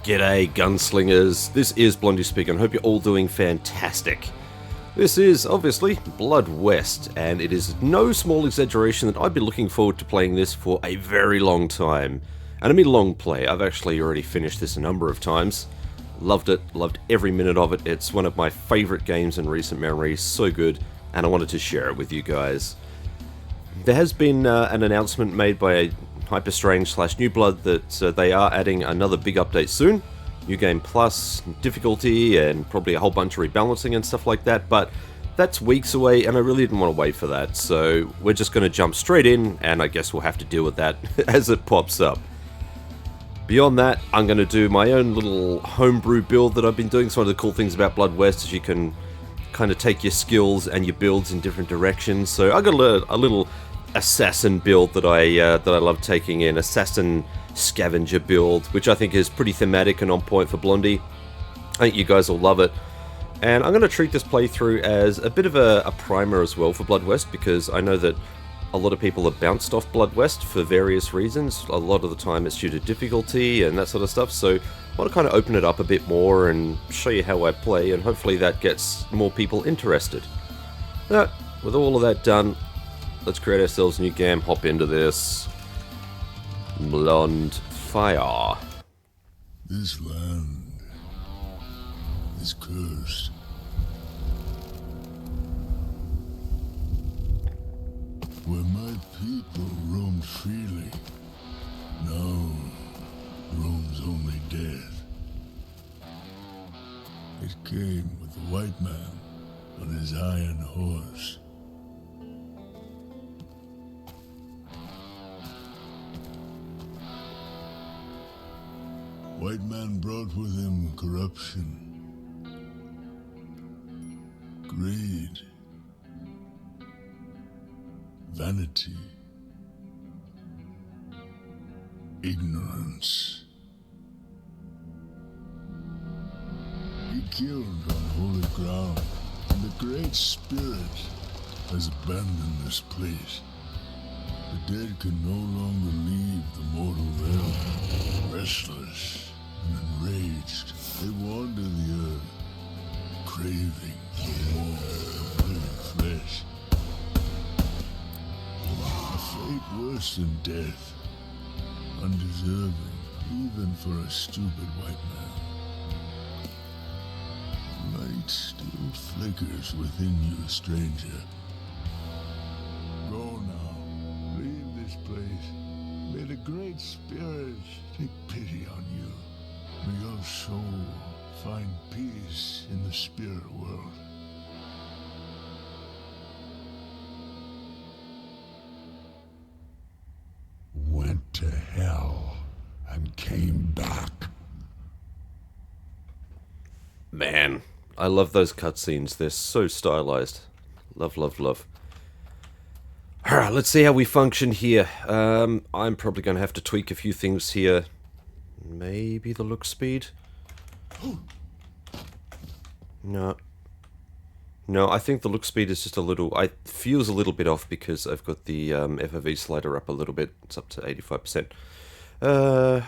G'day gunslingers, this is Blondie speaking and hope you're all doing fantastic. This is obviously Blood West, and it is no small exaggeration that I've been looking forward to playing this for a very long time. And I mean long play, I've actually already finished this a number of times. Loved it, loved every minute of it. It's one of my favourite games in recent memory, so good, and I wanted to share it with you guys. There has been an announcement made by Hyperstrange / New Blood that they are adding another big update soon. New Game Plus, difficulty, and probably a whole bunch of rebalancing and stuff like that, but that's weeks away and I really didn't want to wait for that, so we're just going to jump straight in and I guess we'll have to deal with that as it pops up. Beyond that, I'm going to do my own little homebrew build that I've been doing. So one of the cool things about Blood West is you can kind of take your skills and your builds in different directions. So I got a little assassin build that I love taking in, assassin scavenger build, which I think is pretty thematic and on point for Blondie. I think you guys will love it. And I'm going to treat this playthrough as a bit of a primer as well for Blood West, because I know that a lot of people have bounced off Blood West for various reasons. A lot of the time it's due to difficulty and that sort of stuff, so I want to kind of open it up a bit more and show you how I play, and hopefully that gets more people interested. Now, with all of that done, let's create ourselves a new game, hop into this. Blonde Fire. This land is cursed. Where my people roamed freely, now roams only death. It came with the white man on his iron horse. White man brought with him corruption, greed, vanity, ignorance. He killed on holy ground, and the Great Spirit has abandoned this place. The dead can no longer leave the mortal realm. Restless and enraged, they wander the earth, craving for more of living flesh. A fate worse than death, undeserving even for a stupid white man. Light still flickers within you, stranger. Go now, leave this place. May the Great Spirit take pity on you. May your soul find peace in the spirit world. Went to hell and came back. Man, I love those cutscenes. They're so stylized. Love, love, love. Alright, let's see how we function here. I'm probably going to have to tweak a few things here. Maybe the look speed? No. No, I think the look speed is just a little... It feels a little bit off because I've got the FOV slider up a little bit. It's up to 85%.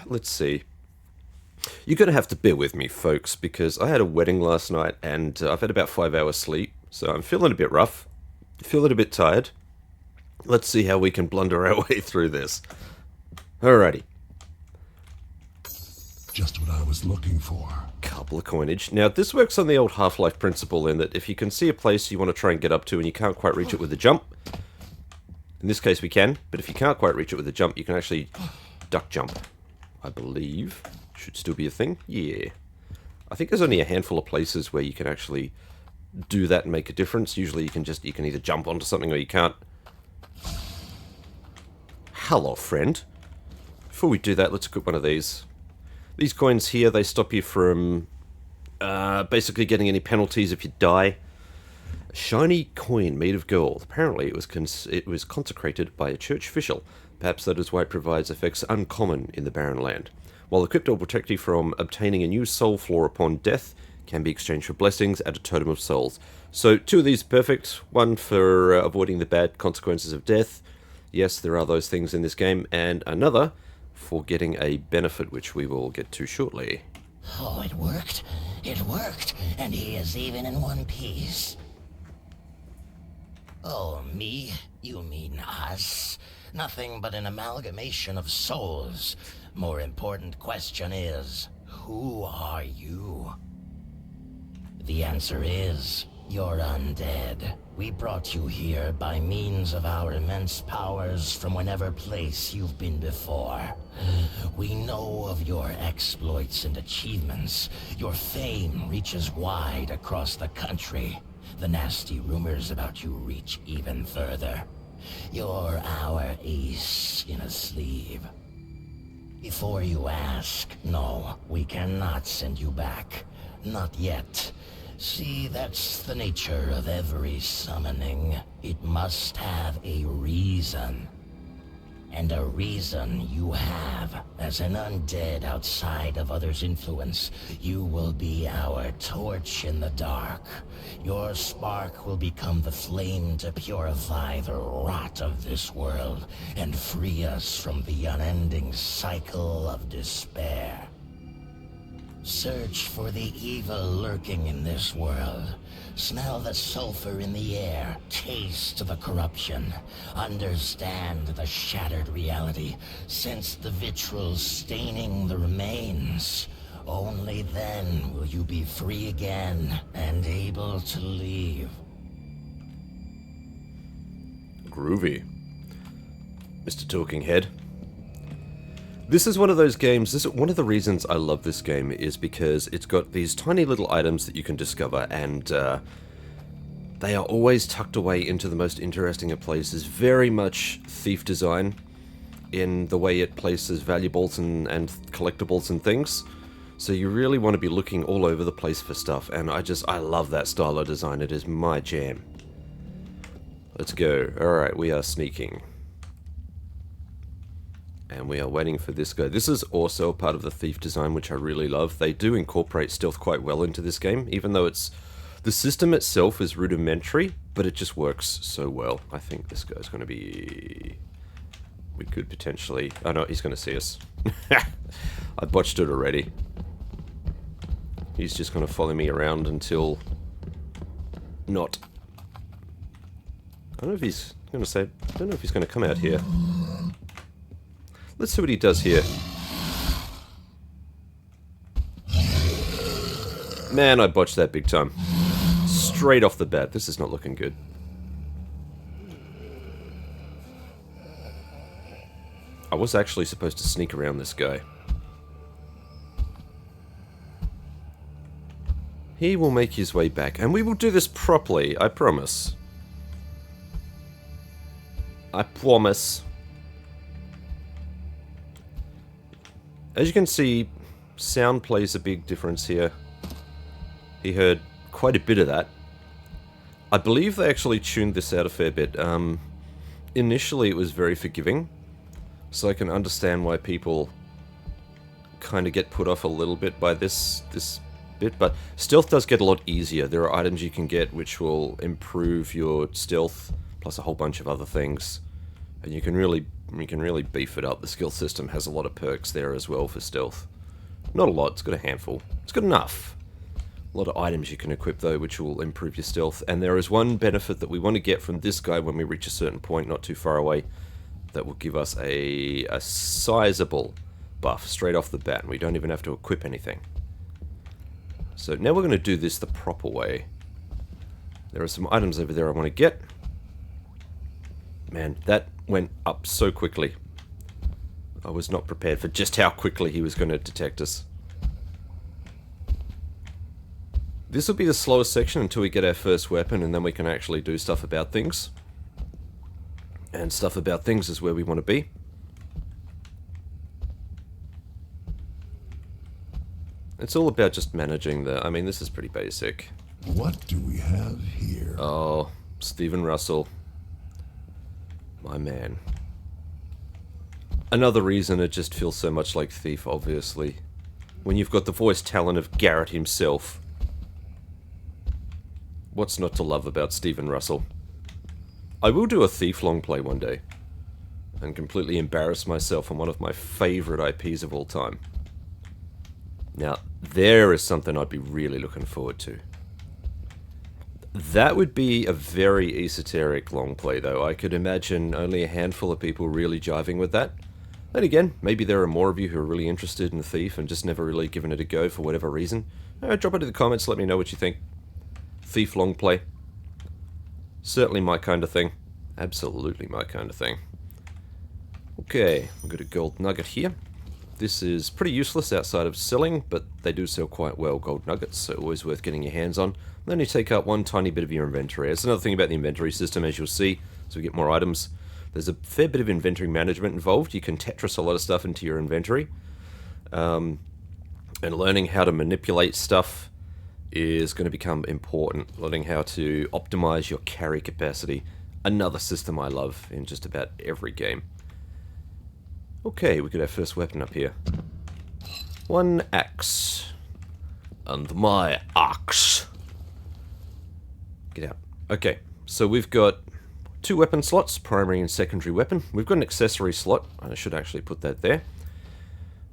Let's see. You're going to have to bear with me, folks, because I had a wedding last night and I've had about 5 hours sleep, so I'm feeling a bit rough. Feeling a bit tired. Let's see how we can blunder our way through this. Alrighty. Just what I was looking for. Couple of coinage. Now, this works on the old Half-Life principle in that if you can see a place you want to try and get up to and you can't quite reach it with a jump, in this case we can, but if you can't quite reach it with a jump, you can actually duck jump, I believe. Should still be a thing. Yeah. I think there's only a handful of places where you can actually do that and make a difference. Usually you can either jump onto something or you can't. Hello, friend. Before we do that, let's equip one of these. These coins here, they stop you from basically getting any penalties if you die. A shiny coin made of gold. Apparently it was consecrated by a church official. Perhaps that is why it provides effects uncommon in the barren land. While equipped, it will protect you from obtaining a new soul floor upon death. Can be exchanged for blessings at a totem of souls. So 2 of these perfect. One for avoiding the bad consequences of death. Yes, there are those things in this game. And another for getting a benefit, which we will get to shortly. Oh, it worked. It worked, and he is even in one piece. Oh, me? You mean us? Nothing but an amalgamation of souls. More important question is, who are you? The answer is, you're undead. We brought you here by means of our immense powers from whenever place you've been before. We know of your exploits and achievements. Your fame reaches wide across the country. The nasty rumors about you reach even further. You're our ace in a sleeve. Before you ask, no, we cannot send you back. Not yet. See, that's the nature of every summoning. It must have a reason. And a reason you have. As an undead outside of others' influence, you will be our torch in the dark. Your spark will become the flame to purify the rot of this world and free us from the unending cycle of despair. Search for the evil lurking in this world. Smell the sulfur in the air. Taste the corruption. Understand the shattered reality. Sense the vitriol staining the remains. Only then will you be free again and able to leave. Groovy. Mr. Talking Head. This is one of those games, one of the reasons I love this game is because it's got these tiny little items that you can discover, and they are always tucked away into the most interesting of places. Very much Thief design in the way it places valuables and collectibles and things. So you really want to be looking all over the place for stuff, and I love that style of design. It is my jam. Let's go. Alright, we are sneaking. And we are waiting for this guy. This is also a part of the Thief design, which I really love. They do incorporate stealth quite well into this game, even though the system itself is rudimentary, but it just works so well. I think this guy's going to be... We could potentially... Oh no, he's going to see us. I botched it already. He's just going to follow me around until... Not. I don't know if he's going to say... I don't know if he's going to come out here. Let's see what he does here. Man, I botched that big time. Straight off the bat. This is not looking good. I was actually supposed to sneak around this guy. He will make his way back, and we will do this properly, I promise. I promise. As you can see, sound plays a big difference here. He heard quite a bit of that. I believe they actually tuned this out a fair bit. Initially it was very forgiving, so I can understand why people kind of get put off a little bit by this bit, but stealth does get a lot easier. There are items you can get which will improve your stealth, plus a whole bunch of other things, and you can really beef it up. The skill system has a lot of perks there as well for stealth. Not a lot, it's got a handful. It's got enough. A lot of items you can equip though, which will improve your stealth. And there is one benefit that we want to get from this guy when we reach a certain point, not too far away, that will give us a sizable buff straight off the bat, and we don't even have to equip anything. So now we're going to do this the proper way. There are some items over there I want to get. Man, that went up so quickly. I was not prepared for just how quickly he was going to detect us. This will be the slowest section until we get our first weapon, and then we can actually do stuff about things. And stuff about things is where we want to be. It's all about just managing the... I mean, this is pretty basic. What do we have here? Oh, Stephen Russell. My man. Another reason it just feels so much like Thief, obviously. When you've got the voice talent of Garrett himself. What's not to love about Stephen Russell? I will do a Thief long play one day. And completely embarrass myself on one of my favourite IPs of all time. Now, there is something I'd be really looking forward to. That would be a very esoteric long play, though. I could imagine only a handful of people really jiving with that. Then again, maybe there are more of you who are really interested in Thief and just never really given it a go for whatever reason. Drop it in the comments, let me know what you think. Thief long play. Certainly my kind of thing. Absolutely my kind of thing. Okay, we've got a gold nugget here. This is pretty useless outside of selling, but they do sell quite well, gold nuggets, so always worth getting your hands on. Then you take up one tiny bit of your inventory. That's another thing about the inventory system, as you'll see, as we get more items. There's a fair bit of inventory management involved. You can Tetris a lot of stuff into your inventory. And learning how to manipulate stuff is going to become important. Learning how to optimize your carry capacity. Another system I love in just about every game. Okay, we got our first weapon up here. One axe. And my axe. Get out. Okay, so we've got 2 weapon slots, primary and secondary weapon. We've got an accessory slot. I should actually put that there.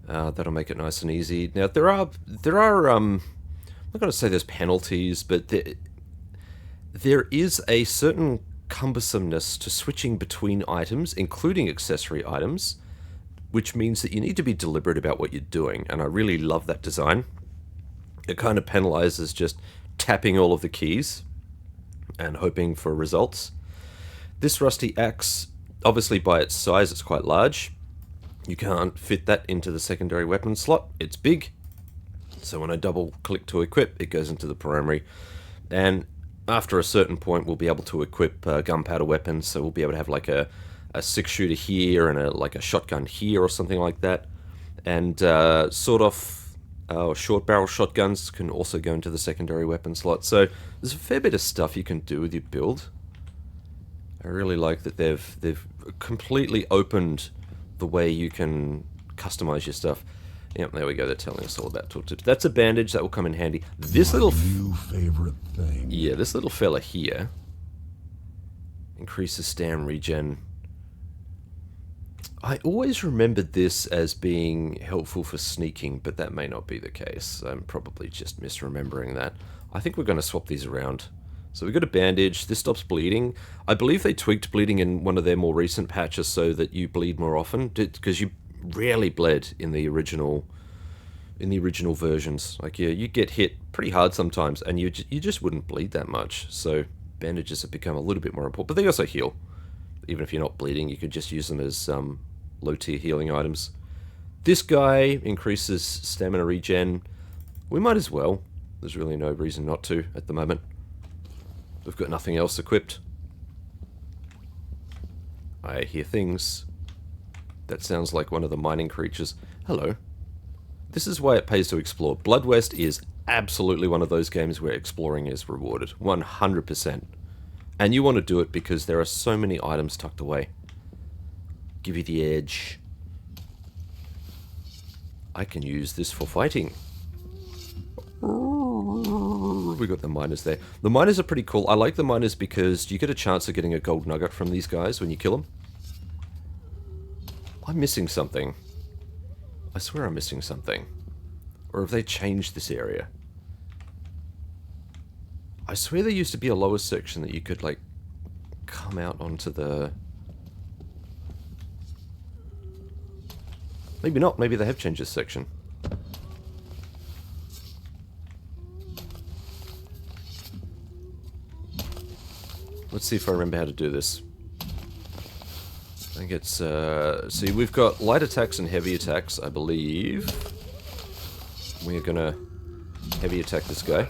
That'll make it nice and easy. Now, there are I'm not going to say there's penalties, but there is a certain cumbersomeness to switching between items, including accessory items, which means that you need to be deliberate about what you're doing, and I really love that design. It kind of penalizes just tapping all of the keys and hoping for results. This rusty axe, obviously by its size, it's quite large. You can't fit that into the secondary weapon slot. It's big. So when I double click to equip, it goes into the primary. And after a certain point, we'll be able to equip gunpowder weapons. So we'll be able to have like a 6-shooter here and a shotgun here or something like that. And short barrel shotguns can also go into the secondary weapon slot. So there's a fair bit of stuff you can do with your build. I really like that they've completely opened the way you can customize your stuff. Yep, there we go. They're telling us all about tooltips. That's a bandage that will come in handy. This little new favorite thing. Yeah, this little fella here increases stam regen. I always remembered this as being helpful for sneaking, but that may not be the case. I'm probably just misremembering that. I think we're going to swap these around. So we've got a bandage. This stops bleeding. I believe they tweaked bleeding in one of their more recent patches so that you bleed more often, because you rarely bled in the original versions. Like, yeah, you get hit pretty hard sometimes, and you just wouldn't bleed that much. So bandages have become a little bit more important, but they also heal. Even if you're not bleeding, you could just use them as low-tier healing items. This guy increases stamina regen. We might as well. There's really no reason not to at the moment. We've got nothing else equipped. I hear things. That sounds like one of the mining creatures. Hello. This is why it pays to explore. Blood West is absolutely one of those games where exploring is rewarded. 100%. And you want to do it because there are so many items tucked away. Give you the edge. I can use this for fighting. We got the miners there. The miners are pretty cool. I like the miners because you get a chance of getting a gold nugget from these guys when you kill them. I'm missing something. I swear I'm missing something. Or have they changed this area? I swear there used to be a lower section that you could, like, come out onto the... Maybe not. Maybe they have changed this section. Let's see if I remember how to do this. I think it's, see, we've got light attacks and heavy attacks, I believe. We're gonna heavy attack this guy.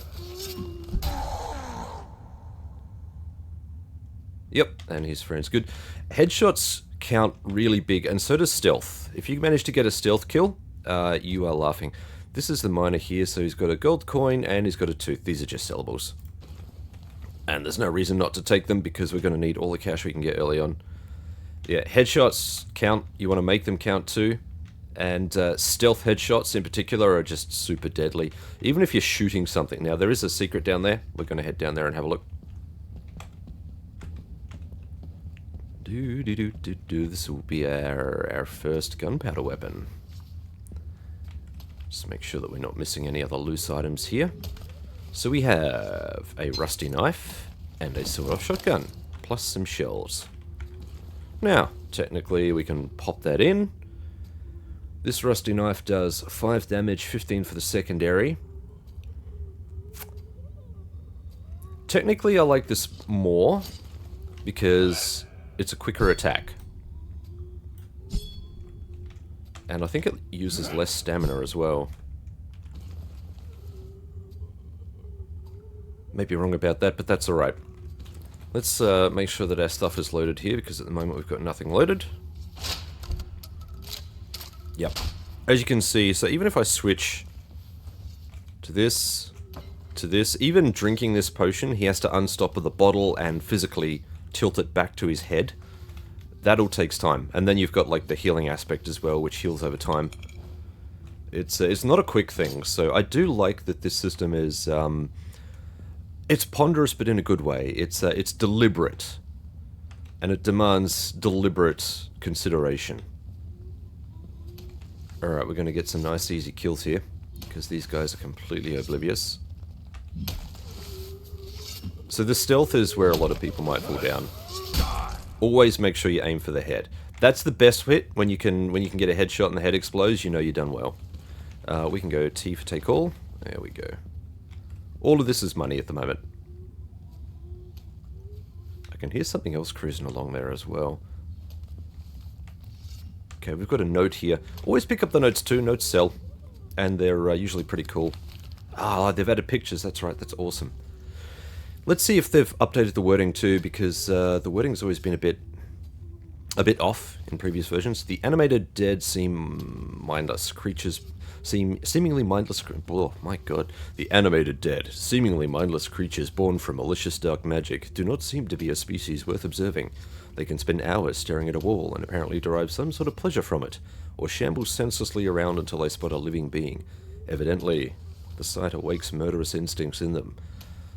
Yep, and his friend's good. Headshots count really big, and so does stealth. If you manage to get a stealth kill, you are laughing. This is the miner here, so he's got a gold coin and he's got a tooth. These are just sellables. And there's no reason not to take them because we're going to need all the cash we can get early on. Yeah, headshots count. You want to make them count too. And stealth headshots in particular are just super deadly. Even if you're shooting something. Now, there is a secret down there. We're going to head down there and have a look. This will be our first gunpowder weapon. Just make sure that we're not missing any other loose items here. So we have a rusty knife and a sawed-off shotgun, plus some shells. Now, technically we can pop that in. This rusty knife does 5 damage, 15 for the secondary. Technically I like this more, because it's a quicker attack. And I think it uses less stamina as well. Maybe wrong about that, but that's alright. Let's make sure that our stuff is loaded here, because at the moment we've got nothing loaded. Yep. As you can see, so even if I switch to this, even drinking this potion, he has to unstop with the bottle and physically tilt it back to his head. That all takes time. And then you've got like the healing aspect as well, which heals over time. It's not a quick thing, so I do like that this system is... it's ponderous, but in a good way. It's deliberate. And it demands deliberate consideration. Alright, we're going to get some nice easy kills here, because these guys are completely oblivious. So the stealth is where a lot of people might fall down. Always make sure you aim for the head. That's the best hit. When you can get a headshot and the head explodes, you know you've done well. We can go T for take all. There we go. All of this is money at the moment. I can hear something else cruising along there as well. Okay, we've got a note here. Always pick up the notes too. Notes sell. And they're usually pretty cool. Ah, they've added pictures. That's right. That's awesome. Let's see if they've updated the wording too, because the wording's always been a bit off in previous versions. The animated dead seem mindless creatures. Seemingly mindless... Oh, my god. The animated dead, seemingly mindless creatures born from malicious dark magic, do not seem to be a species worth observing. They can spend hours staring at a wall and apparently derive some sort of pleasure from it, or shamble senselessly around until they spot a living being. Evidently, the sight awakes murderous instincts in them.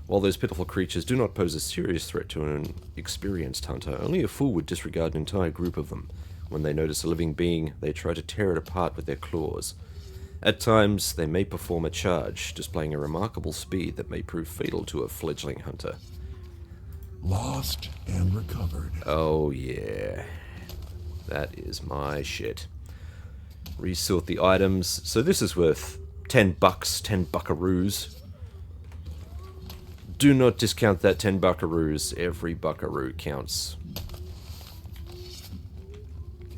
While those pitiful creatures do not pose a serious threat to an experienced hunter, only a fool would disregard an entire group of them. When they notice a living being, they try to tear it apart with their claws. At times, they may perform a charge, displaying a remarkable speed that may prove fatal to a fledgling hunter. Lost and recovered. Oh yeah. That is my shit. Resort the items. So this is worth 10 bucks, 10 buckaroos. Do not discount that 10 buckaroos. Every buckaroo counts.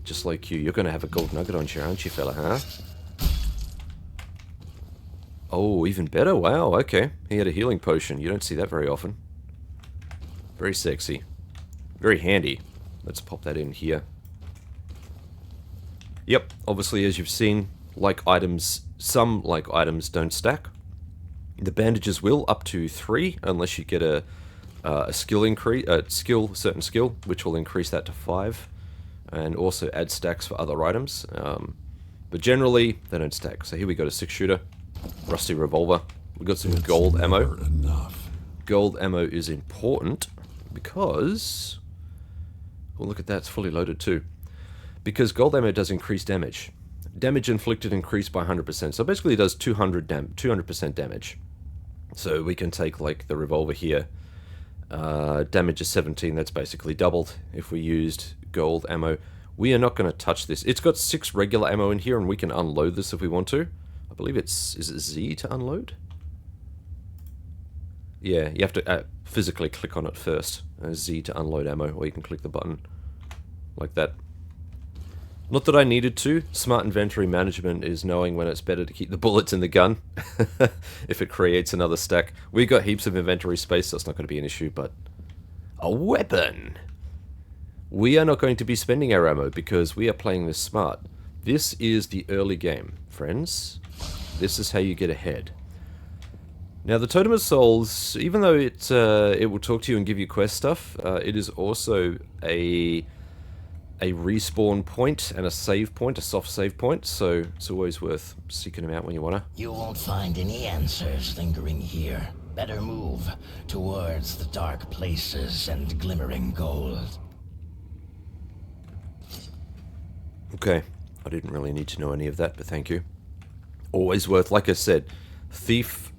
Just like you. You're going to have a gold nugget on you, aren't you, fella, huh? Oh, even better. Wow, okay. He had a healing potion. You don't see that very often. Very sexy. Very handy. Let's pop that in here. Yep, obviously, as you've seen, like items, some like items don't stack. The bandages will up to 3, unless you get a skill increase, certain skill, which will increase that to 5, and also add stacks for other items. But generally, they don't stack. So here we got a 6-shooter, rusty revolver. We got some gold ammo. Gold ammo is important because, well, look at that, it's fully loaded too. Because gold ammo does increase damage. Damage inflicted increased by 100%. So basically it does 200% damage. So we can take like the revolver here. Damage is 17, that's basically doubled if we used gold ammo. We are not going to touch this. It's got 6 regular ammo in here and we can unload this if we want to. I believe is it Z to unload? Yeah, you have to physically click on it first. Z to unload ammo, or you can click the button like that. Not that I needed to. Smart inventory management is knowing when it's better to keep the bullets in the gun if it creates another stack. We got heaps of inventory space, so it's not going to be an issue, but a weapon! We are not going to be spending our ammo because we are playing this smart. This is the early game, friends. This is how you get ahead. Now, the Totem of Souls, even though it will talk to you and give you quest stuff, it is also a respawn point and a save point, a soft save point, so it's always worth seeking them out when you wanna. You won't find any answers lingering here. Better move towards the dark places and glimmering gold. Okay, I didn't really need to know any of that, but thank you. Always worth, like I said, thief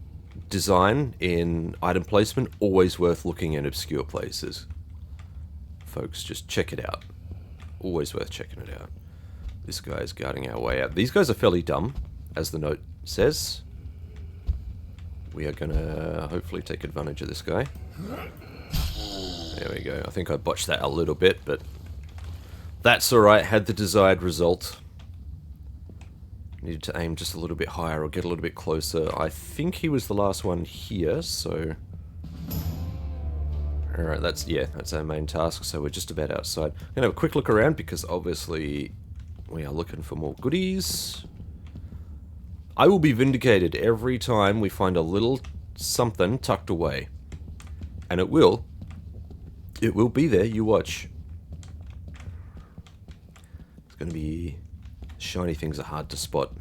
design in item placement, always worth looking in obscure places. Folks, just check it out. Always worth checking it out. This guy is guarding our way out. These guys are fairly dumb, as the note says. We are going to hopefully take advantage of this guy. There we go. I think I botched that a little bit, but that's alright. Had the desired result. Needed to aim just a little bit higher or get a little bit closer. I think he was the last one here, so... Alright, that's our main task, so we're just about outside. I'm gonna have a quick look around because obviously we are looking for more goodies. I will be vindicated every time we find a little something tucked away. And it will be there, you watch. It's gonna be... Shiny things are hard to spot.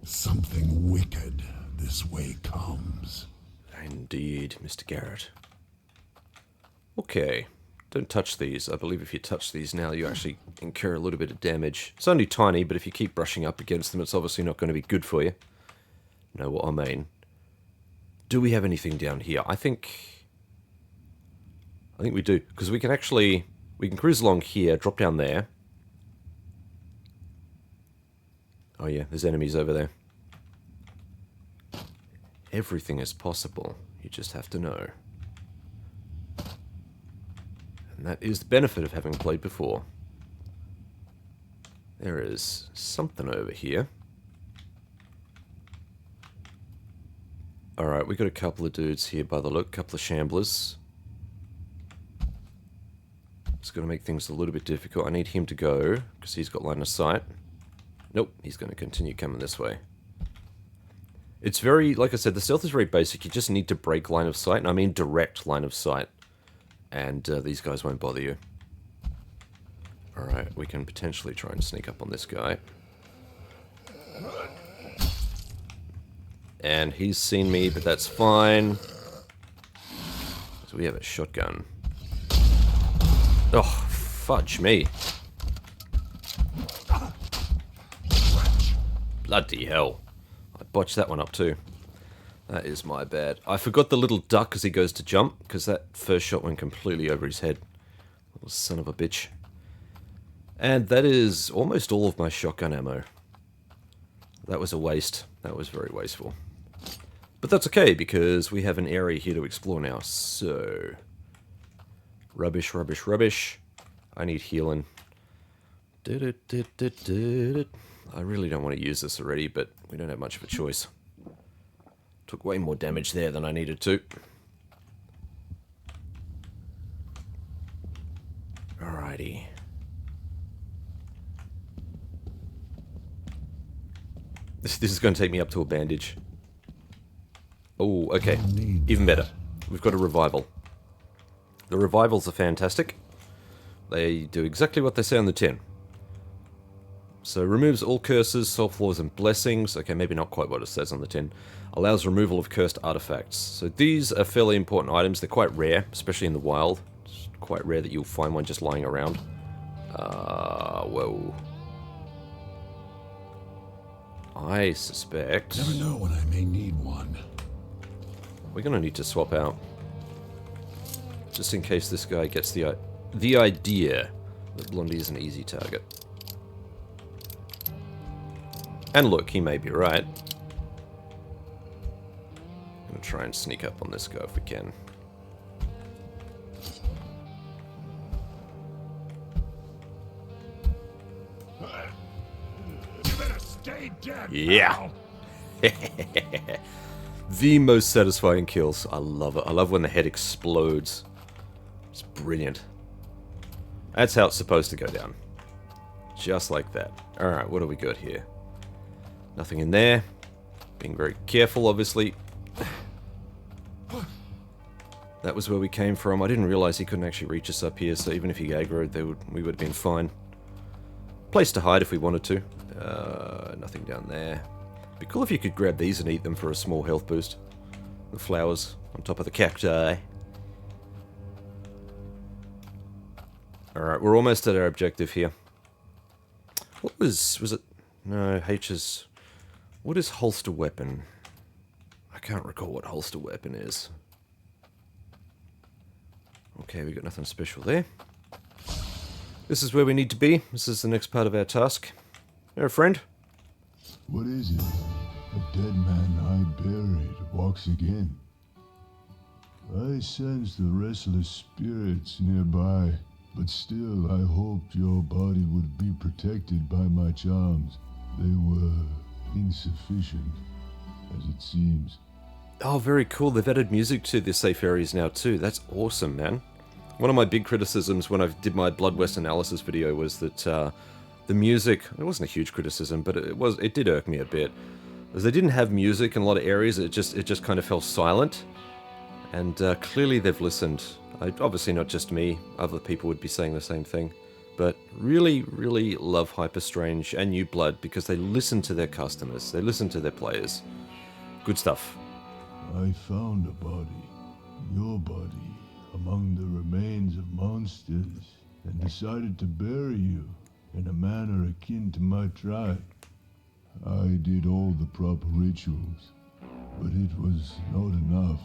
Something wicked this way comes. Indeed, Mr. Garrett. Okay. Don't touch these. I believe if you touch these now, you actually incur a little bit of damage. It's only tiny, but if you keep brushing up against them, it's obviously not going to be good for you. Know what I mean? Do we have anything down here? I think we do, because we can actually... We can cruise along here, drop down there. Oh yeah, there's enemies over there. Everything is possible. You just have to know. And that is the benefit of having played before. There is something over here. Alright, we got a couple of dudes here by the look, couple of shamblers. It's going to make things a little bit difficult. I need him to go, because he's got line of sight. Nope, he's going to continue coming this way. It's very, like I said, the stealth is very basic. You just need to break line of sight, and I mean direct line of sight. And these guys won't bother you. Alright, we can potentially try and sneak up on this guy. And he's seen me, but that's fine. So we have a shotgun. Oh, fudge me. Bloody hell. I botched that one up too. That is my bad. I forgot the little duck as he goes to jump, because that first shot went completely over his head. Little son of a bitch. And that is almost all of my shotgun ammo. That was a waste. That was very wasteful. But that's okay, because we have an area here to explore now, so... Rubbish, rubbish, rubbish. I need healing. I really don't want to use this already, but we don't have much of a choice. Took way more damage there than I needed to. Alrighty. This is going to take me up to a bandage. Oh, okay. Even better. We've got a revival. The revivals are fantastic. They do exactly what they say on the tin. So, removes all curses, soul flaws, and blessings. Okay, maybe not quite what it says on the tin. Allows removal of cursed artifacts. So these are fairly important items. They're quite rare, especially in the wild. It's quite rare that you'll find one just lying around. Whoa. I suspect... Never know when I may need one. We're going to need to swap out. Just in case this guy gets the idea that Blondie is an easy target. And look, he may be right. I'm going to try and sneak up on this guy if we can. You better stay dead. Yeah. The most satisfying kills. I love it. I love when the head explodes. It's brilliant. That's how it's supposed to go down. Just like that. Alright, what do we got here? Nothing in there. Being very careful, obviously. That was where we came from. I didn't realize he couldn't actually reach us up here, so even if he aggroed, we would have been fine. Place to hide if we wanted to. Nothing down there. Be cool if you could grab these and eat them for a small health boost. The flowers on top of the cacti. Alright, we're almost at our objective here. What was it? No, H is... What is holster weapon? I can't recall what holster weapon is. Okay, we got nothing special there. This is where we need to be. This is the next part of our task. You're a friend? What is it? A dead man I buried walks again. I sense the restless spirits nearby, but still I hoped your body would be protected by my charms. They were insufficient, as it seems. Oh, very cool. They've added music to the safe areas now too. That's awesome, man. One of my big criticisms when I did my Blood West analysis video was that the music, it wasn't a huge criticism, but it did irk me a bit. As they didn't have music in a lot of areas, it just kind of fell silent. And clearly they've listened. Obviously not just me, other people would be saying the same thing. But really, really love Hyperstrange and New Blood because they listen to their customers, they listen to their players. Good stuff. I found a body, your body, among the remains of monsters, and decided to bury you in a manner akin to my tribe. I did all the proper rituals, but it was not enough.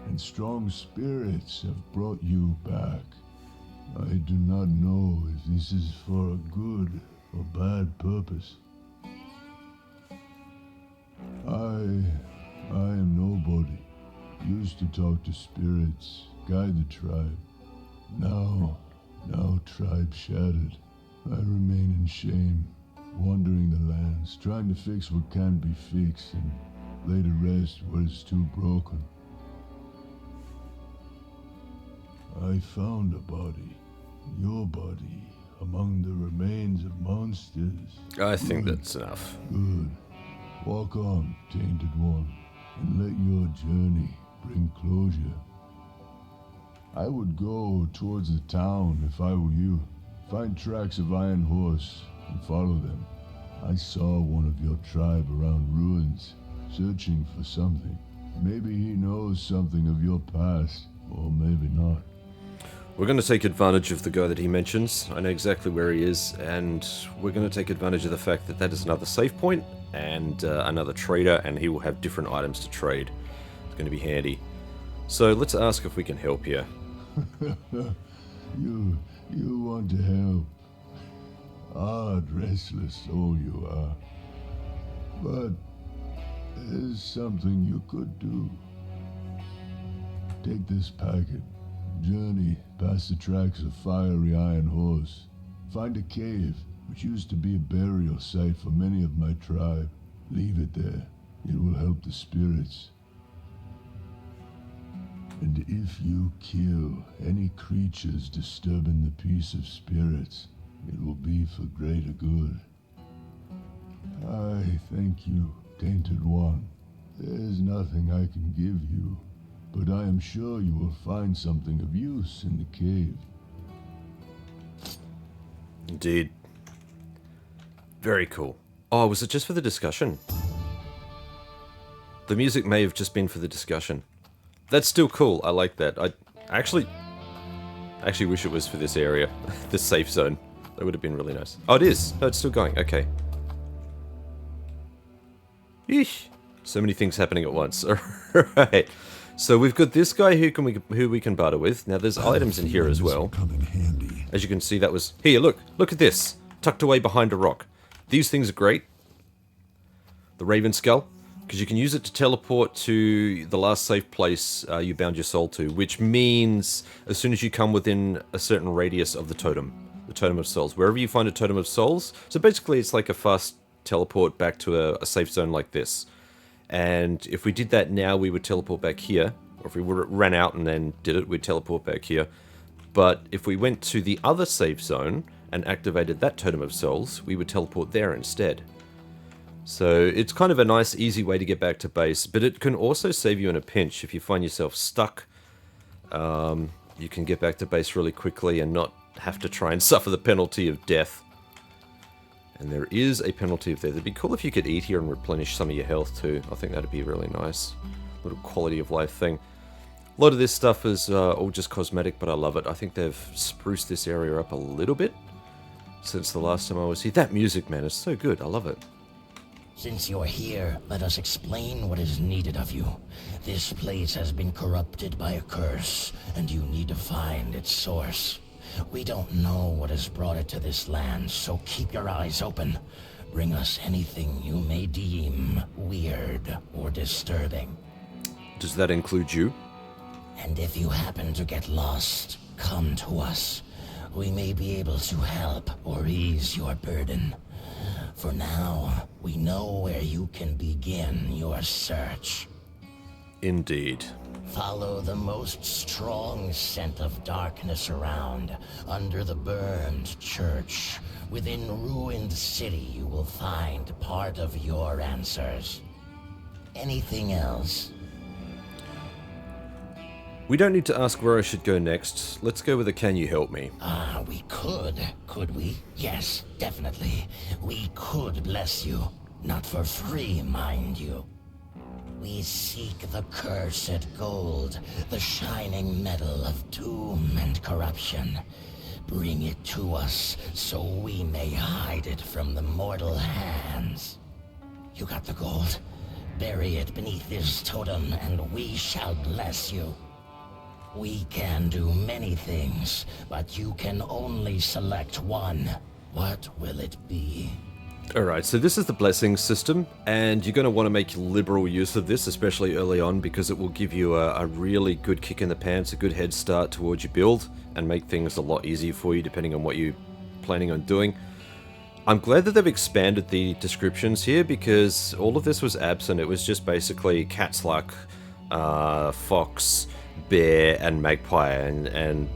And strong spirits have brought you back. I do not know if this is for a good or bad purpose. I am nobody. Used to talk to spirits, guide the tribe. Now tribe shattered. I remain in shame, wandering the lands, trying to fix what can be fixed and lay to rest what is too broken. I found a body, your body, among the remains of monsters. I think that's enough. Good. Walk on, Tainted One, and let your journey bring closure. I would go towards the town if I were you. Find tracks of Iron Horse and follow them. I saw one of your tribe around ruins, searching for something. Maybe he knows something of your past, or maybe not. We're going to take advantage of the guy that he mentions. I know exactly where he is, and we're going to take advantage of the fact that that is another save point and another trader, and he will have different items to trade. It's going to be handy. So let's ask if we can help here. You want to help. Odd, restless soul you are. But there's something you could do. Take this packet. Journey past the tracks of fiery Iron Horse. Find a cave, which used to be a burial site for many of my tribe. Leave it there. It will help the spirits. And if you kill any creatures disturbing the peace of spirits, it will be for greater good. I thank you, Tainted One. There's nothing I can give you, but I am sure you will find something of use in the cave. Indeed. Very cool. Oh, was it just for the discussion? The music may have just been for the discussion. That's still cool. I like that. I actually wish it was for this area. The safe zone. That would have been really nice. Oh, it is. No, it's still going. Okay. Yeesh. So many things happening at once. Alright. So we've got this guy who we can barter with. Now there's items in here as well. As you can see, that was... Here, look at this. Tucked away behind a rock. These things are great. The Raven Skull. Because you can use it to teleport to the last safe place you bound your soul to. Which means as soon as you come within a certain radius of the totem. The Totem of Souls. Wherever you find a Totem of Souls. So basically it's like a fast teleport back to a safe zone like this. And if we did that now, we would teleport back here. Or if we ran out and then did it, we'd teleport back here. But if we went to the other safe zone and activated that Totem of Souls, we would teleport there instead. So it's kind of a nice, easy way to get back to base. But it can also save you in a pinch. If you find yourself stuck, you can get back to base really quickly and not have to try and suffer the penalty of death. And there is a penalty of death. It'd be cool if you could eat here and replenish some of your health too. I think that'd be really nice. Little quality of life thing. A lot of this stuff is all just cosmetic, but I love it. I think they've spruced this area up a little bit. since the last time I was here. That music, man, is so good. I love it. Since you're here, let us explain what is needed of you. This place has been corrupted by a curse, and you need to find its source. We don't know what has brought it to this land, so keep your eyes open. Bring us anything you may deem weird or disturbing. Does that include you? And if you happen to get lost, come to us. We may be able to help or ease your burden. For now, we know where you can begin your search. Indeed. Follow the most strong scent of darkness around, under the burned church. Within ruined city, you will find part of your answers. Anything else? We don't need to ask where I should go next. Let's go with a can you help me? We could we? Yes, definitely. We could bless you. Not for free, mind you. We seek the cursed gold, the shining metal of doom and corruption. Bring it to us, so we may hide it from the mortal hands. You got the gold? Bury it beneath this totem, and we shall bless you. We can do many things, but you can only select one. What will it be? Alright, so this is the blessing system, and you're going to want to make liberal use of this, especially early on, because it will give you a really good kick in the pants, a good head start towards your build, and make things a lot easier for you depending on what you're planning on doing. I'm glad that they've expanded the descriptions here, because all of this was absent. It was just basically cat's luck, fox, bear, and magpie, and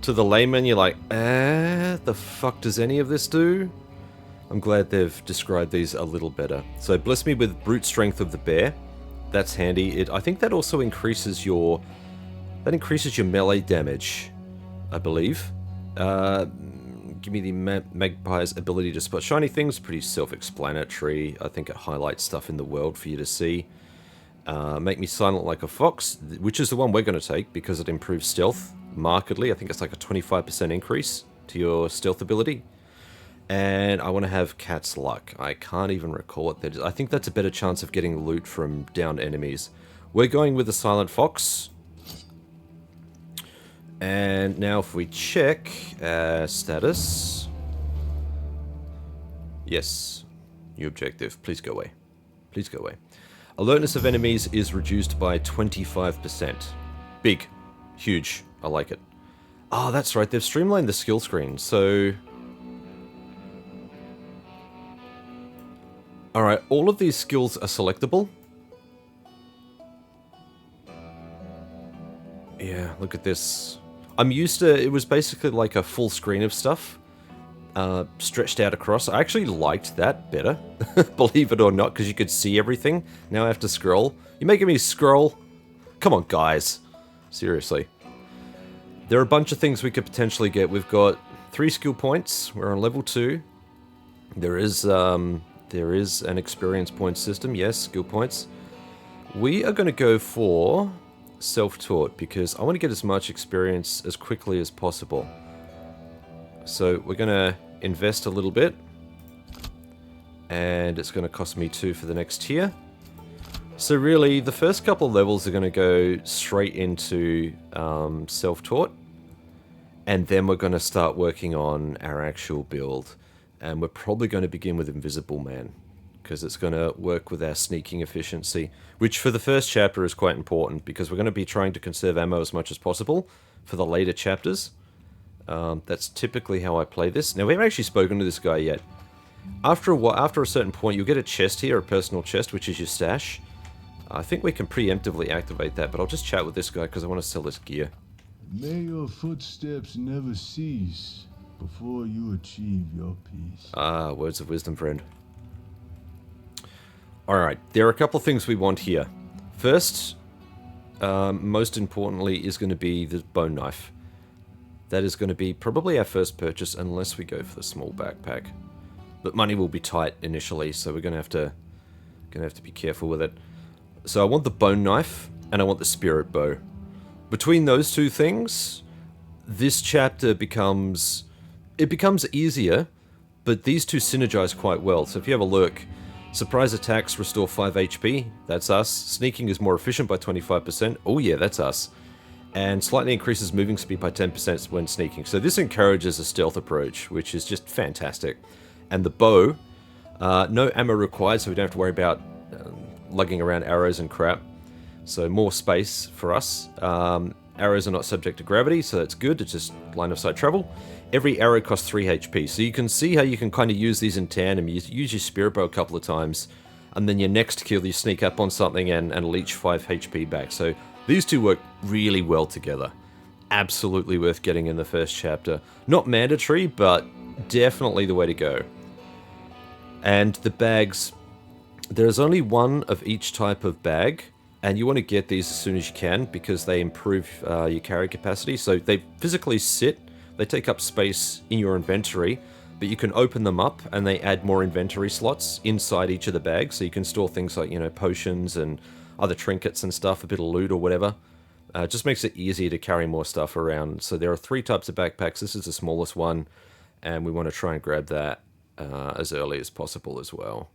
to the layman you're like, the fuck does any of this do? I'm glad they've described these a little better. So bless me with brute strength of the bear. That's handy. I think that also increases your melee damage, I believe. Give me the magpie's ability to spot shiny things. Pretty self-explanatory. I think it highlights stuff in the world for you to see. Make me silent like a fox, which is the one we're going to take because it improves stealth markedly. I think it's like a 25% increase to your stealth ability. And I want to have cat's luck. I can't even recall what that is. I think that's a better chance of getting loot from downed enemies. We're going with the silent fox. And now if we check status. Yes. New objective. Please go away. Please go away. Alertness of enemies is reduced by 25%. Big. Huge. I like it. Oh, that's right. They've streamlined the skill screen. So... Alright, all of these skills are selectable. Yeah, look at this. I'm used to... It was basically like a full screen of stuff. Stretched out across. I actually liked that better. Believe it or not, because you could see everything. Now I have to scroll. You're making me scroll? Come on, guys. Seriously. There are a bunch of things we could potentially get. We've got 3 skill points. We're on level 2. There is an experience point system. Yes, skill points. We are going to go for self-taught because I want to get as much experience as quickly as possible. So we're going to invest a little bit. And it's going to cost me 2 for the next tier. So really, the first couple of levels are going to go straight into self-taught. And then we're going to start working on our actual build. And we're probably going to begin with Invisible Man, because it's going to work with our sneaking efficiency, which for the first chapter is quite important, because we're going to be trying to conserve ammo as much as possible for the later chapters. That's typically how I play this. Now, we haven't actually spoken to this guy yet. After a certain point, you'll get a chest here, a personal chest, which is your stash. I think we can preemptively activate that, but I'll just chat with this guy, because I want to sell this gear. May your footsteps never cease before you achieve your peace. Ah, words of wisdom, friend. Alright, there are a couple of things we want here. First, most importantly, is going to be the bone knife. That is going to be probably our first purchase, unless we go for the small backpack. But money will be tight initially, so we're going to have to be careful with it. So I want the bone knife, and I want the spirit bow. Between those two things, this chapter becomes it becomes easier, but these two synergize quite well. So if you have a look, surprise attacks restore 5 HP, that's us. Sneaking is more efficient by 25%, oh yeah, that's us. And slightly increases moving speed by 10% when sneaking. So this encourages a stealth approach, which is just fantastic. And the bow, no ammo required, so we don't have to worry about lugging around arrows and crap. So more space for us. Arrows are not subject to gravity, so that's good. It's just line of sight travel. Every arrow costs 3 HP, so you can see how you can kind of use these in tandem. You use your spirit bow a couple of times, and then your next kill you sneak up on something and leech 5 HP back. So these two work really well together. Absolutely worth getting in the first chapter. Not mandatory, but definitely the way to go. And the bags, there's only one of each type of bag, and you want to get these as soon as you can because they improve your carry capacity. So they physically sit, they take up space in your inventory, but you can open them up and they add more inventory slots inside each of the bags, so you can store things like, you know, potions and other trinkets and stuff, a bit of loot or whatever. It just makes it easier to carry more stuff around. So there are 3 types of backpacks. This is the smallest one, and we want to try and grab that as early as possible as well.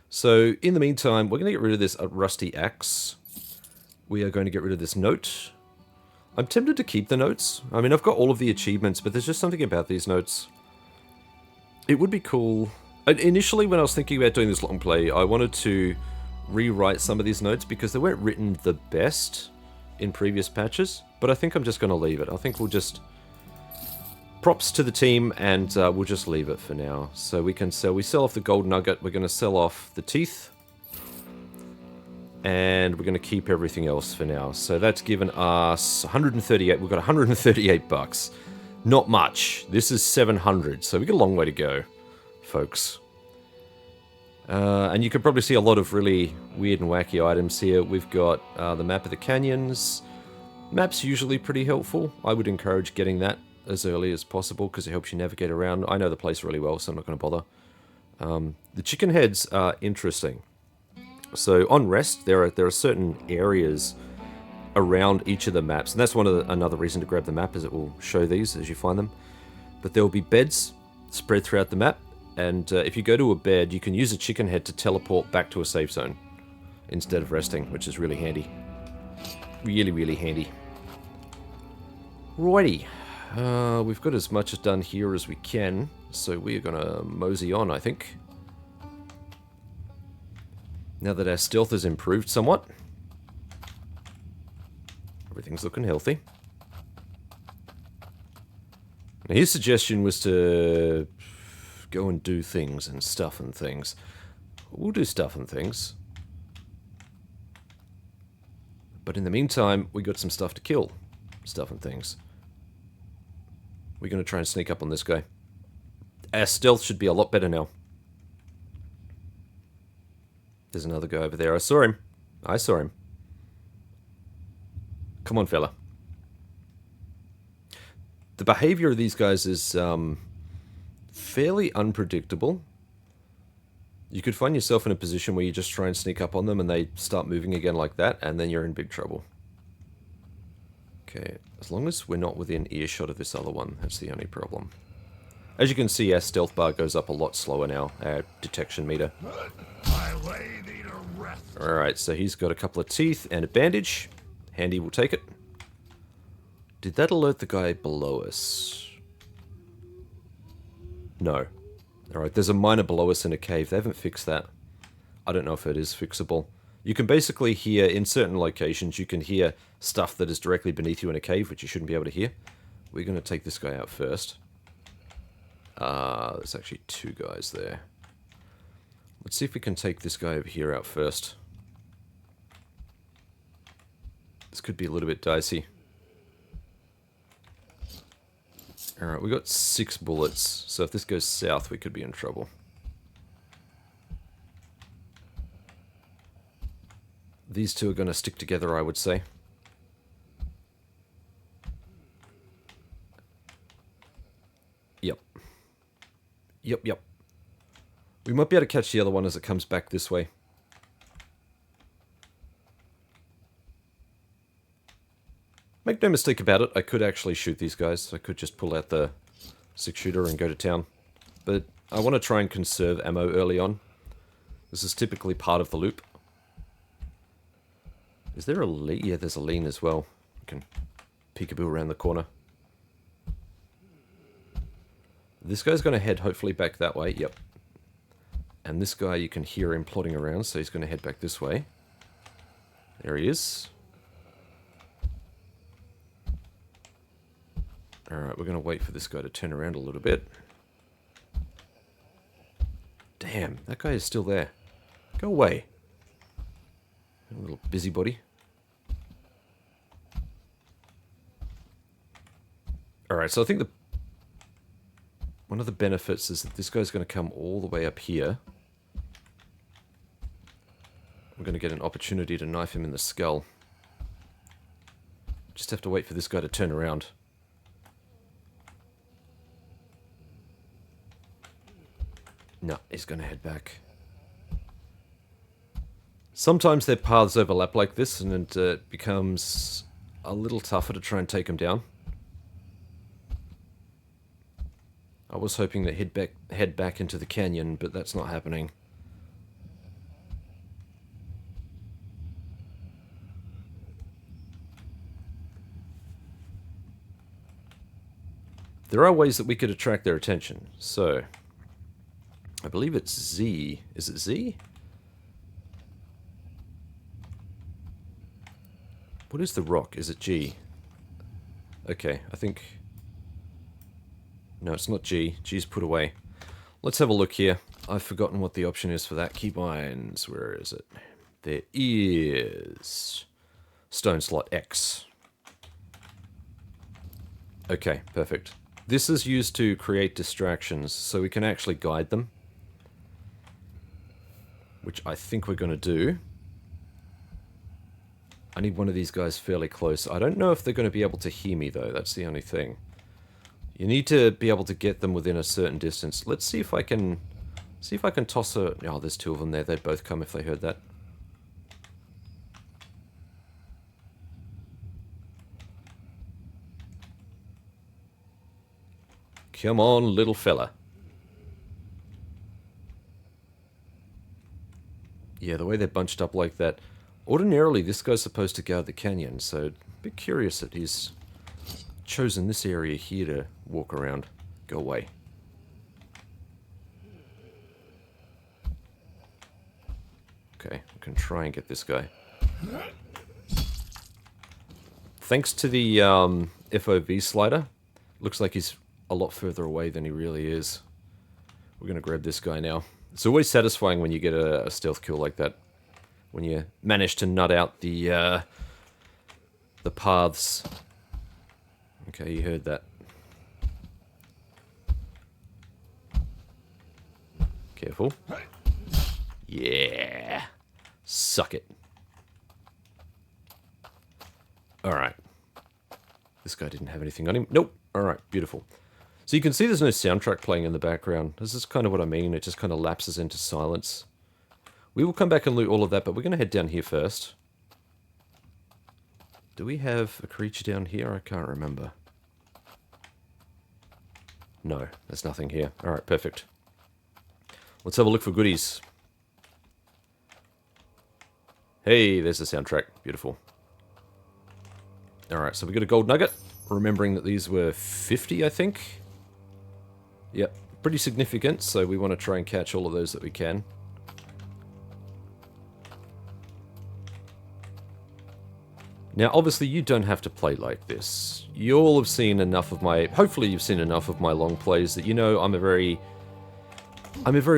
So in the meantime, we're going to get rid of this rusty axe. We are going to get rid of this note. I'm tempted to keep the notes. I mean, I've got all of the achievements, but there's just something about these notes. It would be cool. Initially, when I was thinking about doing this long play, I wanted to rewrite some of these notes because they weren't written the best in previous patches, but I think I'm just going to leave it. I think we'll just... Props to the team, and we'll just leave it for now. So we can sell... We sell off the gold nugget. We're going to sell off the teeth. And we're going to keep everything else for now. So that's given us 138. We've got 138 bucks. Not much. This is 700, so we've got a long way to go, folks. And you can probably see a lot of really weird and wacky items here. We've got the map of the canyons. Map's usually pretty helpful. I would encourage getting that as early as possible because it helps you navigate around. I know the place really well, so I'm not going to bother. The chicken heads are interesting. So on rest, there are certain areas around each of the maps, and that's another reason to grab the map, is it will show these as you find them. But there will be beds spread throughout the map, and if you go to a bed, you can use a chicken head to teleport back to a safe zone instead of resting, which is really handy. Really, really handy. Righty. We've got as much as done here as we can, so we are going to mosey on, I think. Now that our stealth has improved somewhat. Everything's looking healthy. Now his suggestion was to go and do things and stuff and things. We'll do stuff and things. But in the meantime, we got some stuff to kill. Stuff and things. We're going to try and sneak up on this guy. Our stealth should be a lot better now. There's another guy over there. I saw him. I saw him. Come on, fella. The behavior of these guys is fairly unpredictable. You could find yourself in a position where you just try and sneak up on them and they start moving again like that, and then you're in big trouble. Okay, as long as we're not within earshot of this other one, that's the only problem. As you can see, our stealth bar goes up a lot slower now, our detection meter. Alright, so he's got a couple of teeth and a bandage. Handy, we'll take it. Did that alert the guy below us? No. Alright, there's a miner below us in a cave. They haven't fixed that. I don't know if it is fixable. You can basically hear, in certain locations, you can hear stuff that is directly beneath you in a cave, which you shouldn't be able to hear. We're going to take this guy out first. There's actually 2 guys there. Let's see if we can take this guy over here out first. This could be a little bit dicey. Alright, we got 6 bullets, so if this goes south, we could be in trouble. These two are going to stick together, I would say. Yep. Yep. We might be able to catch the other one as it comes back this way. Make no mistake about it, I could actually shoot these guys. I could just pull out the 6-shooter and go to town. But I want to try and conserve ammo early on. This is typically part of the loop. Is there a lean? Yeah, there's a lean as well. You can peekaboo around the corner. This guy's going to head hopefully back that way. Yep. And this guy, you can hear him plodding around, so he's going to head back this way. There he is. Alright, we're going to wait for this guy to turn around a little bit. Damn, that guy is still there. Go away. A little busybody. Alright, so I think one of the benefits is that this guy's going to come all the way up here. I'm going to get an opportunity to knife him in the skull. Just have to wait for this guy to turn around. No, he's going to head back. Sometimes their paths overlap like this, and it becomes a little tougher to try and take him down. I was hoping that he'd head back into the canyon, but that's not happening. There are ways that we could attract their attention. So, I believe it's Z. Is it Z? What is the rock? Is it G? Okay, I think... No, it's not G. G's put away. Let's have a look here. I've forgotten what the option is for that. Keybinds. Where is it? There is... Stone slot X. Okay, perfect. This is used to create distractions, so we can actually guide them. Which I think we're going to do. I need one of these guys fairly close. I don't know if they're going to be able to hear me, though. That's the only thing. You need to be able to get them within a certain distance. Let's see if I can... See if I can toss a... Oh, there's two of them there. They'd both come if they heard that. Come on, little fella. Yeah, the way they're bunched up like that. Ordinarily, this guy's supposed to guard the canyon, so a bit curious that he's chosen this area here to walk around. Go away. Okay, we can try and get this guy. Thanks to the FOV slider, looks like he's a lot further away than he really is. We're going to grab this guy now. It's always satisfying when you get a stealth kill like that. When you manage to nut out the paths. Okay, you heard that. Careful. Yeah. Suck it. Alright. This guy didn't have anything on him. Nope. Alright, beautiful. So you can see there's no soundtrack playing in the background. This is kind of what I mean. It just kind of lapses into silence. We will come back and loot all of that, but we're going to head down here first. Do we have a creature down here? I can't remember. No, there's nothing here. Alright, perfect. Let's have a look for goodies. Hey, there's the soundtrack. Beautiful. Alright, so we got a gold nugget. Remembering that these were 50, I think. Yep, pretty significant, so we want to try and catch all of those that we can. Now, obviously, you don't have to play like this. You all have seen enough of my... Hopefully, you've seen enough of my long plays that you know I'm a very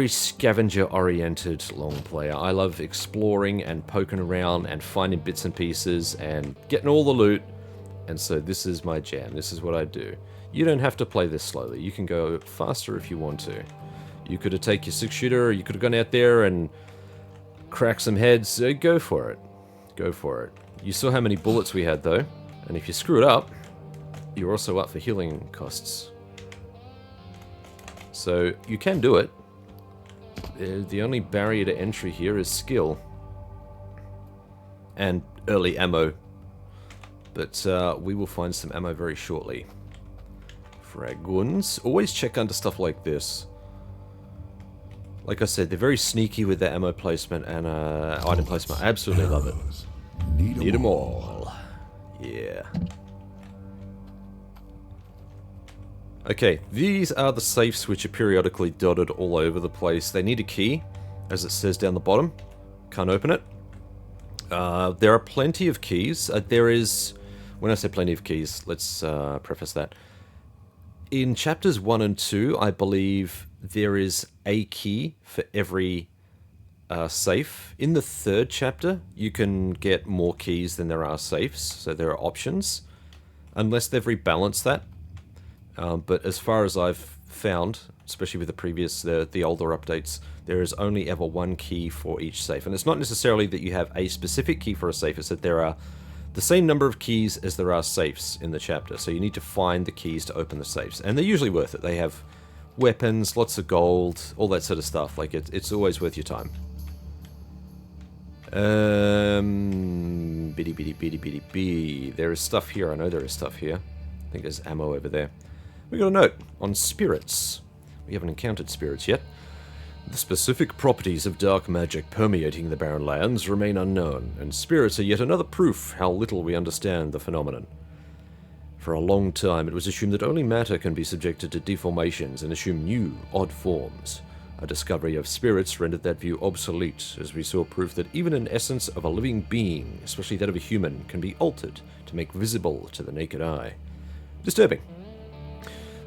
scavenger-oriented long player. I love exploring and poking around and finding bits and pieces and getting all the loot. And so this is my jam. This is what I do. You don't have to play this slowly. You can go faster if you want to. You could have taken your 6-shooter, you could have gone out there and cracked some heads. Go for it. Go for it. You saw how many bullets we had, though. And if you screw it up, you're also up for healing costs. So, you can do it. The only barrier to entry here is skill. And early ammo. But we will find some ammo very shortly. Dragoons. Always check under stuff like this. Like I said, they're very sneaky with their ammo placement and item placement. I absolutely love it. Need them all. Yeah. Okay, these are the safes which are periodically dotted all over the place. They need a key, as it says down the bottom. Can't open it. There are plenty of keys. There is... When I say plenty of keys, let's preface that. In chapters 1 and 2, I believe there is a key for every safe. In the 3rd chapter, you can get more keys than there are safes, so there are options, unless they've rebalanced that. But as far as I've found, especially with the previous, the older updates, there is only ever one key for each safe. And it's not necessarily that you have a specific key for a safe, it's that there are the same number of keys as there are safes in the chapter. So you need to find the keys to open the safes. And they're usually worth it. They have weapons, lots of gold, all that sort of stuff. Like, it's always worth your time. Bitty bitty bitty bitty bitty. There is stuff here. I know there is stuff here. I think there's ammo over there. We got a note on spirits. We haven't encountered spirits yet. The specific properties of dark magic permeating the Barren Lands remain unknown, and spirits are yet another proof how little we understand the phenomenon. For a long time, it was assumed that only matter can be subjected to deformations and assume new, odd forms. A discovery of spirits rendered that view obsolete, as we saw proof that even an essence of a living being, especially that of a human, can be altered to make visible to the naked eye. Disturbing.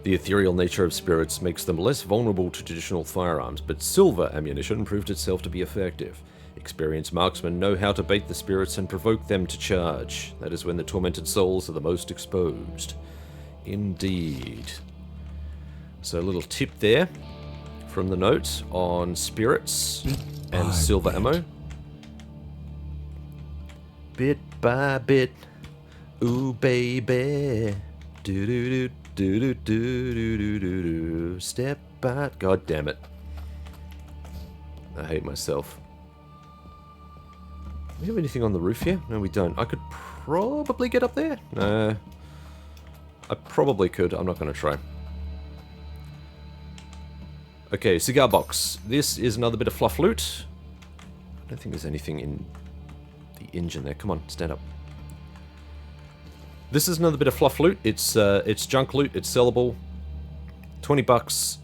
The ethereal nature of spirits makes them less vulnerable to traditional firearms, but silver ammunition proved itself to be effective. Experienced marksmen know how to bait the spirits and provoke them to charge. That is when the tormented souls are the most exposed. Indeed. So a little tip there from the note on spirits and silver ammo. Bit by bit, ooh baby, do do do. Do do do do do do do. Step by. God damn it! I hate myself. Do we have anything on the roof here? No, we don't. I could probably get up there. No, I probably could. I'm not going to try. Okay, cigar box. This is another bit of fluff loot. I don't think there's anything in the engine there. Come on, stand up. This is another bit of fluff loot. It's junk loot. It's sellable. 20 bucks.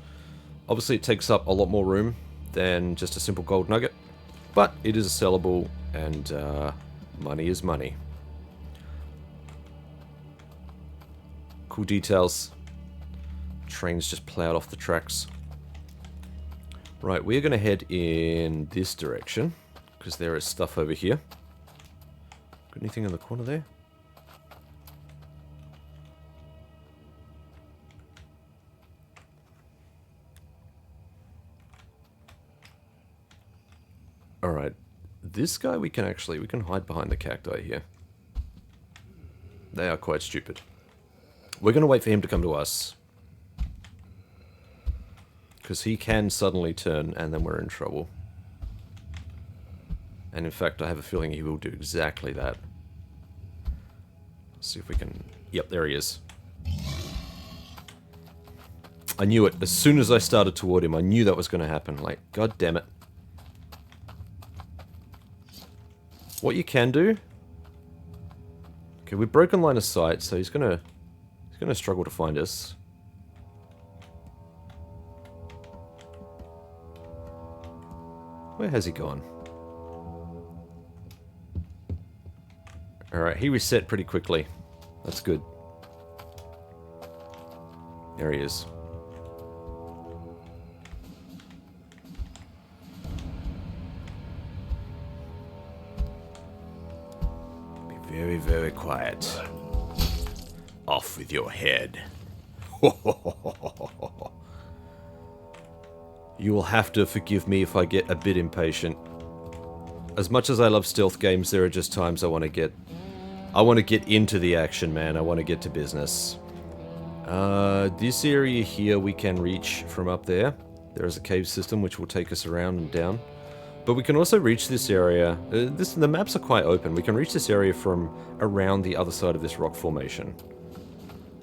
Obviously, it takes up a lot more room than just a simple gold nugget, but it is sellable, and money is money. Cool details. Trains just plowed off the tracks. Right, we're going to head in this direction because there is stuff over here. Got anything in the corner there? Alright, this guy we can hide behind the cacti here. They are quite stupid. We're going to wait for him to come to us. Because he can suddenly turn and then we're in trouble. And in fact, I have a feeling he will do exactly that. Let's see if we can... Yep, there he is. I knew it. As soon as I started toward him, I knew that was going to happen. Like, god damn it. What you can do... Okay, we've broken line of sight, so he's gonna struggle to find us. Where has he gone? Alright, he reset pretty quickly. That's good. There he is. Very, very quiet. Off with your head. You will have to forgive me if I get a bit impatient. As much as I love stealth games, there are just times I want to get into the action, man. I want to get to business. This area here we can reach from up there. There is a cave system which will take us around and down. But we can also reach this area. The maps are quite open. We can reach this area from around the other side of this rock formation.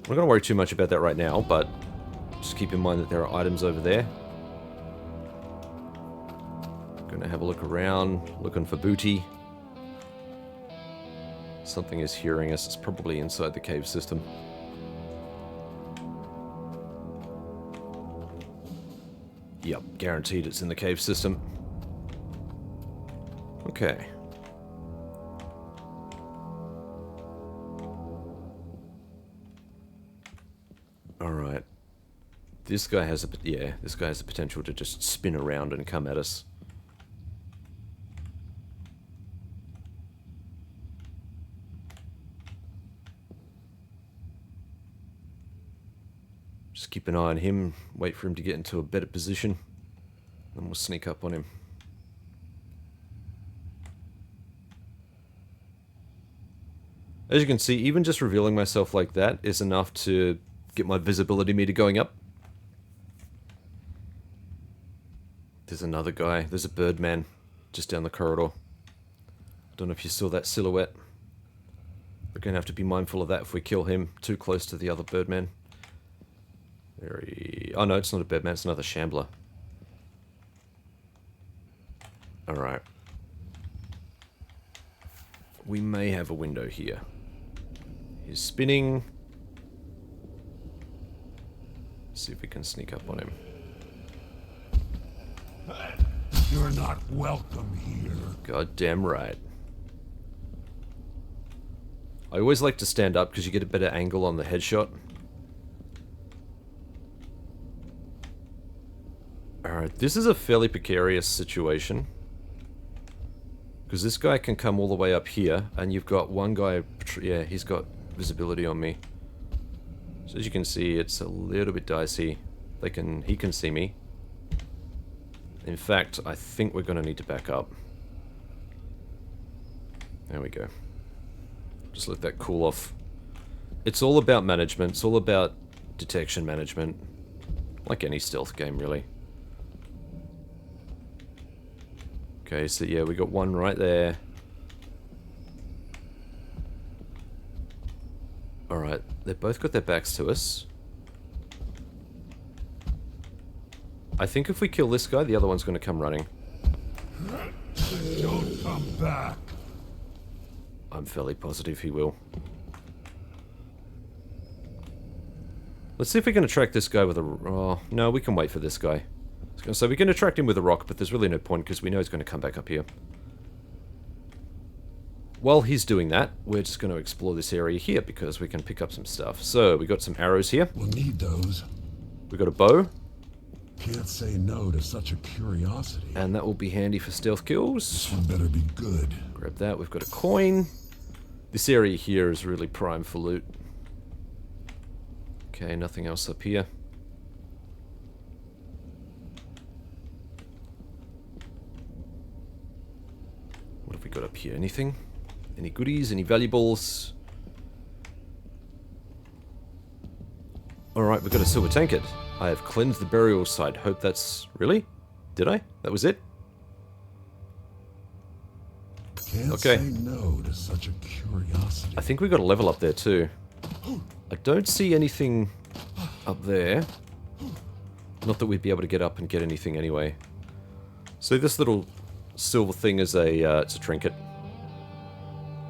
I'm not going to worry too much about that right now, but just keep in mind that there are items over there. Gonna have a look around, looking for booty. Something is hearing us. It's probably inside the cave system. Yep, guaranteed it's in the cave system. Okay. Alright. This guy has this guy has the potential to just spin around and come at us. Just keep an eye on him, wait for him to get into a better position, then we'll sneak up on him. As you can see, even just revealing myself like that is enough to get my visibility meter going up. There's another guy, there's a birdman just down the corridor. Don't know if you saw that silhouette. We're going to have to be mindful of that if we kill him too close to the other birdman. Oh no, it's not a birdman, it's another shambler. Alright. We may have a window here. He's spinning. See if we can sneak up on him. You're not welcome here. Goddamn right. I always like to stand up because you get a better angle on the headshot. Alright, this is a fairly precarious situation. Because this guy can come all the way up here, and you've got one guy, yeah, he's got visibility on me. So as you can see, it's a little bit dicey. He can see me. In fact, I think we're going to need to back up. There we go. Just let that cool off. It's all about management. It's all about detection management. Like any stealth game, really. Okay, so yeah, we got one right there. Alright, they've both got their backs to us. I think if we kill this guy, the other one's going to come running. Don't come back. I'm fairly positive he will. Let's see if we can attract this guy with a... Oh, no, we can wait for this guy. I was going to say, we can attract him with a rock, but there's really no point because we know he's going to come back up here. While he's doing that, we're just going to explore this area here because we can pick up some stuff. So, we got some arrows here. We'll need those. We got a bow. Can't say no to such a curiosity. And that will be handy for stealth kills. This one better be good. Grab that. We've got a coin. This area here is really prime for loot. Okay, nothing else up here. What have we got up here? Anything? Any goodies? Any valuables? Alright, we've got a silver tankard. I have cleansed the burial site. Hope that's... Really? Did I? That was it? Can't say no to such a curiosity. I think we got a level up there too. I don't see anything up there. Not that we'd be able to get up and get anything anyway. So this little silver thing is it's a trinket.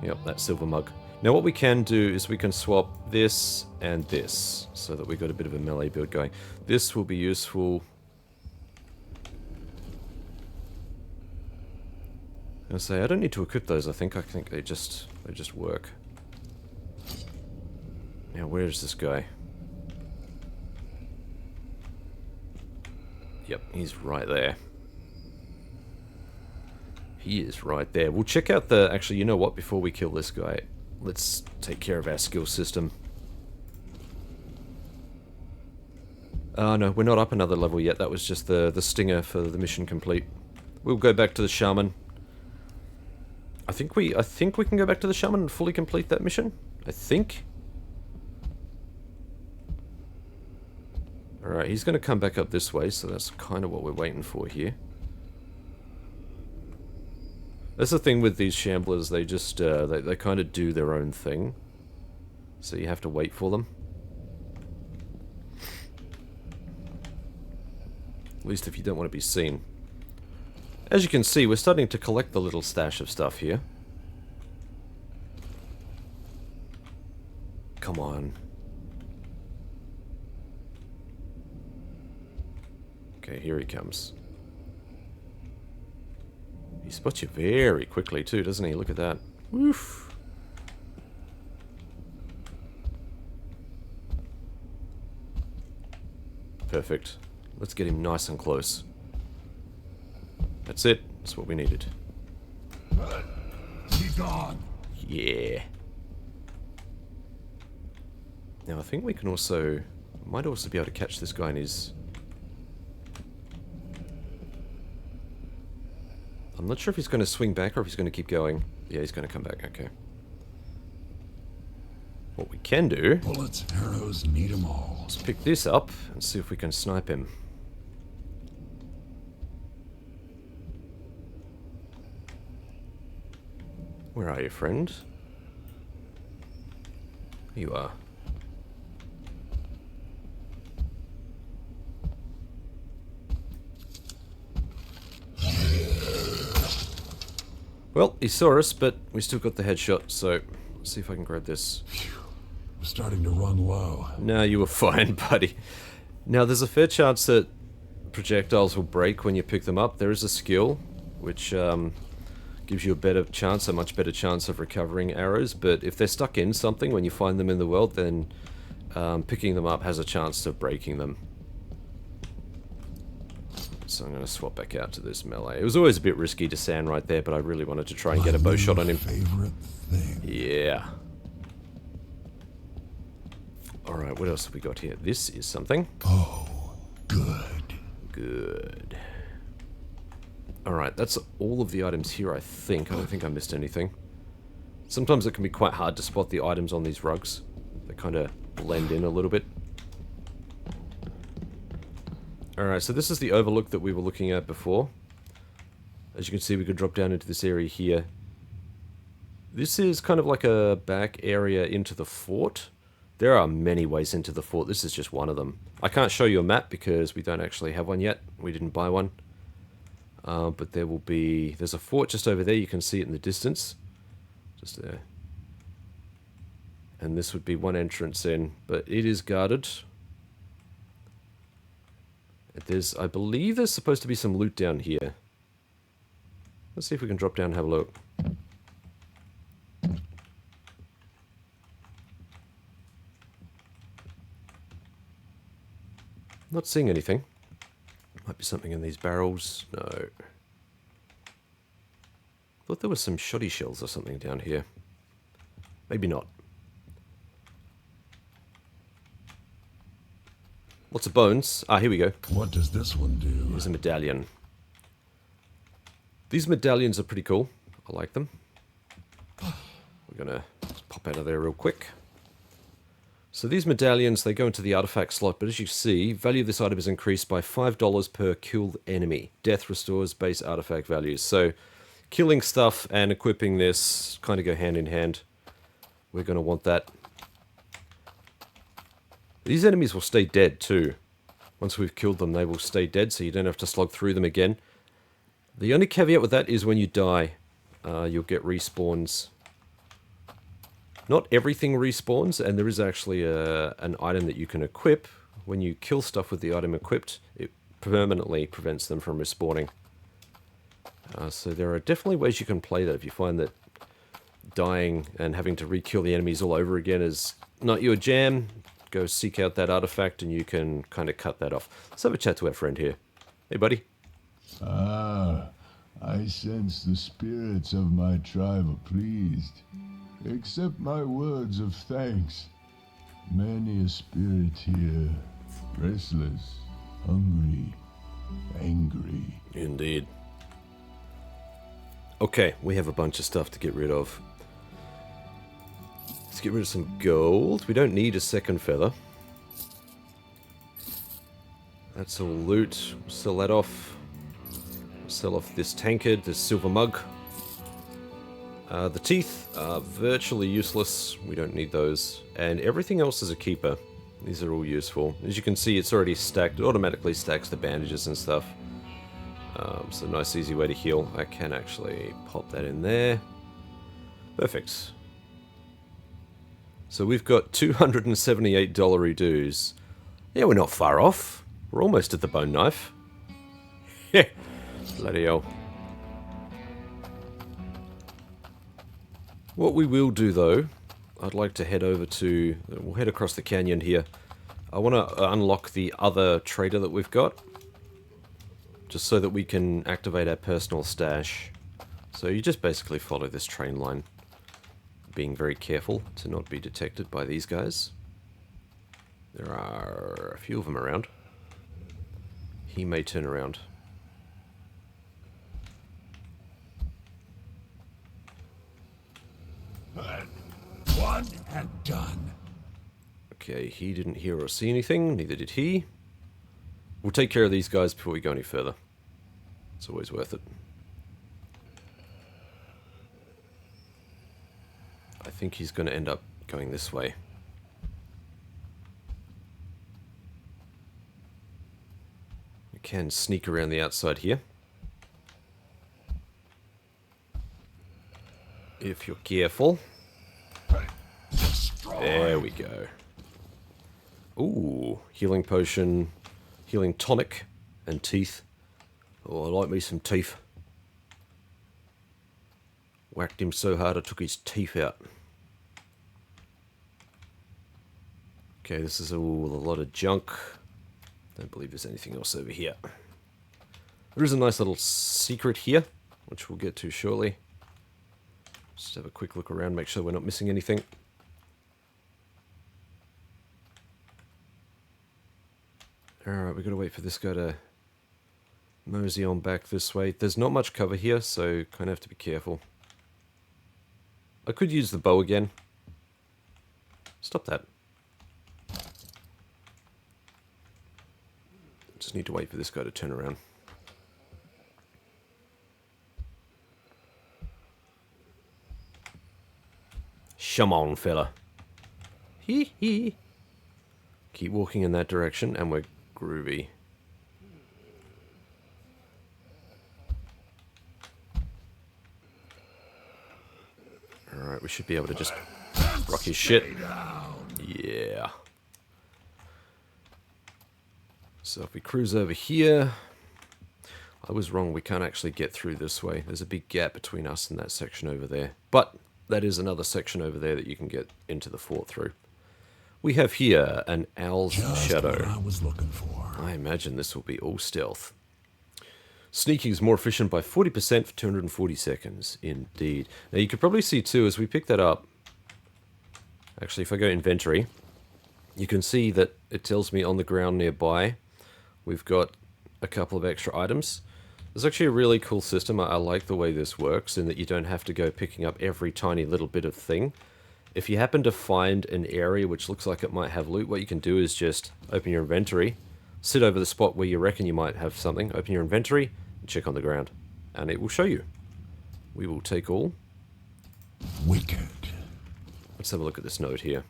Yep, that silver mug. Now what we can do is we can swap this and this, so that we got a bit of a melee build going. This will be useful. I say I don't need to equip those. I think they just work. Now where is this guy? Yep, he's right there. He is right there. We'll check out the... Actually, you know what? Before we kill this guy, let's take care of our skill system. No, we're not up another level yet. That was just the stinger for the mission complete. We'll go back to the shaman. I think we can go back to the shaman and fully complete that mission. I think. Alright, he's going to come back up this way, so that's kind of what we're waiting for here. That's the thing with these shamblers, they just, they kind of do their own thing. So you have to wait for them. At least if you don't want to be seen. As you can see, we're starting to collect the little stash of stuff here. Come on. Okay, here he comes. He spots you very quickly too, doesn't he? Look at that. Woof. Perfect. Let's get him nice and close. That's it. That's what we needed. He's gone. Yeah. Now I think we can also... might also be able to catch this guy in his... I'm not sure if he's going to swing back or if he's going to keep going. Yeah, he's going to come back. Okay. What we can do... Bullets, arrows, need 'em all. Let's pick this up and see if we can snipe him. Where are you, friend? Here you are. Well, he saw us, but we still got the headshot, so let's see if I can grab this. We're starting to run low. No, you were fine, buddy. Now, there's a fair chance that projectiles will break when you pick them up. There is a skill, which gives you a much better chance of recovering arrows, but if they're stuck in something when you find them in the world, then picking them up has a chance of breaking them. So I'm going to swap back out to this melee. It was always a bit risky to stand right there, but I really wanted to try and get a bow shot on him. Favorite thing. Yeah. Alright, what else have we got here? This is something. Oh, good. Good. Alright, that's all of the items here, I think. I don't think I missed anything. Sometimes it can be quite hard to spot the items on these rugs. They kind of blend in a little bit. Alright, so this is the overlook that we were looking at before. As you can see, we could drop down into this area here. This is kind of like a back area into the fort. There are many ways into the fort. This is just one of them. I can't show you a map because we don't actually have one yet. We didn't buy one. But there will be... there's a fort just over there. You can see it in the distance. Just there. And this would be one entrance in. But it is guarded. There's... I believe there's supposed to be some loot down here. Let's see if we can drop down and have a look. Not seeing anything. Might be something in these barrels. No. Thought there was some shoddy shells or something down here. Maybe not. Lots of bones. Ah, here we go. What does this one do? Here's a medallion. These medallions are pretty cool. I like them. We're gonna pop out of there real quick. So these medallions, they go into the artifact slot, but as you see, value of this item is increased by $5 per killed enemy. Death restores base artifact values. So killing stuff and equipping this kind of go hand in hand. We're going to want that. These enemies will stay dead too. Once we've killed them, they will stay dead, so you don't have to slog through them again. The only caveat with that is when you die, you'll get respawns. Not everything respawns, and there is actually an item that you can equip. When you kill stuff with the item equipped, it permanently prevents them from respawning. So there are definitely ways you can play that if you find that dying and having to re-kill the enemies all over again is not your jam. Go seek out that artifact and you can kind of cut that off. Let's have a chat to our friend here. Hey, buddy. Ah, I sense the spirits of my tribe are pleased. Accept my words of thanks. Many a spirit here, restless, hungry, angry. Indeed. Okay, we have a bunch of stuff to get rid of. Let's get rid of some gold. We don't need a second feather. That's all loot. We'll sell that off. We'll sell off this tankard, this silver mug. The teeth are virtually useless. We don't need those. And everything else is a keeper. These are all useful. As you can see, it's already stacked. It automatically stacks the bandages and stuff. So nice easy way to heal. I can actually pop that in there. Perfect. So we've got $278 dues. Yeah, we're not far off. We're almost at the bone knife. Yeah, bloody hell. What we will do though, I'd like to head over to, we'll head across the canyon here. I want to unlock the other trader that we've got, just so that we can activate our personal stash. So you just basically follow this train line, being very careful to not be detected by these guys. There are a few of them around. He may turn around. One and done. Okay, he didn't hear or see anything, neither did he. We'll take care of these guys before we go any further. It's always worth it. I think he's going to end up going this way. We can sneak around the outside here. If you're careful. There we go. Ooh, healing potion, healing tonic, and teeth. Oh, I like me some teeth. Whacked him so hard I took his teeth out. Okay, this is all a lot of junk. Don't believe there's anything else over here. There is a nice little secret here, which we'll get to shortly. Just have a quick look around, make sure we're not missing anything. Alright, we've got to wait for this guy to mosey on back this way. There's not much cover here, so kind of have to be careful. I could use the bow again. Stop that. Just need to wait for this guy to turn around. Shaman, fella. Hee hee. Keep walking in that direction, and we're groovy. Alright, we should be able to just rock his shit. Yeah. So if we cruise over here... I was wrong, we can't actually get through this way. There's a big gap between us and that section over there. But that is another section over there that you can get into the fort through. We have here an owl's shadow. What I was looking for. I imagine this will be all stealth. Sneaking is more efficient by 40% for 240 seconds. Indeed. Now you could probably see too, as we pick that up, actually if I go inventory, you can see that it tells me on the ground nearby, we've got a couple of extra items. There's actually a really cool system. I like the way this works in that you don't have to go picking up every tiny little bit of thing. If you happen to find an area which looks like it might have loot, what you can do is just open your inventory, sit over the spot where you reckon you might have something, open your inventory, and check on the ground. And it will show you. We will take all. Wicked. Let's have a look at this note here.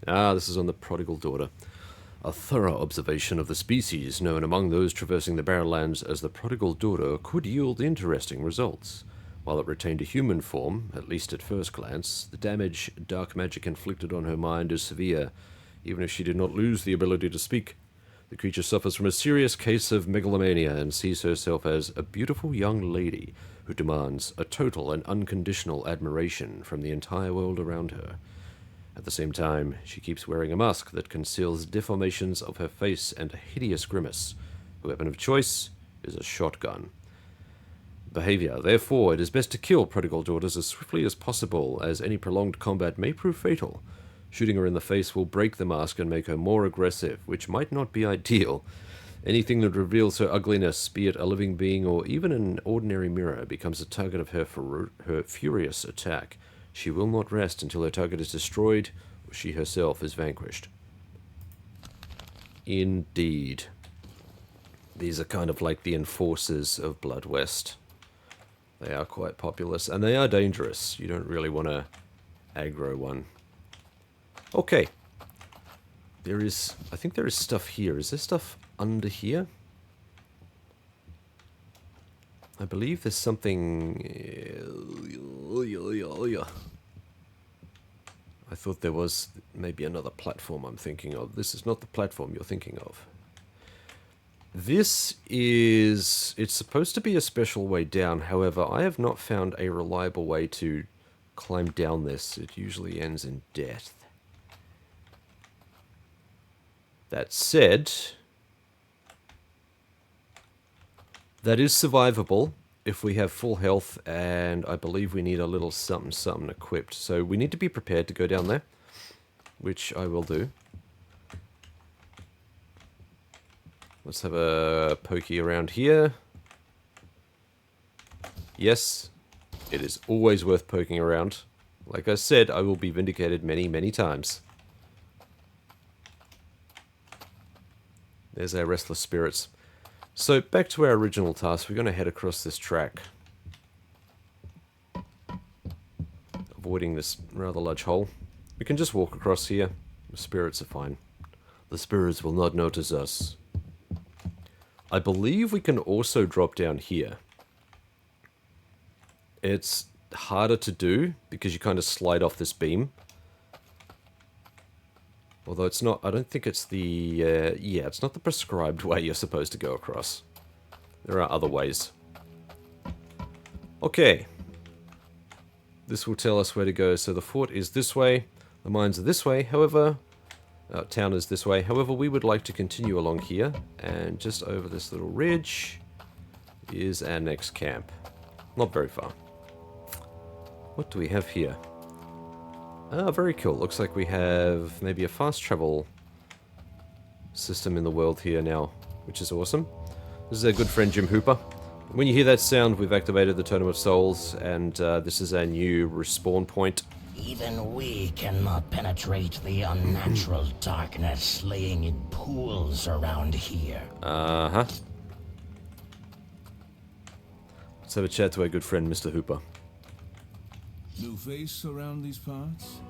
Ah, this is on the prodigal daughter. A thorough observation of the species known among those traversing the Barrowlands as the prodigal daughter could yield interesting results. While it retained a human form, at least at first glance, the damage dark magic inflicted on her mind is severe. Even if she did not lose the ability to speak, the creature suffers from a serious case of megalomania and sees herself as a beautiful young lady who demands a total and unconditional admiration from the entire world around her. At the same time, she keeps wearing a mask that conceals deformations of her face and a hideous grimace. Her weapon of choice is a shotgun. Behavior. Therefore, it is best to kill prodigal daughters as swiftly as possible, as any prolonged combat may prove fatal. Shooting her in the face will break the mask and make her more aggressive, which might not be ideal. Anything that reveals her ugliness, be it a living being or even an ordinary mirror, becomes a target of her furious attack. She will not rest until her target is destroyed or she herself is vanquished. Indeed. These are kind of like the enforcers of Blood West. They are quite populous, and they are dangerous. You don't really want to aggro one. Okay. I think there is stuff here. Is there stuff under here? I believe there's something... I thought there was maybe another platform I'm thinking of. This is not the platform you're thinking of. This is... It's supposed to be a special way down. However, I have not found a reliable way to climb down this. It usually ends in death. That said, that is survivable if we have full health, and I believe we need a little something something equipped. So we need to be prepared to go down there, which I will do. Let's have a pokey around here. Yes, it is always worth poking around. Like I said, I will be vindicated many, many times. There's our restless spirits. So, back to our original task. We're going to head across this track. Avoiding this rather large hole. We can just walk across here. The spirits are fine. The spirits will not notice us. I believe we can also drop down here. It's harder to do because you kind of slide off this beam. Although it's not, I don't think it's the, yeah, it's not the prescribed way you're supposed to go across. There are other ways. Okay. This will tell us where to go. So the fort is this way, the mines are this way, however, town is this way. However, we would like to continue along here, and just over this little ridge is our next camp. Not very far. What do we have here? Ah, very cool. Looks like we have maybe a fast travel system in the world here now, which is awesome. This is our good friend Jim Hooper. When you hear that sound, we've activated the Totem of Souls, and this is our new respawn point. Even we cannot penetrate the unnatural darkness laying in pools around here. Uh-huh. Let's have a chat to our good friend Mr. Hooper. New face around these parts?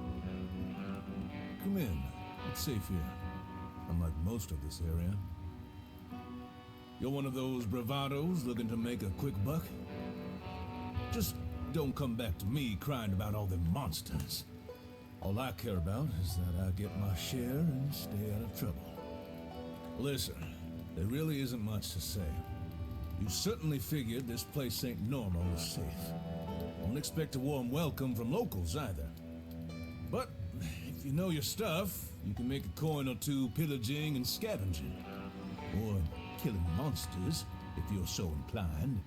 Come in. It's safe here. Unlike most of this area. You're one of those bravados looking to make a quick buck? Just don't come back to me crying about all them monsters. All I care about is that I get my share and stay out of trouble. Listen, there really isn't much to say. You certainly figured this place ain't normal or safe. Don't expect a warm welcome from locals either. But if you know your stuff, you can make a coin or two pillaging and scavenging. Or killing monsters, if you're so inclined.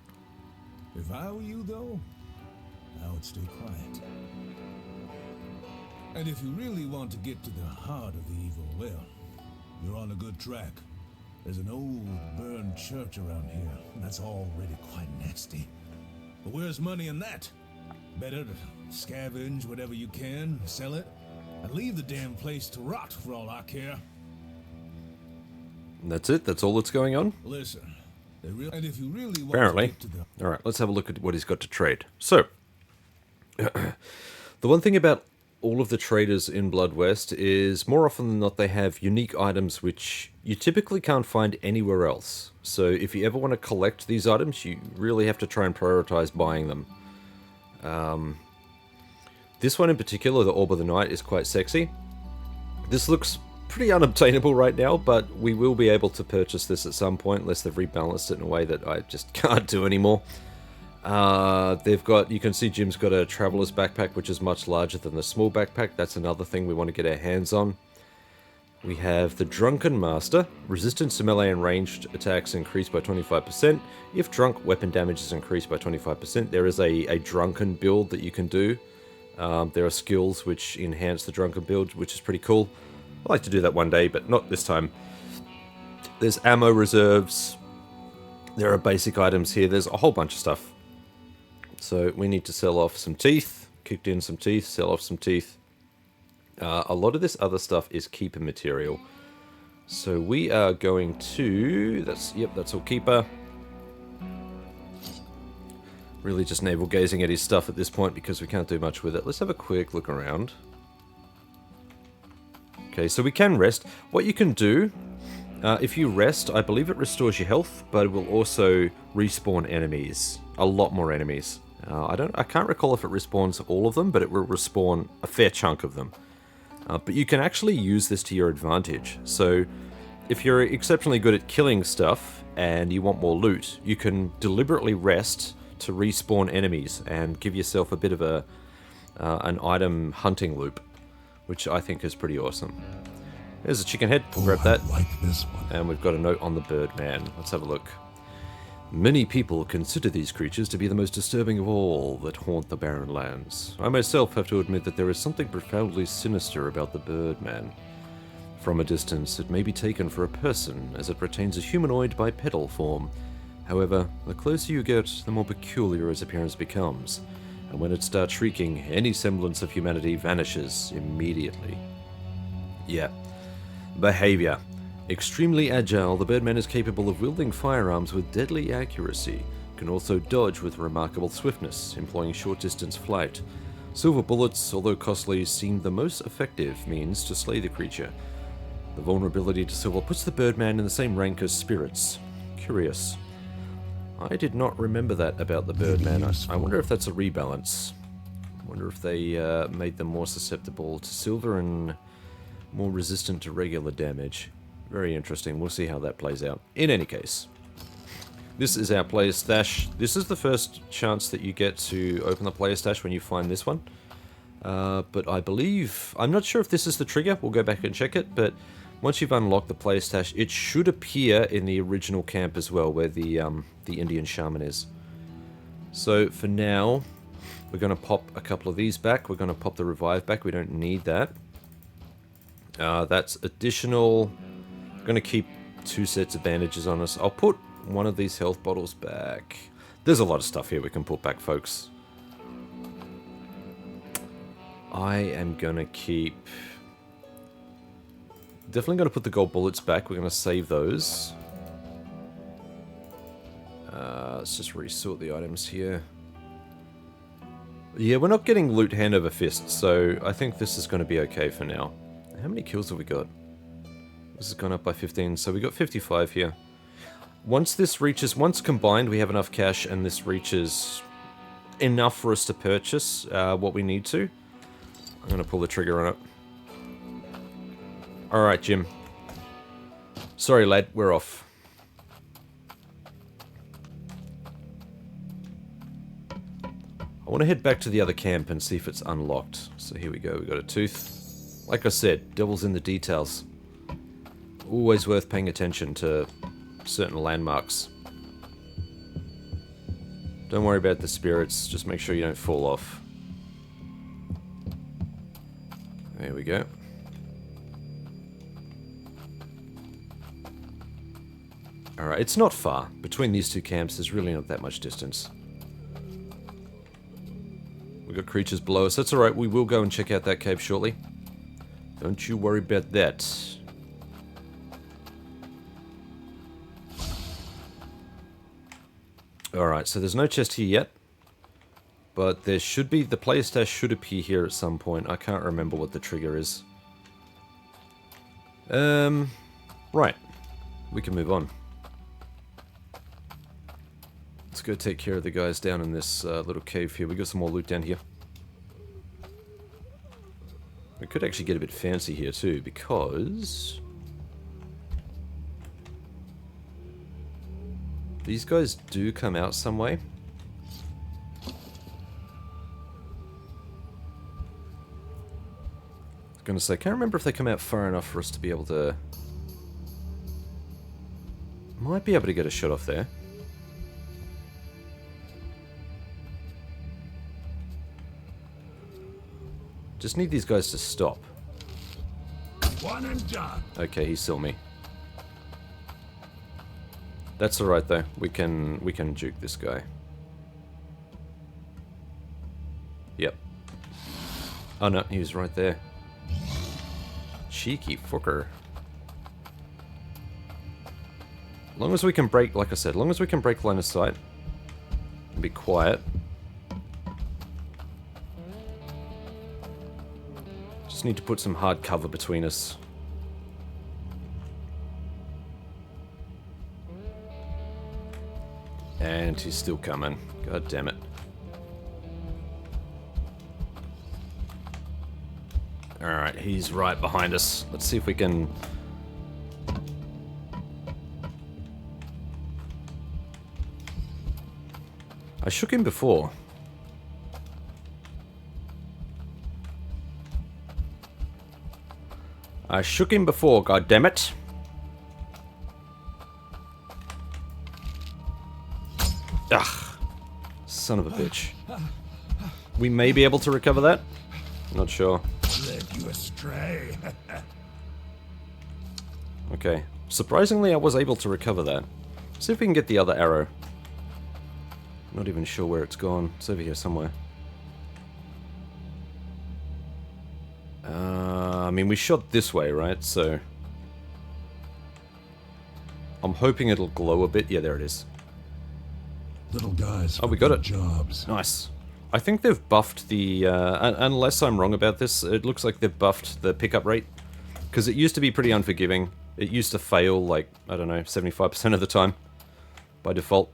If I were you, though, I would stay quiet. And if you really want to get to the heart of the evil, well, you're on a good track. There's an old burned church around here, and that's already quite nasty. But where's money in that? Better to scavenge whatever you can, sell it, and leave the damn place to rot for all I care. And that's it? That's all that's going on? Listen, and if you really want Apparently. to get to the... Alright, let's have a look at what he's got to trade. So, the one thing about all of the traders in Blood West is more often than not they have unique items which you typically can't find anywhere else. So if you ever want to collect these items, you really have to try and prioritize buying them. This one in particular, the Orb of the Night, is quite sexy. This looks pretty unobtainable right now, but we will be able to purchase this at some point unless they've rebalanced it in a way that I just can't do anymore. They've got, you can see Jim's got a traveler's backpack, which is much larger than the small backpack. That's another thing we want to get our hands on. We have the Drunken Master. Resistance to melee and ranged attacks increased by 25%. If drunk, weapon damage is increased by 25%. There is a drunken build that you can do. There are skills which enhance the drunken build, which is pretty cool. I'd like to do that one day, but not this time. There's ammo reserves. There are basic items here. There's a whole bunch of stuff. So we need to sell off some teeth. Kicked in some teeth, sell off some teeth. A lot of this other stuff is keeper material. So we are going to... that's all keeper. Really just navel gazing at his stuff at this point because we can't do much with it. Let's have a quick look around. Okay, so we can rest. What you can do, if you rest, I believe it restores your health, but it will also respawn enemies. A lot more enemies. I can't recall if it respawns all of them, but it will respawn a fair chunk of them. But you can actually use this to your advantage. So if you're exceptionally good at killing stuff and you want more loot, you can deliberately rest to respawn enemies and give yourself a bit of an item hunting loop, which I think is pretty awesome. There's a chicken head. We'll grab that. I like this one. And we've got a note on the Birdman. Let's have a look. Many people consider these creatures to be the most disturbing of all that haunt the barren lands. I myself have to admit that there is something profoundly sinister about the Birdman. From a distance, it may be taken for a person, as it retains a humanoid bipedal form. However, the closer you get, the more peculiar its appearance becomes, and when it starts shrieking, any semblance of humanity vanishes immediately. Yeah. Behavior. Extremely agile, the Birdman is capable of wielding firearms with deadly accuracy, can also dodge with remarkable swiftness, employing short-distance flight. Silver bullets, although costly, seem the most effective means to slay the creature. The vulnerability to silver puts the Birdman in the same rank as spirits. Curious. I did not remember that about the Birdman. I wonder if that's a rebalance. I wonder if they made them more susceptible to silver and more resistant to regular damage. Very interesting. We'll see how that plays out. In any case, this is our player stash. This is the first chance that you get to open the player stash when you find this one. But I believe... I'm not sure if this is the trigger. We'll go back and check it. But once you've unlocked the player stash, it should appear in the original camp as well, where the Indian shaman is. So for now, we're going to pop a couple of these back. We're going to pop the revive back. We don't need that. That's additional... I'm going to keep 2 sets of bandages on us. I'll put one of these health bottles back. There's a lot of stuff here we can put back, folks. I am going to keep... Definitely going to put the gold bullets back. We're going to save those. Let's just resort the items here. Yeah, we're not getting loot hand over fist, so I think this is going to be okay for now. How many kills have we got? This has gone up by 15, so we got 55 here. Once combined, we have enough cash, and this reaches enough for us to purchase what we need to. I'm going to pull the trigger on it. Alright, Jim. Sorry, lad, we're off. I want to head back to the other camp and see if it's unlocked. So here we go, we got a tooth. Like I said, devil's in the details. Always worth paying attention to certain landmarks. Don't worry about the spirits, just make sure you don't fall off. There we go. Alright, it's not far. Between these two camps, there's really not that much distance. We've got creatures below us. That's alright, we will go and check out that cave shortly. Don't you worry about that. Alright, so there's no chest here yet. But there should be... The player stash should appear here at some point. I can't remember what the trigger is. Right. We can move on. Let's go take care of the guys down in this little cave here. We got some more loot down here. We could actually get a bit fancy here too, because... these guys do come out some way. I was gonna say, I can't remember if they come out far enough for us to be able to... Might be able to get a shot off there. Just need these guys to stop. One and done. Okay, he saw me. That's alright though. We can juke this guy. Yep. Oh no, he was right there. Cheeky fucker. Long as we can break, like I said, long as we can break line of sight and be quiet. Just need to put some hard cover between us. And he's still coming. God damn it. Alright, he's right behind us. Let's see if we can... I shook him before. I shook him before, goddammit. Ugh. Son of a bitch. We may be able to recover that. Not sure. Led you astray. Okay. Surprisingly, I was able to recover that. See if we can get the other arrow. Not even sure where it's gone. It's over here somewhere. I mean, we shot this way, right? So... I'm hoping it'll glow a bit. Yeah, there it is. Little guys. Oh, we got it. Jobs. Nice. I think they've buffed the... unless I'm wrong about this, it looks like they've buffed the pickup rate. Because it used to be pretty unforgiving. It used to fail, like, I don't know, 75% of the time. By default.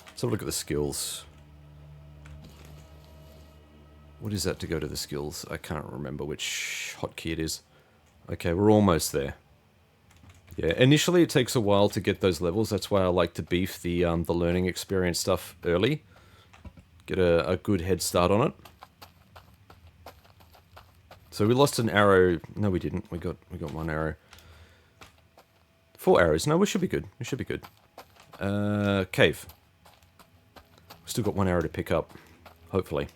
Let's have a look at the skills. What is that to go to the skills? I can't remember which hotkey it is. Okay, we're almost there. Yeah, initially it takes a while to get those levels. That's why I like to beef the learning experience stuff early. Get a good head start on it. So we lost an arrow. No, we didn't. We got one arrow. 4 arrows. No, we should be good. We should be good. Cave. We've still got 1 arrow to pick up. Hopefully.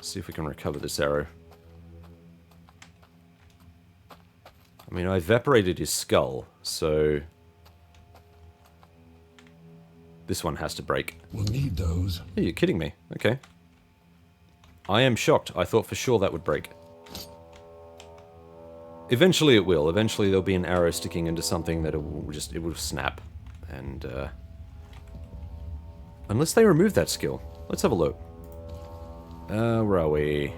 See if we can recover this arrow. I mean, I evaporated his skull, so... This one has to break. We'll need those. Are you kidding me? Okay. I am shocked. I thought for sure that would break. Eventually it will. Eventually there'll be an arrow sticking into something that it will snap. And, unless they remove that skill. Let's have a look. Where are we?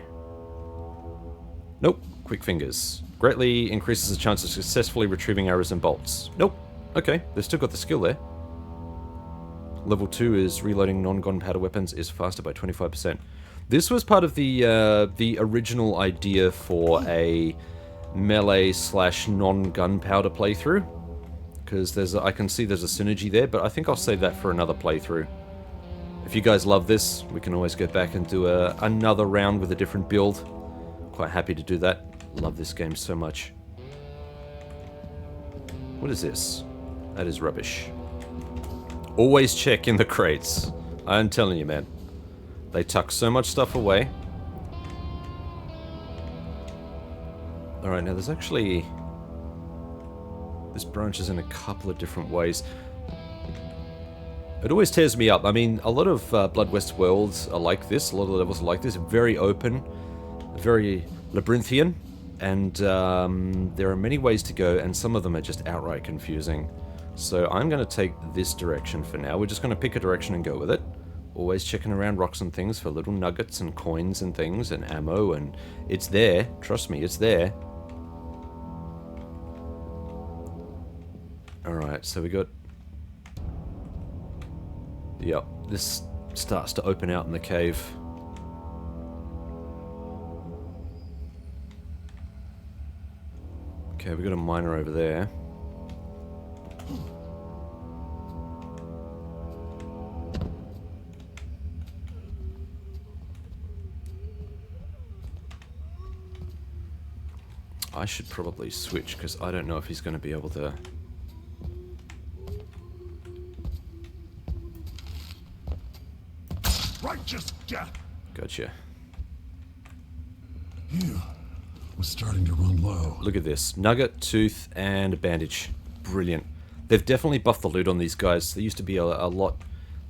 Nope. Quick fingers. Greatly increases the chance of successfully retrieving arrows and bolts. Nope. Okay, they've still got the skill there. Level 2 is reloading non-gunpowder weapons is faster by 25%. This was part of the original idea for a melee / non-gunpowder playthrough. Because I can see there's a synergy there, but I think I'll save that for another playthrough. If you guys love this, we can always go back and do another round with a different build. Quite happy to do that. Love this game so much. What is this? That is rubbish. Always check in the crates. I'm telling you, man. They tuck so much stuff away. Alright, now there's actually... This branches in a couple of different ways. It always tears me up. I mean, a lot of Blood West worlds are like this. A lot of the levels are like this. Very open. Very labyrinthian. And there are many ways to go, and some of them are just outright confusing. So I'm going to take this direction for now. We're just going to pick a direction and go with it. Always checking around rocks and things for little nuggets and coins and things and ammo, and it's there. Trust me, it's there. Alright, so we got... Yep, this starts to open out in the cave. Okay, we got a miner over there. I should probably switch, because I don't know if he's going to be able to... Righteous death. Gotcha. You was starting to run low. Look at this. Nugget, tooth, and a bandage. Brilliant. They've definitely buffed the loot on these guys. There used to be a lot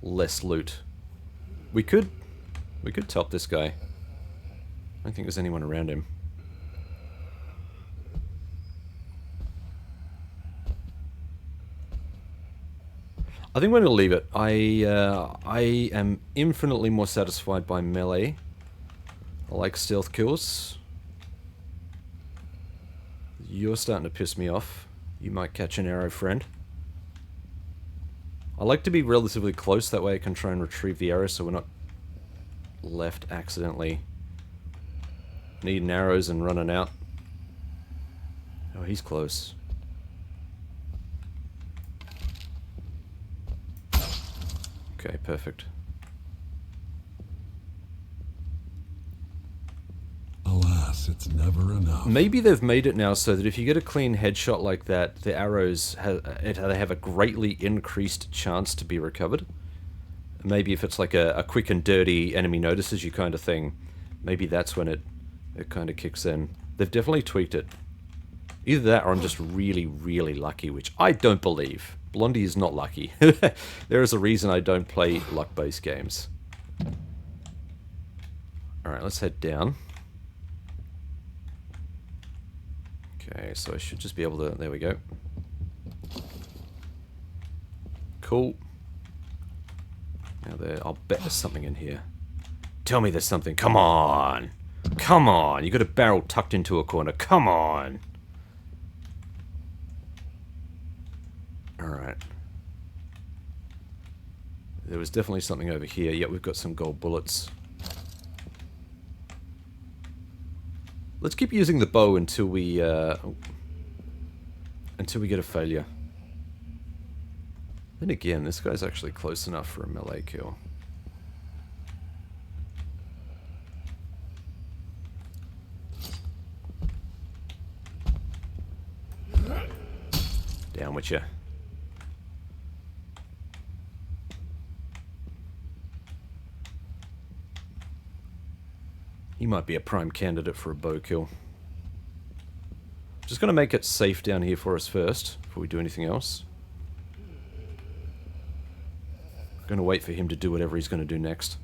less loot. We could top this guy. I don't think there's anyone around him. I think we're going to leave it. I am infinitely more satisfied by melee. I like stealth kills. You're starting to piss me off. You might catch an arrow, friend. I like to be relatively close, that way I can try and retrieve the arrow so we're not left accidentally needing arrows and running out. Oh, he's close. Okay, perfect. Alas, it's never enough. Maybe they've made it now so that if you get a clean headshot like that, the arrows they have a greatly increased chance to be recovered. Maybe if it's like a quick and dirty enemy notices you kind of thing, maybe that's when it kind of kicks in. They've definitely tweaked it. Either that or I'm just really, really lucky, which I don't believe. Blondie is not lucky. There is a reason I don't play luck-based games. Alright, let's head down. Okay, so I should just be able to... There we go. Cool. Now I'll bet there's something in here. Tell me there's something. Come on! Come on! You got a barrel tucked into a corner. Come on! Alright. There was definitely something over here. Yep, we've got some gold bullets. Let's keep using the bow until we get a failure. Then again, this guy's actually close enough for a melee kill. Down with you. He might be a prime candidate for a bow kill. Just going to make it safe down here for us first, before we do anything else. Going to wait for him to do whatever he's going to do next.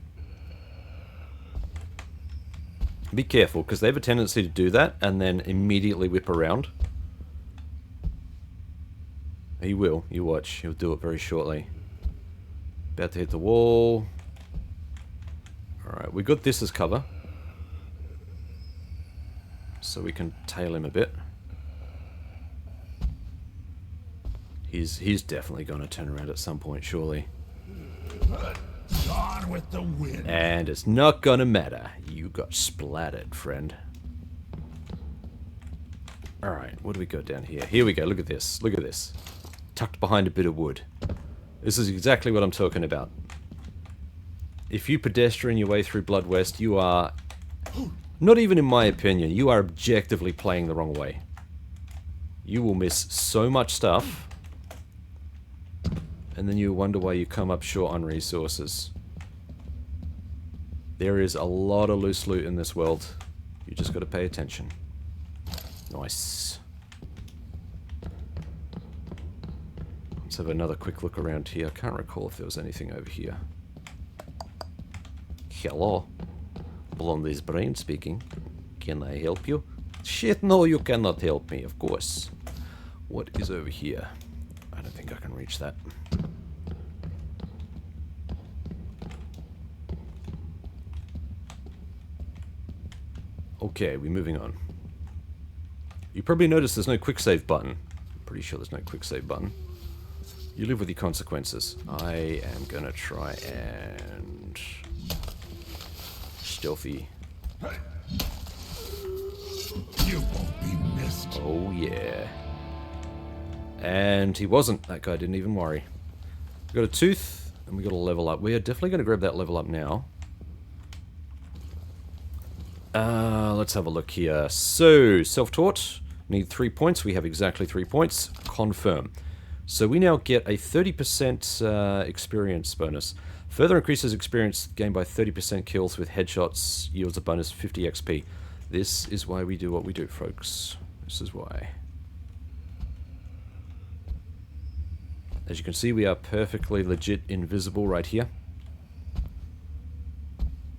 Be careful, because they have a tendency to do that, and then immediately whip around. He will, you watch. He'll do it very shortly. About to hit the wall. Alright, we got this as cover. So we can tail him a bit. He's definitely going to turn around at some point, surely. Gone with the wind. And it's not going to matter. You got splattered, friend. Alright, what do we got down here? Here we go, look at this. Look at this. Tucked behind a bit of wood. This is exactly what I'm talking about. If you pedestrian your way through Blood West, you are... Not even in my opinion, you are objectively playing the wrong way. You will miss so much stuff, and then you wonder why you come up short on resources. There is a lot of loose loot in this world. You just got to pay attention. Nice. Let's have another quick look around here. I can't recall if there was anything over here. Hello. Blondie's brain speaking. Can I help you? Shit, no, you cannot help me, of course. What is over here? I don't think I can reach that. Okay, we're moving on. You probably noticed there's no quick save button. I'm pretty sure there's no quick save button. You live with your consequences. I am gonna try and... stealthy. You won't be missed. Oh yeah. And he wasn't. That guy didn't even worry. We got a tooth, and we got a level up. We are definitely going to grab that level up now. Let's have a look here. So, self-taught. Need 3 points. We have exactly 3 points. Confirm. So we now get a 30% experience bonus. Further increases experience gained by 30% kills with headshots, yields a bonus 50 XP. This is why we do what we do, folks. This is why. As you can see, we are perfectly legit invisible right here.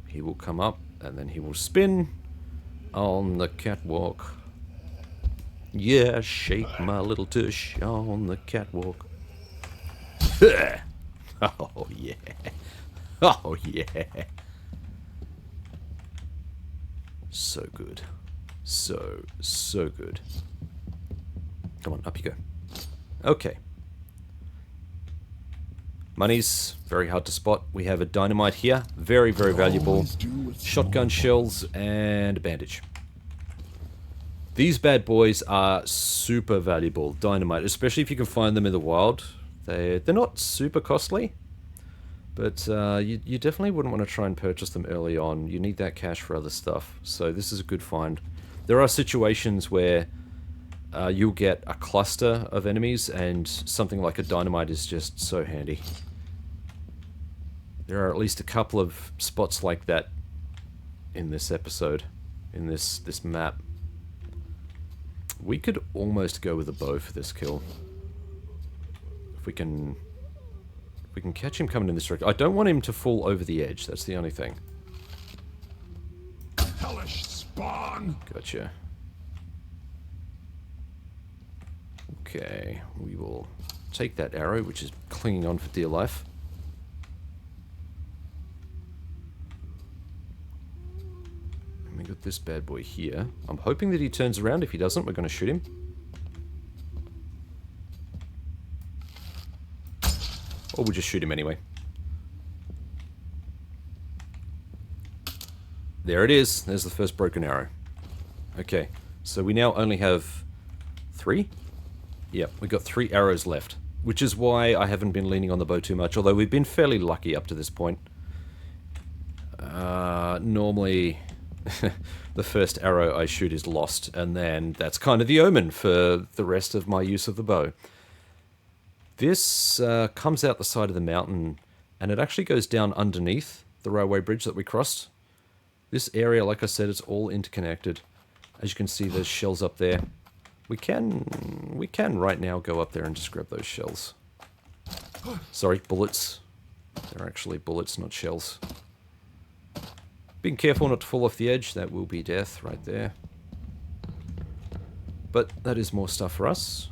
He will come up, and then he will spin on the catwalk. Yeah, shake my little tush on the catwalk. Oh, yeah. Oh, yeah. So good. So good. Come on, up you go. Okay. Money's very hard to spot. We have a dynamite here, very, very valuable. Shotgun shells and a bandage. These bad boys are super valuable. Dynamite, especially if you can find them in the wild. They're not super costly, but you definitely wouldn't want to try and purchase them early on. You need that cash for other stuff, so this is a good find. There are situations where you'll get a cluster of enemies, and something like a dynamite is just so handy. There are at least a couple of spots like that in this episode, in this map. We could almost go with a bow for this kill. If we can catch him coming in this direction. I don't want him to fall over the edge, that's the only thing. Hellish spawn! Gotcha. Okay, we will take that arrow, which is clinging on for dear life. And we got this bad boy here. I'm hoping that he turns around. If he doesn't, we're going to shoot him. Or we'll just shoot him anyway. There it is. There's the first broken arrow. Okay, so we now only have 3? Yep, we've got 3 arrows left, which is why I haven't been leaning on the bow too much, although we've been fairly lucky up to this point. Normally, the first arrow I shoot is lost, and then that's kind of the omen for the rest of my use of the bow. This comes out the side of the mountain, and it actually goes down underneath the railway bridge that we crossed. This area, like I said, it's all interconnected. As you can see, there's shells up there. We can right now go up there and just grab those shells. Sorry, bullets. They're actually bullets, not shells. Being careful not to fall off the edge, that will be death right there. But that is more stuff for us.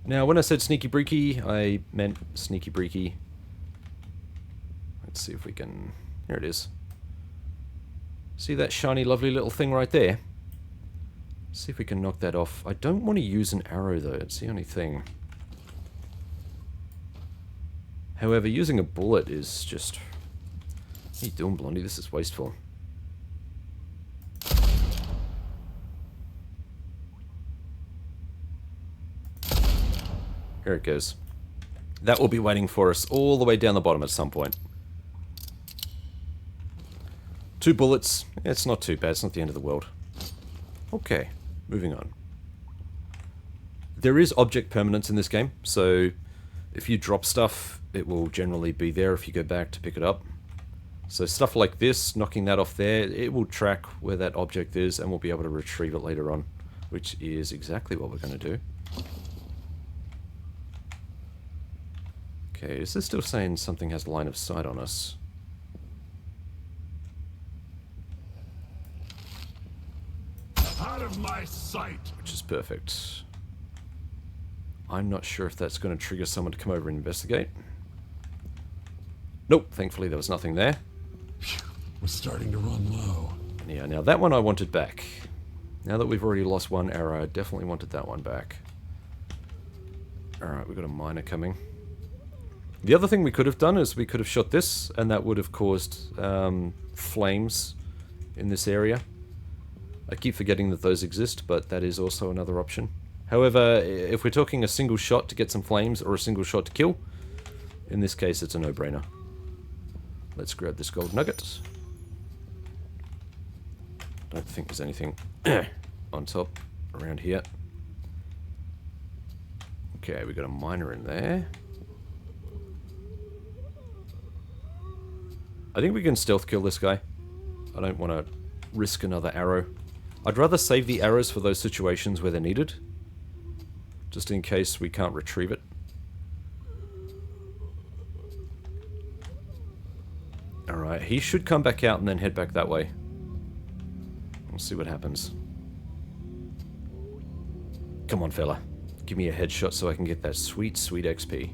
Now, when I said sneaky breaky, I meant sneaky breaky. Let's see if we can... Here it is. See that shiny, lovely little thing right there? See if we can knock that off. I don't want to use an arrow, though. It's the only thing. However, using a bullet is just... What are you doing, Blondie? This is wasteful. Here it goes. That will be waiting for us all the way down the bottom at some point. 2 bullets. It's not too bad. It's not the end of the world. Okay, moving on. There is object permanence in this game, so if you drop stuff, it will generally be there if you go back to pick it up. So stuff like this, knocking that off there, it will track where that object is, and we'll be able to retrieve it later on, which is exactly what we're going to do. Okay, is this still saying something has line of sight on us? Out of my sight! Which is perfect. I'm not sure if that's going to trigger someone to come over and investigate. Nope, thankfully there was nothing there. We're starting to run low. Yeah, now that one I wanted back. Now that we've already lost 1 arrow, I definitely wanted that one back. Alright, we've got a miner coming. The other thing we could have done is we could have shot this, and that would have caused flames in this area. I keep forgetting that those exist, but that is also another option. However, if we're talking a single shot to get some flames or a single shot to kill, in this case it's a no-brainer. Let's grab this gold nugget. Don't think there's anything on top around here. Okay, we got a miner in there. I think we can stealth kill this guy. I don't want to risk another arrow. I'd rather save the arrows for those situations where they're needed, just in case we can't retrieve it. Alright, he should come back out and then head back that way. We'll see what happens. Come on, fella. Give me a headshot so I can get that sweet, sweet XP.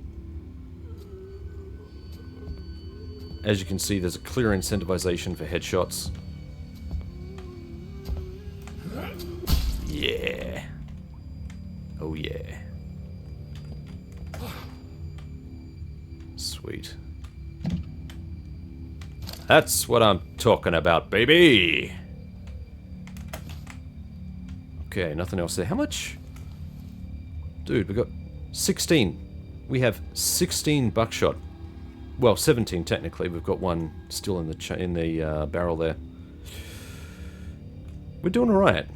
As you can see, there's a clear incentivization for headshots. Yeah. Oh yeah. Sweet. That's what I'm talking about, baby! Okay, nothing else there. How much? Dude, we got 16. We have 16 buckshot. Well, 17 technically. We've got one still in the barrel there. We're doing alright.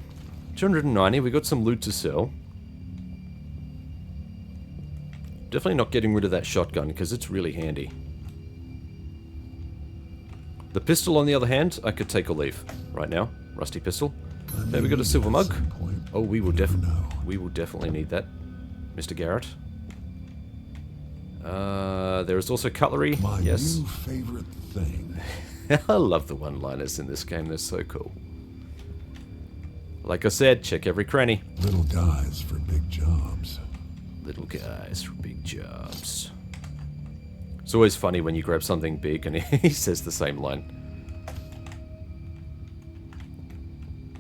290. We got some loot to sell. Definitely not getting rid of that shotgun because it's really handy. The pistol, on the other hand, I could take or leave right now. Rusty pistol. There we got a silver mug. Oh, we will definitely need that, Mr. Garrett. There is also cutlery. My yes. new favorite thing. I love the one-liners in this game. They're so cool. Like I said, check every cranny. Little guys for big jobs. Little guys for big jobs. It's always funny when you grab something big and he says the same line.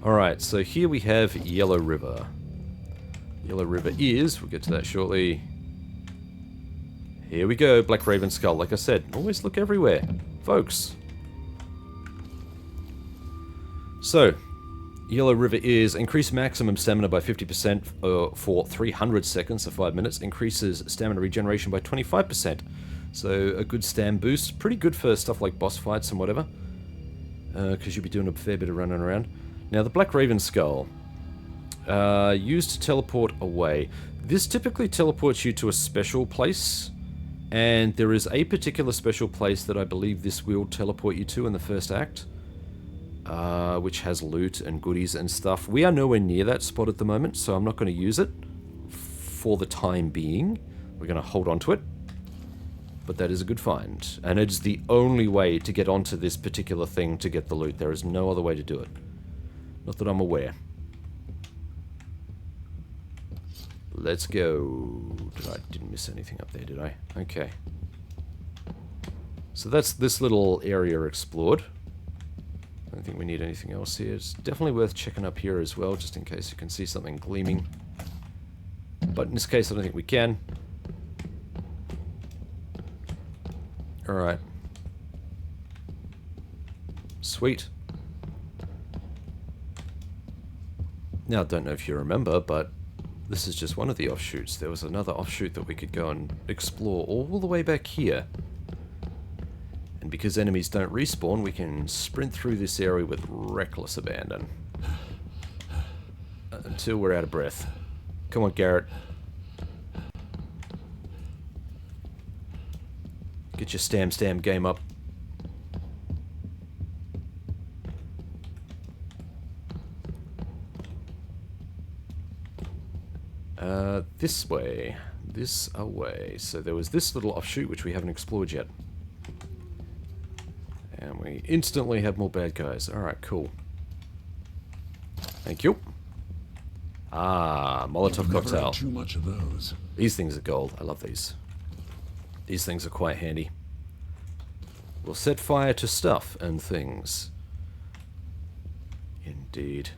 Alright, so here we have Yellow River. Yellow River is, we'll get to that shortly. Here we go, Black Raven Skull. Like I said, always look everywhere, folks. So, Yellow River is increase maximum stamina by 50% for 300 seconds, so 5 minutes. Increases stamina regeneration by 25%. So a good stam boost. Pretty good for stuff like boss fights and whatever. Because you'll be doing a fair bit of running around. Now the Black Raven Skull. Used to teleport away. This typically teleports you to a special place. And there is a particular special place that I believe this will teleport you to in the first act. Which has loot and goodies and stuff. We are nowhere near that spot at the moment, so I'm not going to use it for the time being. We're going to hold on to it. But that is a good find. And it's the only way to get onto this particular thing to get the loot. There is no other way to do it. Not that I'm aware. Let's go. I didn't miss anything up there, did I? Okay. So that's this little area explored. I don't think we need anything else here. It's definitely worth checking up here as well, just in case you can see something gleaming. But in this case, I don't think we can. Alright. Sweet. Now, I don't know if you remember, but this is just one of the offshoots. There was another offshoot that we could go and explore all the way back here. And because enemies don't respawn, we can sprint through this area with reckless abandon. Until we're out of breath. Come on, Garrett. Get your stam game up. This way. This away. So there was this little offshoot which we haven't explored yet. And we instantly have more bad guys. Alright, cool. Thank you. Ah, Molotov cocktail. Too much of those. These things are gold. I love these. These things are quite handy. We'll set fire to stuff and things. Indeed.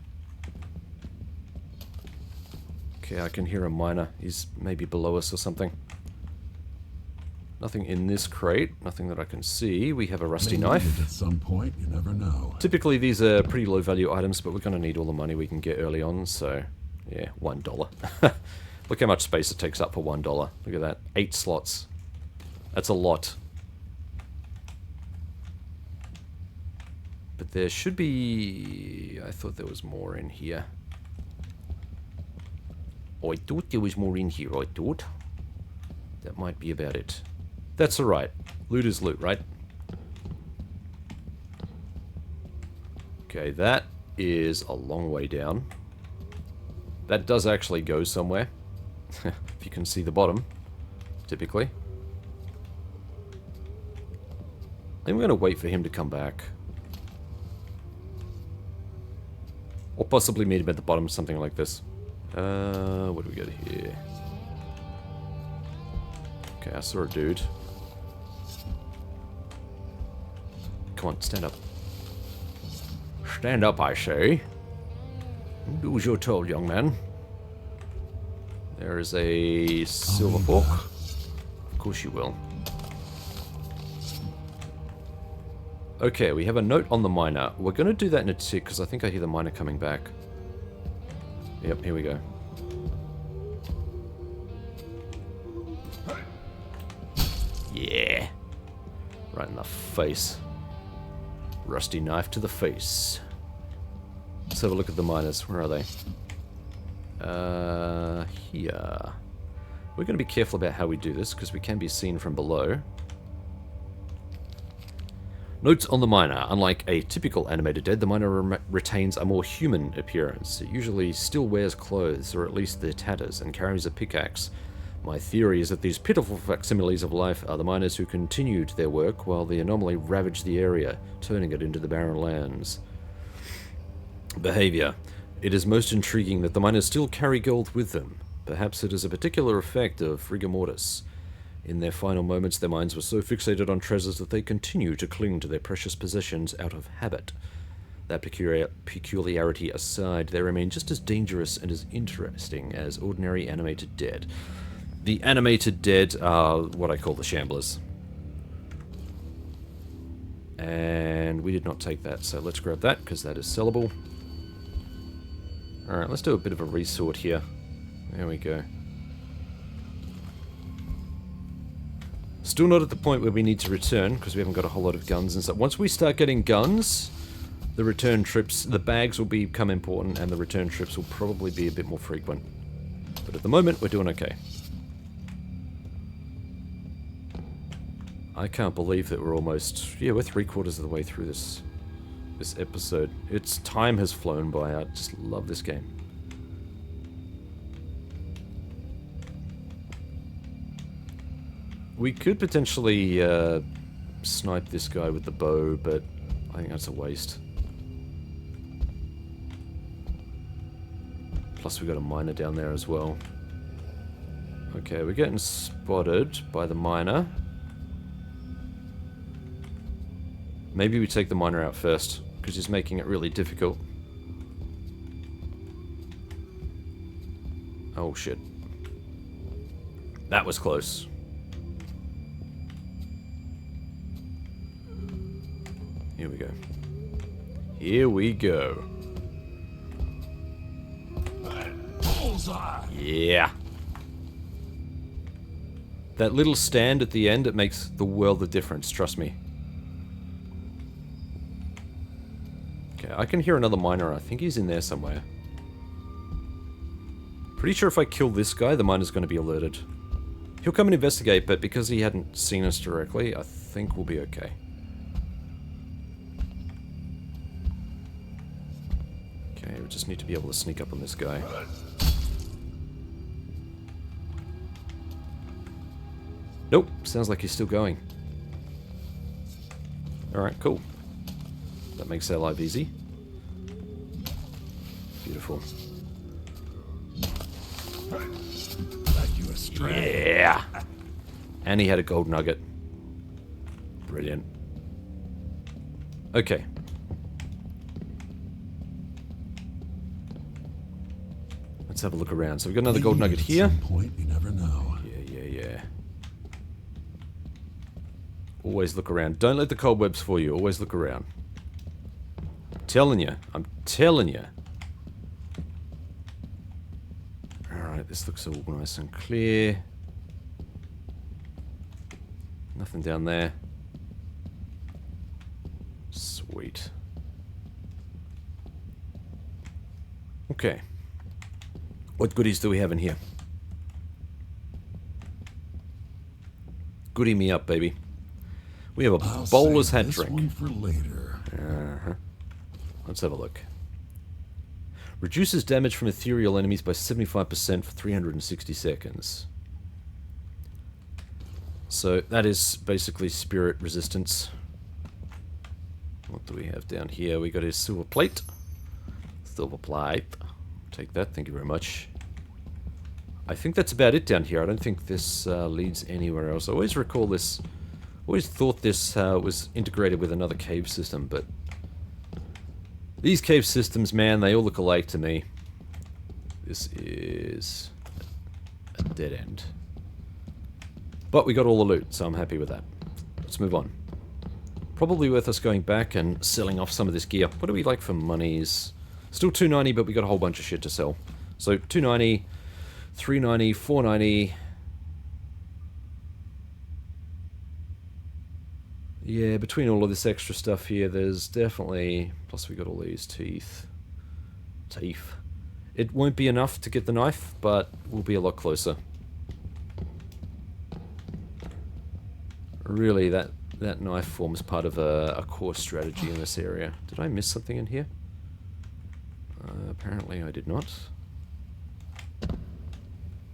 Okay, I can hear a miner. He's maybe below us or something. Nothing in this crate. Nothing that I can see. We have a rusty knife. At some point, you never know. Typically, these are pretty low value items, but we're going to need all the money we can get early on, so... yeah, $1. Look how much space it takes up for $1. Look at that. 8 slots. That's a lot. But there should be... I thought there was more in here. I thought there was more in here, I thought. That might be about it. That's alright. Loot is loot, right? Okay, that is a long way down. That does actually go somewhere. If you can see the bottom, typically. I think we're going to wait for him to come back. Or possibly meet him at the bottom, something like this. What do we got here? Okay, I saw a dude. Come on, stand up. Stand up, I say. Do as you're told, young man. There is a silver fork. Of course you will. Okay, we have a note on the miner. We're going to do that in a tick, because I think I hear the miner coming back. Yep, here we go. Yeah. Right in the face. Rusty knife to the face. Let's have a look at the miners. Where are they? Here. We're going to be careful about how we do this, because we can be seen from below. Notes on the miner. Unlike a typical animated dead, the miner retains a more human appearance. It usually still wears clothes, or at least their tatters, and carries a pickaxe. My theory is that these pitiful facsimiles of life are the miners who continued their work while the anomaly ravaged the area, turning it into the barren lands. Behavior. It is most intriguing that the miners still carry gold with them. Perhaps it is a particular effect of rigor mortis. In their final moments, their minds were so fixated on treasures that they continue to cling to their precious possessions out of habit. That peculiarity aside, they remain just as dangerous and as interesting as ordinary animated dead. The animated dead are what I call the shamblers. And we did not take that, so let's grab that, because that is sellable. Alright, let's do a bit of a resort here. There we go. Still not at the point where we need to return, because we haven't got a whole lot of guns and stuff. Once we start getting guns, the return trips, the bags will become important, and the return trips will probably be a bit more frequent. But at the moment, we're doing okay. I can't believe that we're almost... Yeah, we're 3/4 of the way through this episode. Its time has flown by. I just love this game. We could potentially snipe this guy with the bow, but I think that's a waste. Plus we got a miner down there as well. Okay, we're getting spotted by the miner. Maybe we take the miner out first, because he's making it really difficult. Oh shit. That was close. Here we go. Here we go. Yeah. That little stand at the end, it makes the world of difference, trust me. Okay, I can hear another miner. I think he's in there somewhere. Pretty sure if I kill this guy, the miner's going to be alerted. He'll come and investigate, but because he hadn't seen us directly, I think we'll be okay. Okay, we just need to be able to sneak up on this guy. Nope, sounds like he's still going. Alright, cool. That makes our life easy. Beautiful. Yeah! And he had a gold nugget. Brilliant. Okay. Let's have a look around. So we've got another gold nugget here. At some point, you never know. Yeah. Always look around. Don't let the cobwebs fool you. Always look around. I'm telling you. Alright, this looks all nice and clear. Nothing down there. Sweet. Okay. What goodies do we have in here? Goodie me up, baby. We have a bowler's hat drink. One for later. Let's have a look. Reduces damage from ethereal enemies by 75% for 360 seconds. So that is basically spirit resistance. What do we have down here? We got his silver plate. Silver plate. Take that, thank you very much. I think that's about it down here. I don't think this leads anywhere else. I always recall this... always thought this was integrated with another cave system, but... these cave systems, man, they all look alike to me. This is... a dead end. But we got all the loot, so I'm happy with that. Let's move on. Probably worth us going back and selling off some of this gear. What do we like for monies? Still 290, but we got a whole bunch of shit to sell. So 290, 390, 490. Yeah, between all of this extra stuff here, there's definitely... Plus we got all these teeth. Teeth. It won't be enough to get the knife, but we'll be a lot closer. Really, that knife forms part of a core strategy in this area. Did I miss something in here? Apparently I did not.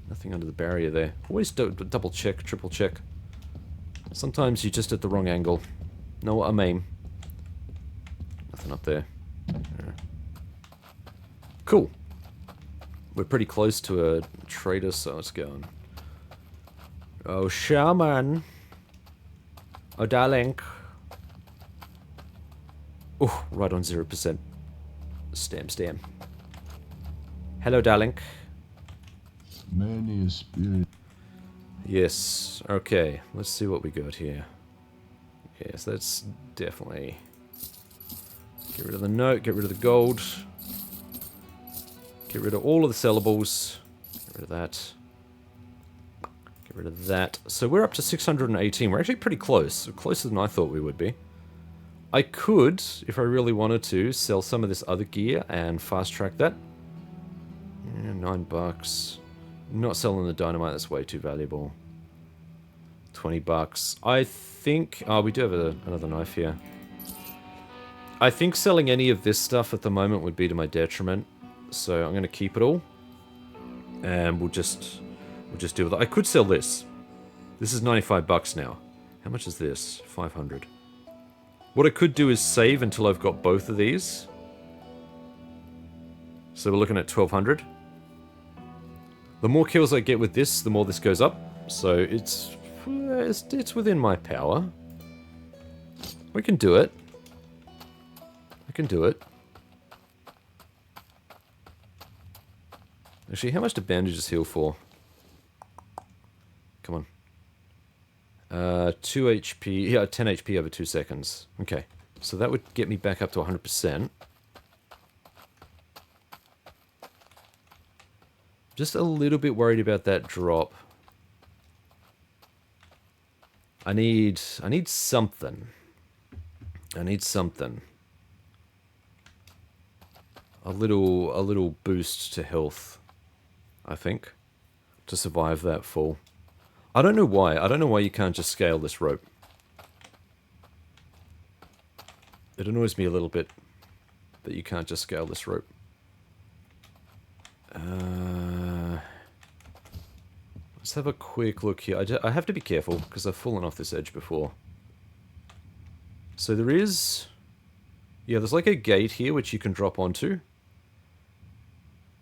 Nothing under the barrier there. Always double check, triple check. Sometimes you're just at the wrong angle. Know what I mean? Nothing up there. Yeah. Cool. We're pretty close to a trader, so let's go on. Oh, shaman. Oh, darling. Oh, right on 0%. Stam. Hello, darling. Many a spirit. Yes, okay. Let's see what we got here. Yes, let's definitely get rid of the note, get rid of the gold. Get rid of all of the sellables. Get rid of that. Get rid of that. So we're up to 618. We're actually pretty close. Closer than I thought we would be. I could, if I really wanted to, sell some of this other gear and fast track that. Yeah, $9. Not selling the dynamite, that's way too valuable. $20. I think... Oh, we do have another knife here. I think selling any of this stuff at the moment would be to my detriment. So I'm going to keep it all. And we'll just deal with it. I could sell this. This is $95 now. How much is this? 500. What I could do is save until I've got both of these. So we're looking at 1200. The more kills I get with this, the more this goes up. So it's within my power. We can do it. I can do it. Actually, how much do bandages heal for? Come on. 2 HP. Yeah, 10 HP over 2 seconds. Okay. So that would get me back up to 100%. Just a little bit worried about that drop. I need something. I need something. A little boost to health, I think, to survive that fall. I don't know why. I don't know why you can't just scale this rope. It annoys me a little bit that you can't just scale this rope. Let's have a quick look here. I have to be careful because I've fallen off this edge before. So there is... Yeah, there's like a gate here which you can drop onto.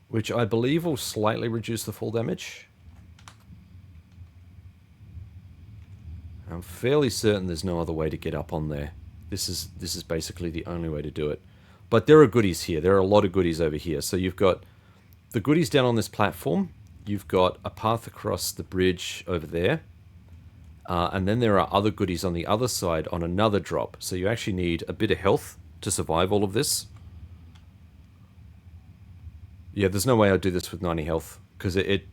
Which I believe will slightly reduce the fall damage. I'm fairly certain there's no other way to get up on there. This is basically the only way to do it. But there are goodies here. There are a lot of goodies over here. So you've got the goodies down on this platform. You've got a path across the bridge over there. And then there are other goodies on the other side on another drop. So you actually need a bit of health to survive all of this. Yeah, there's no way I'd do this with 90 health. Because it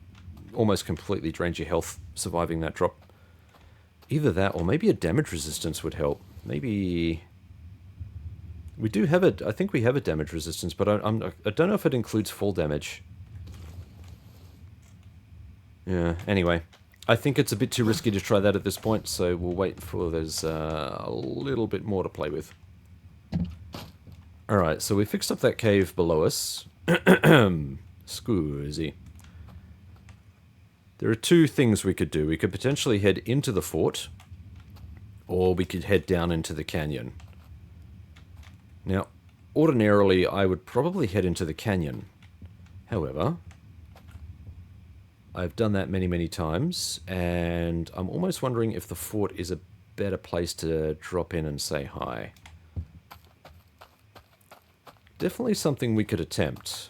almost completely drains your health surviving that drop. Either that or maybe a damage resistance would help. Maybe... We do have it. I think we have a damage resistance, but I don't know if it includes fall damage. Yeah, anyway. I think it's a bit too risky to try that at this point, so we'll wait for there's a little bit more to play with. Alright, so we fixed up that cave below us. Scusi. There are two things we could do. We could potentially head into the fort, or we could head down into the canyon. Now, ordinarily, I would probably head into the canyon. However, I've done that many, many times, and I'm almost wondering if the fort is a better place to drop in and say hi. Definitely something we could attempt.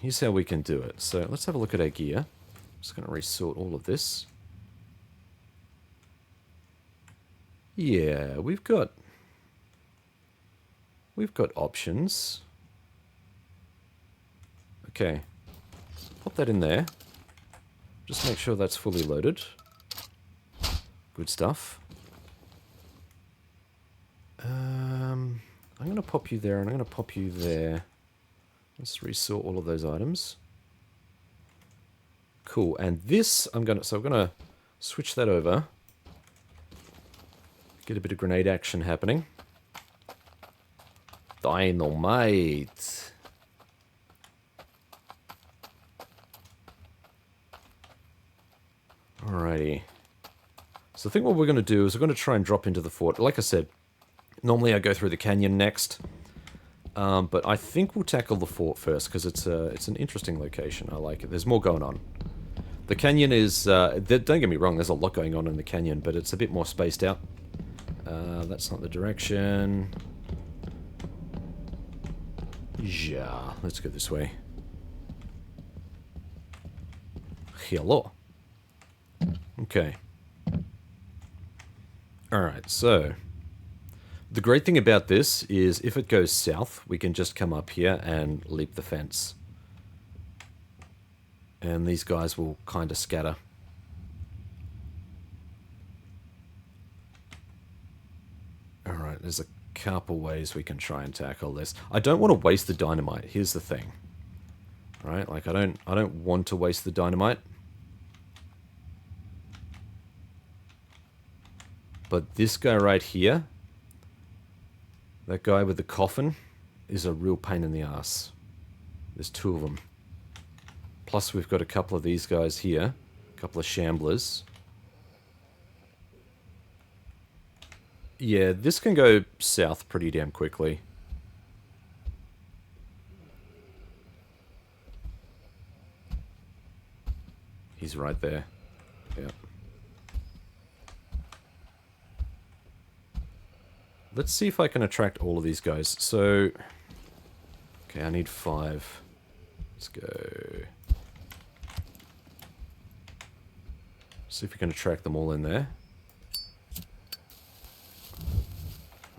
Here's how we can do it. So let's have a look at our gear. I'm just going to resort all of this. Yeah, we've got options. Okay. Pop that in there. Just make sure that's fully loaded. Good stuff. I'm going to pop you there, and I'm going to pop you there. Let's resort all of those items. Cool. And this, I'm going to switch that over. Get a bit of grenade action happening. Dynamite. Alrighty. So I think what we're going to do is we're going to try and drop into the fort. Like I said, normally I go through the canyon next. But I think we'll tackle the fort first because it's an interesting location. I like it. There's more going on. The canyon is... don't get me wrong, there's a lot going on in the canyon, but it's a bit more spaced out. That's not the direction. Yeah, let's go this way. Hello. Okay. Alright, so... The great thing about this is if it goes south, we can just come up here and leap the fence. And these guys will kind of scatter. Alright, there's a couple ways we can try and tackle this. I don't want to waste the dynamite. Here's the thing. Right? Like I don't want to waste the dynamite. But this guy right here, that guy with the coffin, is a real pain in the ass. There's two of them. Plus we've got a couple of these guys here. A couple of shamblers. Yeah, this can go south pretty damn quickly. He's right there. Yep. Let's see if I can attract all of these guys. So, okay, I need 5. Let's go. See if we can attract them all in there.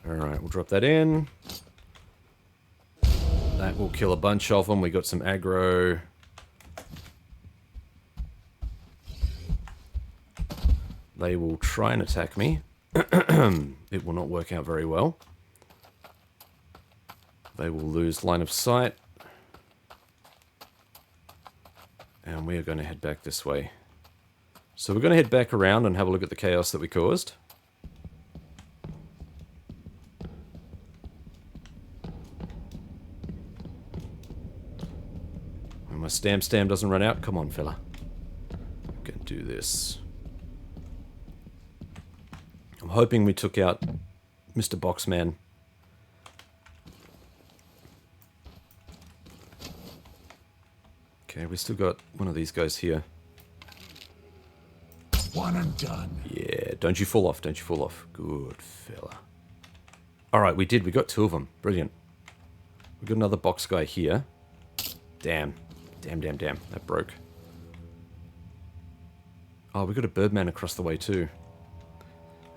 Alright, we'll drop that in. That will kill a bunch of them. We got some aggro. They will try and attack me. It will not work out very well. They will lose line of sight. And we are going to head back this way. So we're going to head back around and have a look at the chaos that we caused. When my stamp doesn't run out, come on fella. We can do this. I'm hoping we took out Mr. Boxman. Okay, we still got one of these guys here. One and done. Yeah, don't you fall off, don't you fall off. Good fella. Alright, we did. We got 2 of them. Brilliant. We got another box guy here. Damn. Damn. That broke. Oh, we got a birdman across the way too.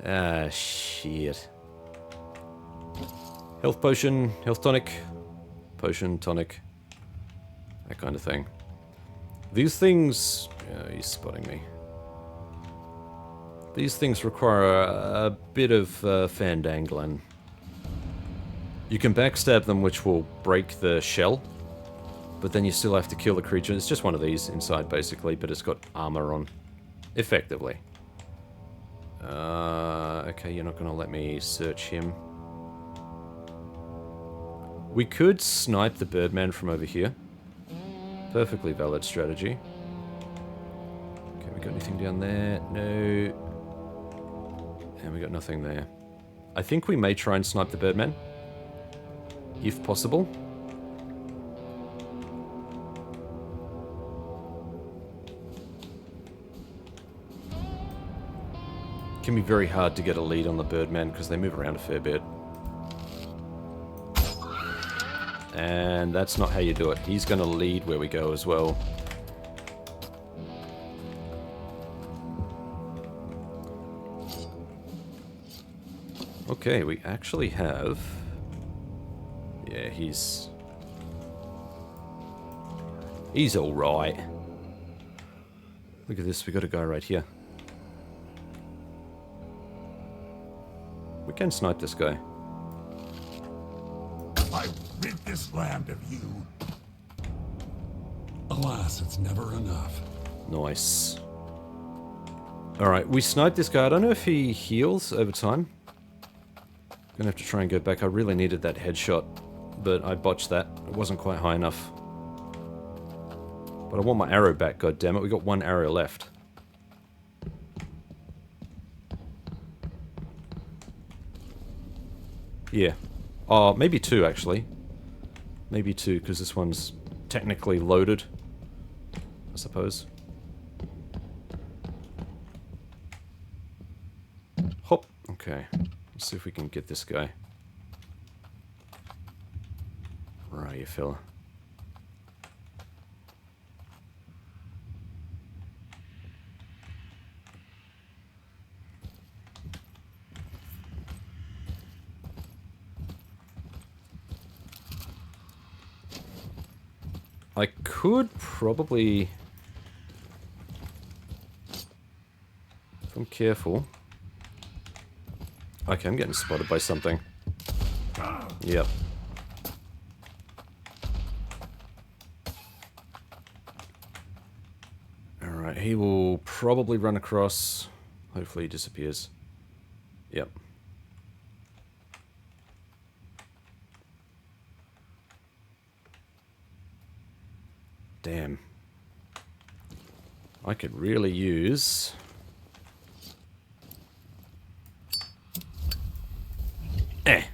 Ah, shit. Health potion, health tonic, potion, tonic, that kind of thing. These things... Yeah, he's spotting me. These things require a bit of fandangling. You can backstab them, which will break the shell, but then you still have to kill the creature. It's just one of these inside, basically, but it's got armor on, effectively. Okay, you're not going to let me search him. We could snipe the birdman from over here. Perfectly valid strategy. Okay, we got anything down there? No. And we got nothing there. I think we may try and snipe the birdman. If possible. It can be very hard to get a lead on the birdman because they move around a fair bit. And that's not how you do it. He's going to lead where we go as well. Okay, we actually have... Yeah, he's alright. Look at this, we got a guy right here. We can snipe this guy. I rid this land of you. Alas, it's never enough. Nice. Alright, we sniped this guy. I don't know if he heals over time. Gonna have to try and go back. I really needed that headshot, but I botched that. It wasn't quite high enough. But I want my arrow back, goddammit. We got one arrow left. Yeah. Oh, maybe two, actually. Maybe two, because this one's technically loaded, I suppose. Hop. Okay. Let's see if we can get this guy. Where are you, fella? I could probably, if I'm careful. Okay, I'm getting spotted by something. Yep. Alright, he will probably run across. Hopefully he disappears. Yep. Damn. I could really use... Eh.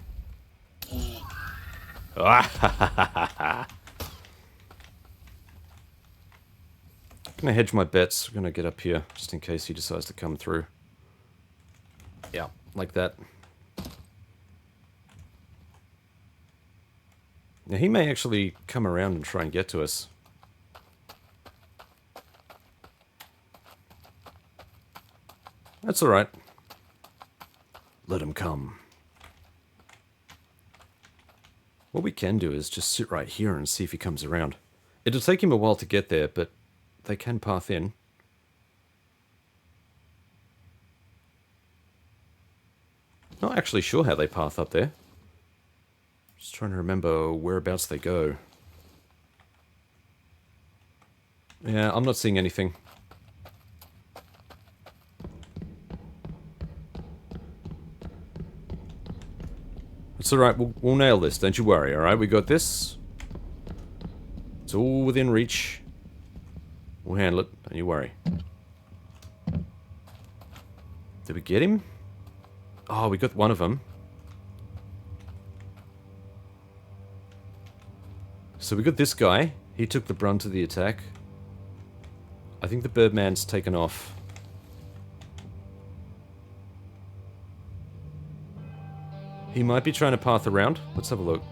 Gonna hedge my bets. I'm gonna get up here just in case he decides to come through. Yeah, like that. Now he may actually come around and try and get to us. That's alright. Let him come. What we can do is just sit right here and see if he comes around. It'll take him a while to get there, but they can path in. Not actually sure how they path up there. Just trying to remember whereabouts they go. Yeah, I'm not seeing anything. It's alright, we'll nail this, don't you worry, alright? We got this. It's all within reach. We'll handle it, don't you worry. Did we get him? Oh, we got one of them. So we got this guy. He took the brunt of the attack. I think the Birdman's taken off. He might be trying to path around. Let's have a look.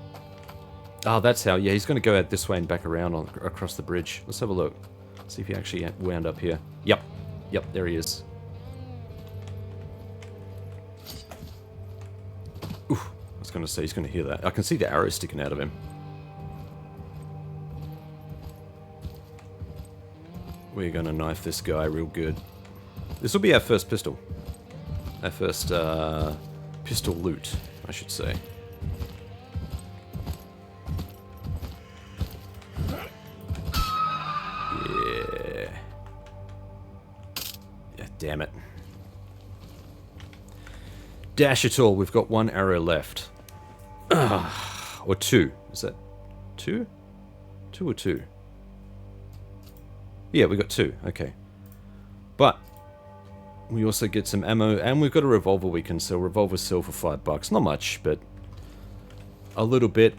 Oh, that's how. Yeah, he's going to go out this way and back around across the bridge. Let's have a look. See if he actually wound up here. Yep. Yep, there he is. Ooh, I was going to say he's going to hear that. I can see the arrow sticking out of him. We're going to knife this guy real good. This will be our first pistol. Our first pistol loot, I should say. Yeah. Yeah, damn it. Dash it all, we've got one arrow left. Or two. Is that two? Two or two? Yeah, we got two. Okay. But we also get some ammo, and we've got a revolver we can sell. Revolvers sell for $5. Not much, but a little bit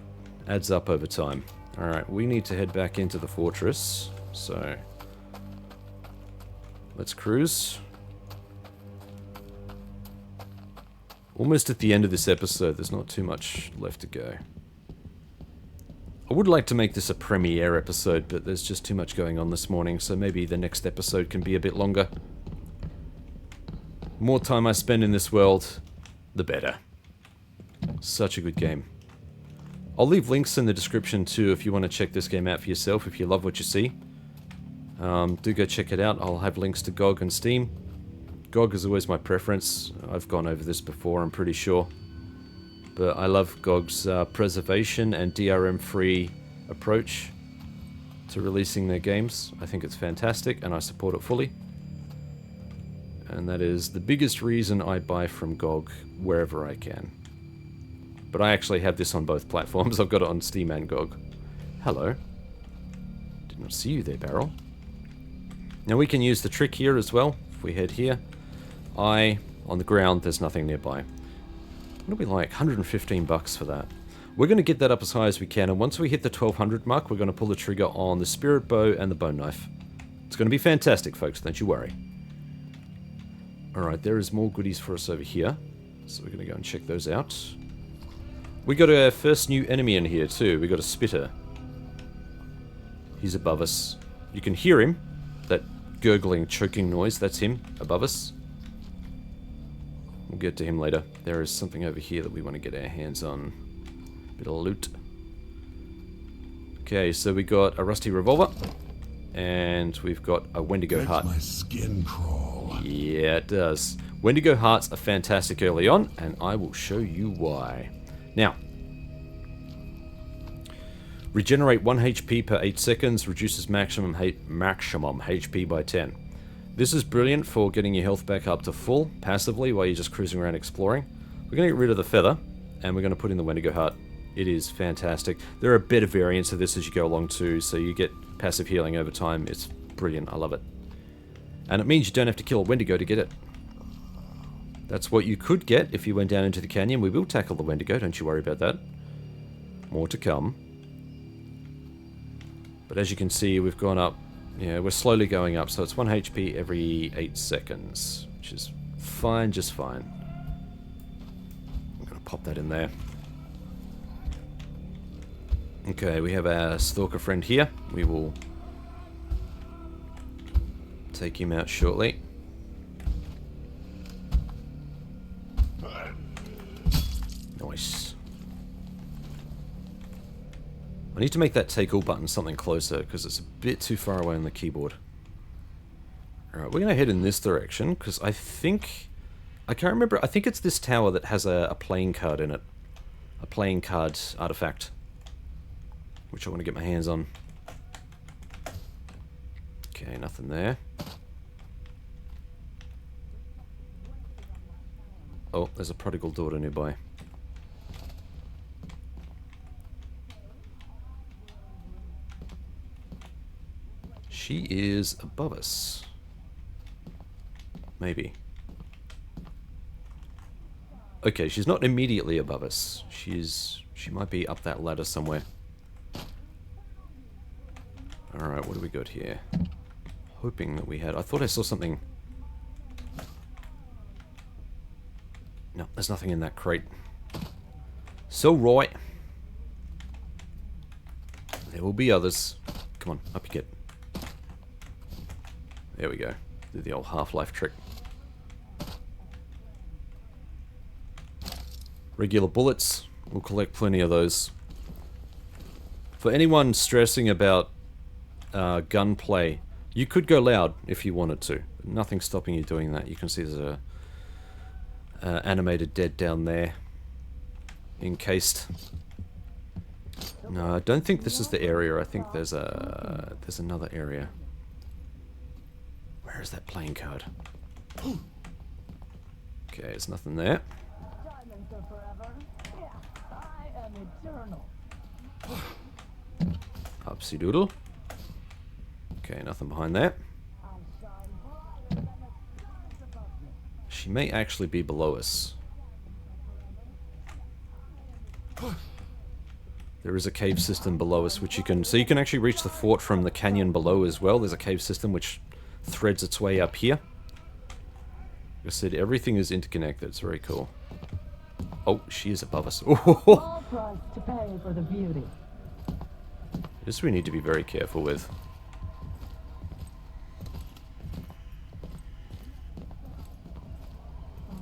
adds up over time. Alright, we need to head back into the fortress. So, let's cruise. Almost at the end of this episode, there's not too much left to go. I would like to make this a premiere episode, but there's just too much going on this morning, so maybe the next episode can be a bit longer. More time I spend in this world, the better. Such a good game. I'll leave links in the description too if you want to check this game out for yourself, if you love what you see. Do go check it out. I'll have links to GOG and Steam. GOG is always my preference. I've gone over this before, I'm pretty sure. But I love GOG's preservation and DRM-free approach to releasing their games. I think it's fantastic and I support it fully. And that is the biggest reason I buy from GOG wherever I can. But I actually have this on both platforms. I've got it on Steam and GOG. Hello. Did not see you there, Barrel. Now we can use the trick here as well. If we head here. On the ground, there's nothing nearby. What do we like? 115 bucks for that. We're going to get that up as high as we can, and once we hit the 1200 mark, we're going to pull the trigger on the spirit bow and the bone knife. It's going to be fantastic, folks, don't you worry. Alright, there is more goodies for us over here, so we're going to go and check those out. We got our first new enemy in here too. We got a spitter. He's above us. You can hear him. That gurgling, choking noise, that's him above us. We'll get to him later. There is something over here that we want to get our hands on. Bit of loot. Okay, so we got a rusty revolver. And we've got a Wendigo heart. My skin crawl. Yeah, it does. Wendigo hearts are fantastic early on, and I will show you why. Now, regenerate 1 HP per 8 seconds, reduces maximum HP by 10. This is brilliant for getting your health back up to full, passively, while you're just cruising around exploring. We're going to get rid of the feather, and we're going to put in the Wendigo heart. It is fantastic. There are better variants of this as you go along too, so you get passive healing over time. It's brilliant, I love it. And it means you don't have to kill a Wendigo to get it. That's what you could get if you went down into the canyon. We will tackle the Wendigo, don't you worry about that. More to come. But as you can see, we've gone up. Yeah, we're slowly going up, so it's 1 HP every 8 seconds, which is fine, just fine. I'm going to pop that in there. Okay, we have our stalker friend here. We will take him out shortly. Nice. I need to make that take all button something closer because it's a bit too far away on the keyboard. Alright, we're going to head in this direction because I think... I can't remember. I think it's this tower that has a playing card in it. A playing card artifact. Which I want to get my hands on. Okay, nothing there. Oh, there's a prodigal daughter nearby. She is above us. Maybe. Okay, she's not immediately above us. She might be up that ladder somewhere. Alright, what do we got here? Hoping that we had... I thought I saw something... No, there's nothing in that crate. So right. There will be others. Come on, up you get. There we go. Do the old Half-Life trick. Regular bullets. We'll collect plenty of those. For anyone stressing about gunplay, you could go loud if you wanted to. Nothing's stopping you doing that. You can see there's a animated dead down there. Encased. No, I don't think this is the area. I think there's another area. Where is that playing card? Okay, there's nothing there. Upsy doodle. Okay, nothing behind that. She may actually be below us. There is a cave system below us which you can... So you can actually reach the fort from the canyon below as well. There's a cave system which threads its way up here. Like I said, everything is interconnected. It's very cool. Oh, she is above us. Oh, price to pay for the beauty. This we need to be very careful with.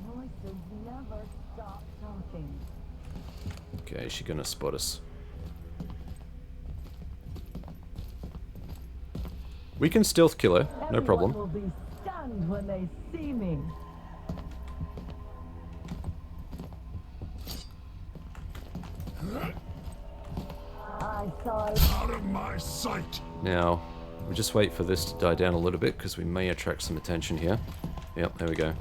Voices never stop talking. Okay, is she gonna spot us? We can stealth kill her, no problem. Everyone will be stunned when they see me. I saw it. Out of my sight! Now, we'll just wait for this to die down a little bit, because we may attract some attention here. Yep, there we go.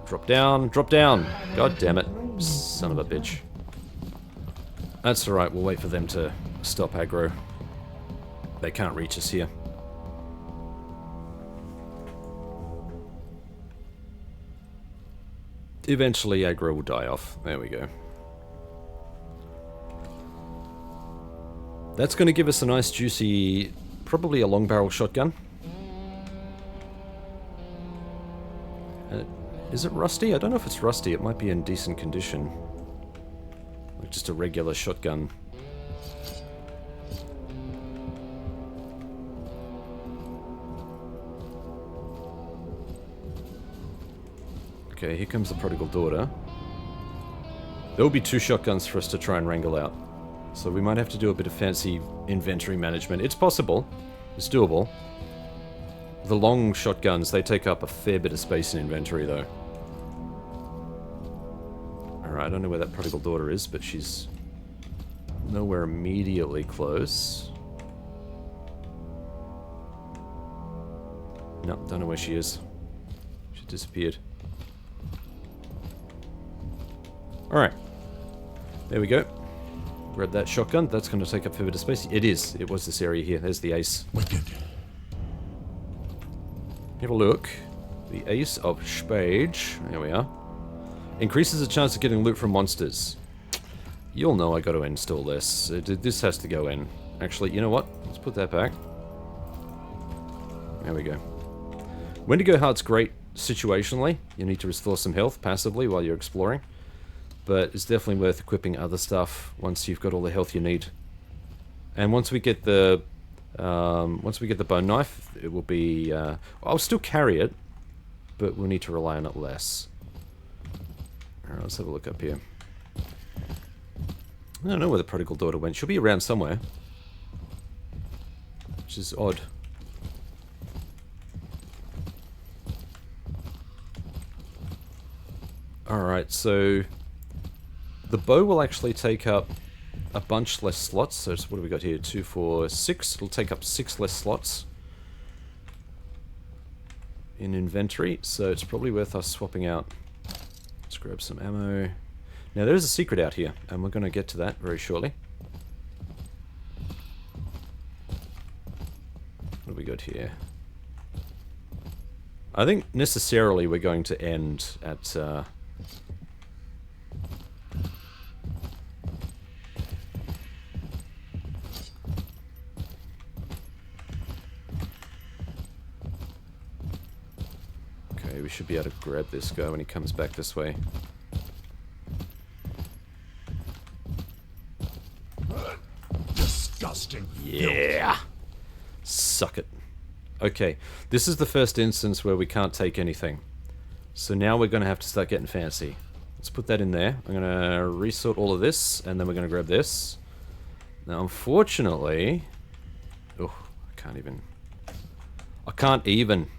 Drop down, drop down! God damn it, son of a bitch. That's alright, we'll wait for them to stop aggro. They can't reach us here. Eventually aggro will die off. There we go. That's going to give us a nice juicy, probably a long barrel shotgun. Is it rusty? I don't know if it's rusty. It might be in decent condition. Like just a regular shotgun. Okay, here comes the prodigal daughter. There will be 2 shotguns for us to try and wrangle out. So we might have to do a bit of fancy inventory management. It's possible. It's doable. The long shotguns, they take up a fair bit of space in inventory, though. Alright, I don't know where that prodigal daughter is, but she's nowhere immediately close. No, don't know where she is. She disappeared. Alright. There we go. Grab that shotgun. That's going to take up a fair bit of space. It is. It was this area here. There's the ace. Wicked. Have a look. The ace of spades. There we are. Increases the chance of getting loot from monsters. You'll know I got to install this. This has to go in. Actually, you know what? Let's put that back. There we go. Wendigo Heart's great situationally. You need to restore some health passively while you're exploring. But it's definitely worth equipping other stuff once you've got all the health you need. And once we get the bone knife, it will be. I'll still carry it, but we'll need to rely on it less. All right, let's have a look up here. I don't know where the prodigal daughter went. She'll be around somewhere, which is odd. All right, so. The bow will actually take up a bunch less slots. So what have we got here? 2, 4, 6. It'll take up 6 less slots in inventory. So it's probably worth us swapping out. Let's grab some ammo. Now there is a secret out here, and we're going to get to that very shortly. What have we got here? I think necessarily we're going to end at... we should be able to grab this guy when he comes back this way. Disgusting. Yeah! Suck it. Okay, this is the first instance where we can't take anything. So now we're going to have to start getting fancy. Let's put that in there. I'm going to resort all of this, and then we're going to grab this. Now, unfortunately... Oh, I can't even...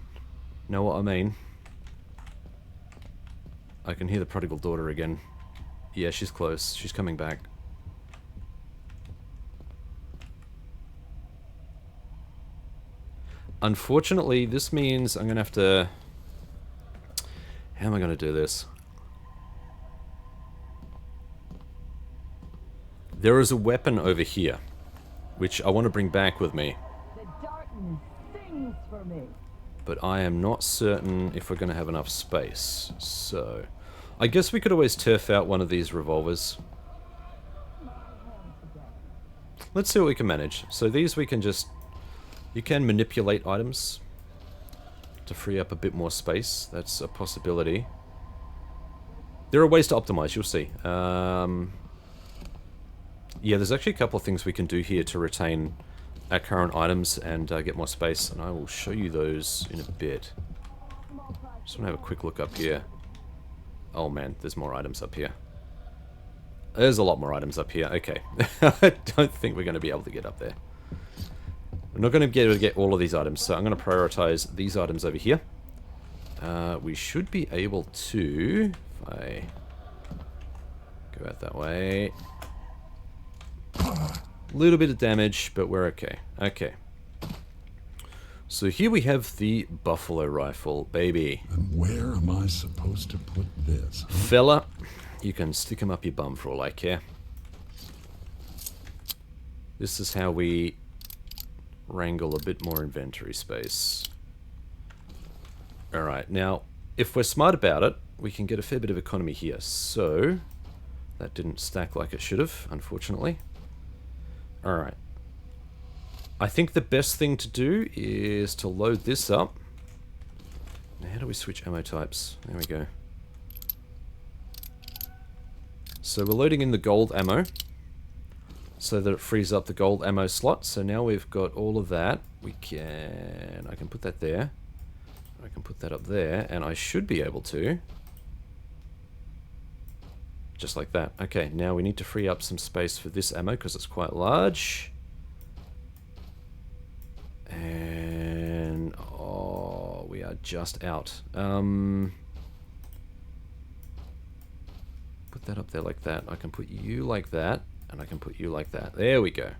Know what I mean? I can hear the prodigal daughter again. Yeah, she's close. She's coming back. Unfortunately, this means I'm going to have to... How am I going to do this? There is a weapon over here, which I want to bring back with me. The darkness sings for me. But I am not certain if we're going to have enough space. So, I guess we could always turf out one of these revolvers. Let's see what we can manage. So these we can just... You can manipulate items to free up a bit more space. That's a possibility. There are ways to optimize, you'll see. Yeah, there's actually a couple of things we can do here to retain our current items and get more space, and I will show you those in a bit. Just want to have a quick look up here. Oh man, there's more items up here. There's a lot more items up here. Okay. I don't think we're going to be able to get up there. We're not going to be able to get all of these items, so I'm going to prioritize these items over here. We should be able to... If I go out that way... A little bit of damage, but we're okay. Okay. So here we have the buffalo rifle, baby. And where am I supposed to put this? Fella, you can stick him up your bum for all I care. This is how we wrangle a bit more inventory space. Alright, now, if we're smart about it, we can get a fair bit of economy here. So, that didn't stack like it should have, unfortunately. Alright. I think the best thing to do is to load this up. Now, how do we switch ammo types? There we go. So we're loading in the gold ammo so that it frees up the gold ammo slot. So now we've got all of that. I can put that there. I can put that up there, and I should be able to. Just like that. Okay, now we need to free up some space for this ammo because it's quite large. And oh, we are just out. Put that up there like that. I can put you like that, and I can put you like that. There we go.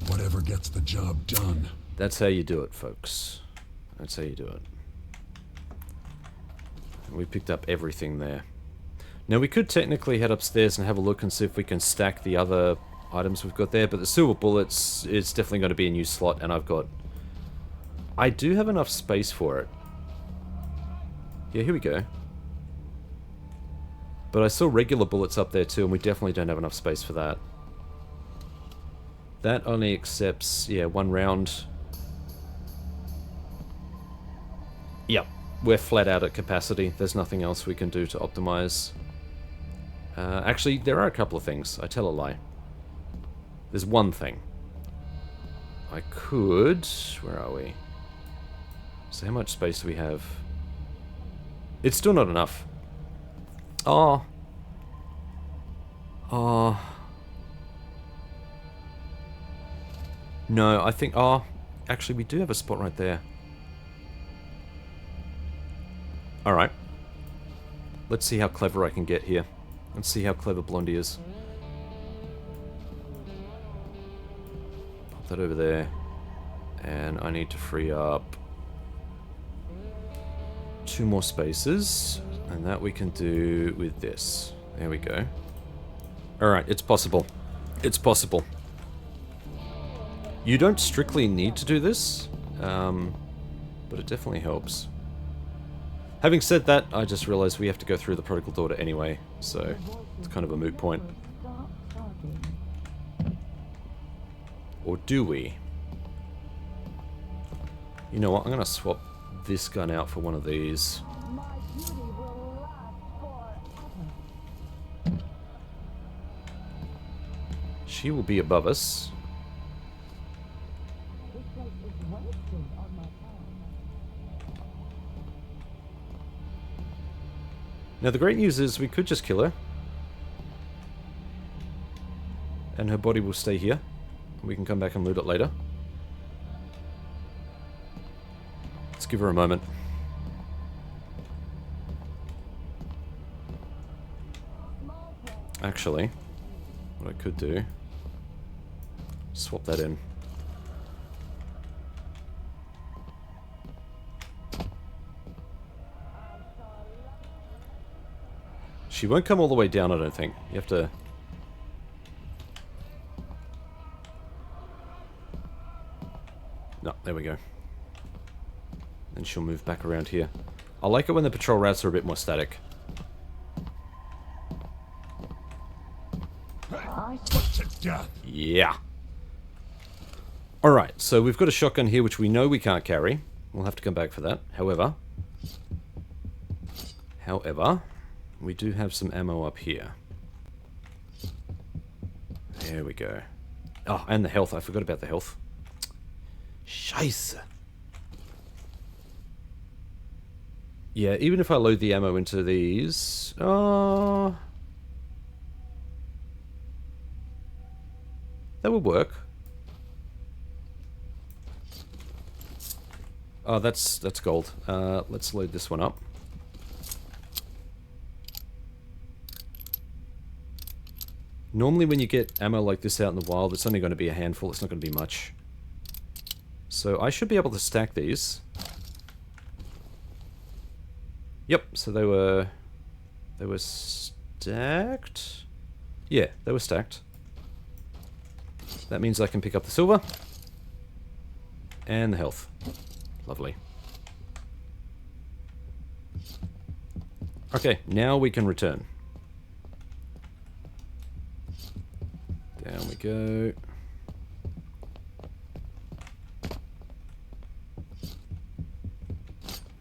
Whatever gets the job done. That's how you do it, folks. That's how you do it. And we picked up everything there. Now we could technically head upstairs and have a look and see if we can stack the other items we've got there, but the silver bullets is definitely going to be a new slot, and I do have enough space for it. Yeah, here we go. But I saw regular bullets up there too, and we definitely don't have enough space for that. That only accepts, yeah, 1 round. Yep, we're flat out at capacity. There's nothing else we can do to optimize. Actually, there are a couple of things. I tell a lie. There's one thing. I could... Where are we? So how much space do we have? It's still not enough. Oh. Oh. No, I think... Oh, actually, we do have a spot right there. Alright. Let's see how clever I can get here. Let's see how clever Blondie is. Pop that over there. And I need to free up 2 more spaces. And that we can do with this. There we go. Alright, it's possible. It's possible. You don't strictly need to do this, but it definitely helps. Having said that, I just realized we have to go through the protocol daughter anyway, so it's kind of a moot point. Or do we? You know what, I'm going to swap this gun out for one of these. My beauty will last forever. She will be above us. This place is wasted on my time. Now the great news is we could just kill her. And her body will stay here. We can come back and loot it later. Let's give her a moment. Actually, what I could do, swap that in. She won't come all the way down, I don't think. You have to... No, there we go. And she'll move back around here. I like it when the patrol routes are a bit more static. Put to death. Yeah. Alright, so we've got a shotgun here which we know we can't carry. We'll have to come back for that. However, we do have some ammo up here. There we go. Oh, and the health. I forgot about the health. Scheiße. Yeah, even if I load the ammo into these... that would work. Oh, that's gold. Let's load this one up. Normally when you get ammo like this out in the wild, it's only going to be a handful, it's not going to be much. So I should be able to stack these. Yep, so they were stacked? Yeah, they were stacked. That means I can pick up the silver. And the health. Lovely. Okay, now we can return. Down we go.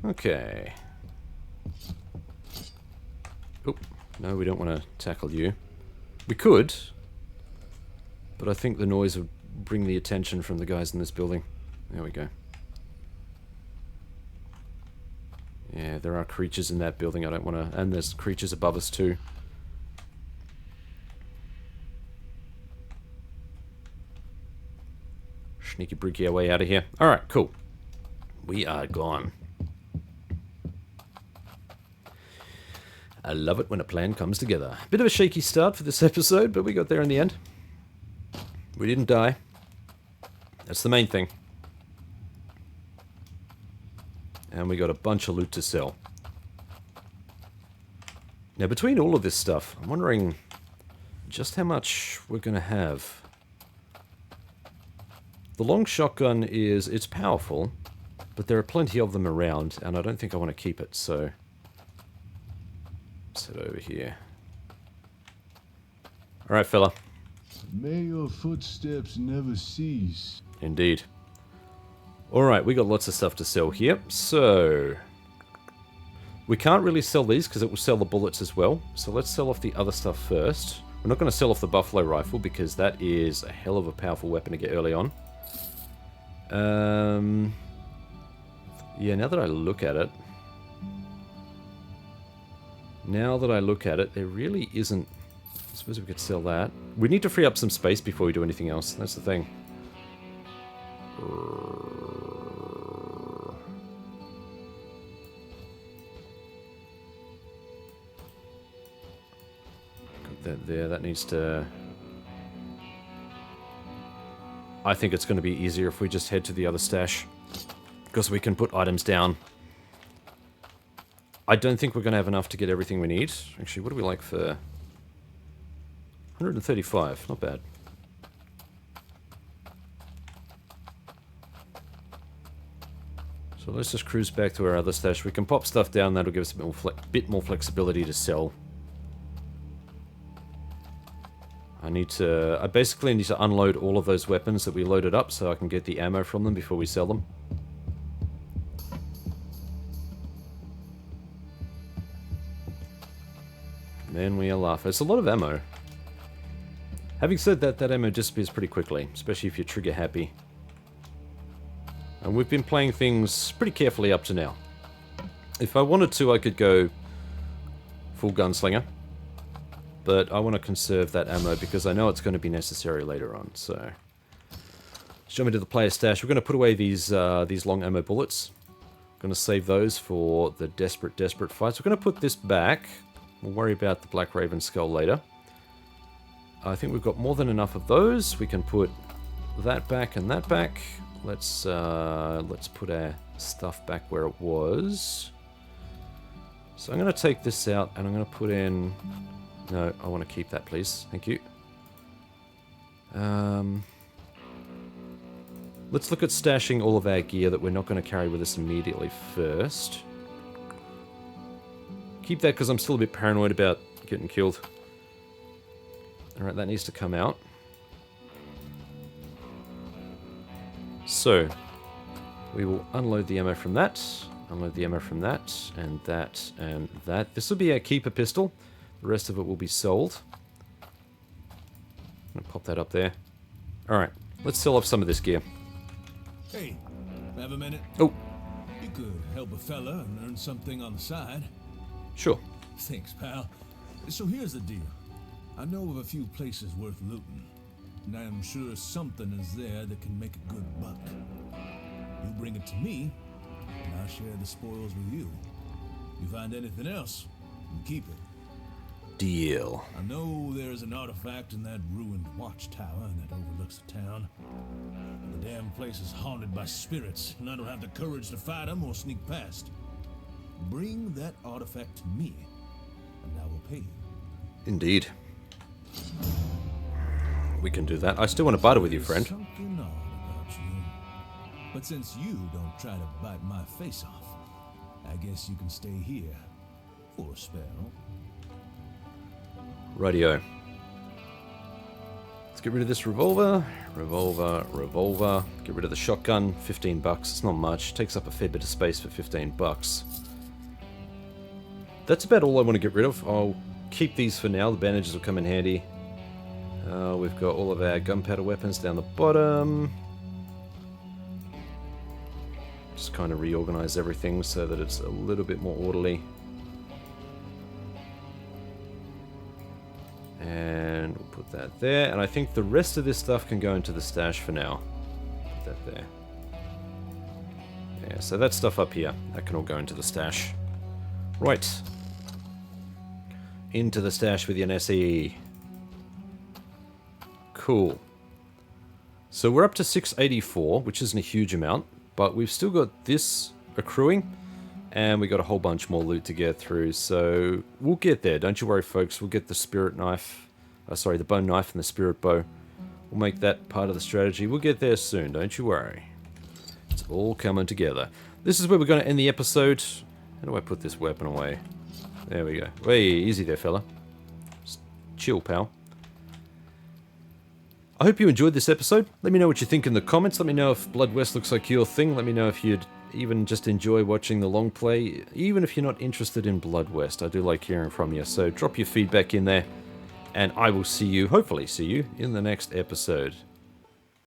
Okay. Oh, no, we don't want to tackle you. We could, but I think the noise would bring the attention from the guys in this building. There we go. Yeah, there are creatures in that building. I don't want to... And there's creatures above us too. Sneaky breaky our way out of here. Alright, cool. We are gone. I love it when a plan comes together. Bit of a shaky start for this episode, but we got there in the end. We didn't die. That's the main thing. And we got a bunch of loot to sell. Now, between all of this stuff, I'm wondering just how much we're going to have. The long shotgun it's powerful, but there are plenty of them around, and I don't think I want to keep it, so... Sit over here. Alright, fella. May your footsteps never cease. Indeed. Alright, we got lots of stuff to sell here, so... We can't really sell these because it will sell the bullets as well, so let's sell off the other stuff first. We're not going to sell off the buffalo rifle because that is a hell of a powerful weapon to get early on. Yeah, now that I look at it... there really isn't... I suppose we could sell that. We need to free up some space before we do anything else. That's the thing. Got that there. That needs to... I think it's going to be easier if we just head to the other stash. Because we can put items down. I don't think we're going to have enough to get everything we need. Actually, what do we like for... 135, not bad. So let's just cruise back to our other stash. We can pop stuff down, that'll give us a bit more flexibility to sell. I basically need to unload all of those weapons that we loaded up so I can get the ammo from them before we sell them. Then we are laughing. It's a lot of ammo. Having said that, that ammo disappears pretty quickly, especially if you're trigger happy. And we've been playing things pretty carefully up to now. If I wanted to, I could go full gunslinger. But I want to conserve that ammo because I know it's going to be necessary later on, so... Show me to the player stash. We're going to put away these long ammo bullets. Going to save those for the desperate fights. We're going to put this back. We'll worry about the Black Raven skull later. I think we've got more than enough of those. We can put that back and that back. Let's put our stuff back where it was. So I'm going to take this out and I'm going to put in... No, I want to keep that, please. Thank you. Let's look at stashing all of our gear that we're not going to carry with us immediately first. Keep that because I'm still a bit paranoid about getting killed. Alright, that needs to come out. So, we will unload the ammo from that, unload the ammo from that, and that, and that. This will be our keeper pistol. The rest of it will be sold. I'm going to pop that up there. Alright, let's sell off some of this gear. Hey, have a minute? Oh, You could help a fella and earn something on the side. Sure. Thanks, pal. So here's the deal. I know of a few places worth looting, and I'm sure something is there that can make a good buck. You bring it to me, and I'll share the spoils with you. You find anything else, you keep it. Deal. I know there's an artifact in that ruined watchtower that overlooks the town. The damn place is haunted by spirits, and I don't have the courage to fight them or sneak past. Bring that artifact to me, and I will pay you. Indeed. We can do that. I still want to barter with you, friend. There's something odd about you. But since you don't try to bite my face off, I guess you can stay here for a spell. Rightio. Let's get rid of this revolver. Revolver. Get rid of the shotgun. $15. It's not much. Takes up a fair bit of space for $15. That's about all I want to get rid of. I'll keep these for now. The bandages will come in handy. We've got all of our gunpowder weapons down the bottom. Just kind of reorganize everything so that it's a little bit more orderly. And we'll put that there. And I think the rest of this stuff can go into the stash for now. Put that there. Yeah, so that stuff up here, that can all go into the stash. Right. Into the stash with your SE. Cool. So we're up to 684, which isn't a huge amount, but we've still got this accruing, and we got a whole bunch more loot to get through, so we'll get there. Don't you worry, folks. We'll get the spirit knife, the bone knife and the spirit bow. We'll make that part of the strategy. We'll get there soon, don't you worry. It's all coming together. This is where we're going to end the episode. How do I put this weapon away? There we go. Way easy there, fella. Just chill, pal. I hope you enjoyed this episode. Let me know what you think in the comments. Let me know if Blood West looks like your thing. Let me know if you'd even just enjoy watching the long play. Even if you're not interested in Blood West, I do like hearing from you. So drop your feedback in there. And I will see you, hopefully see you, in the next episode.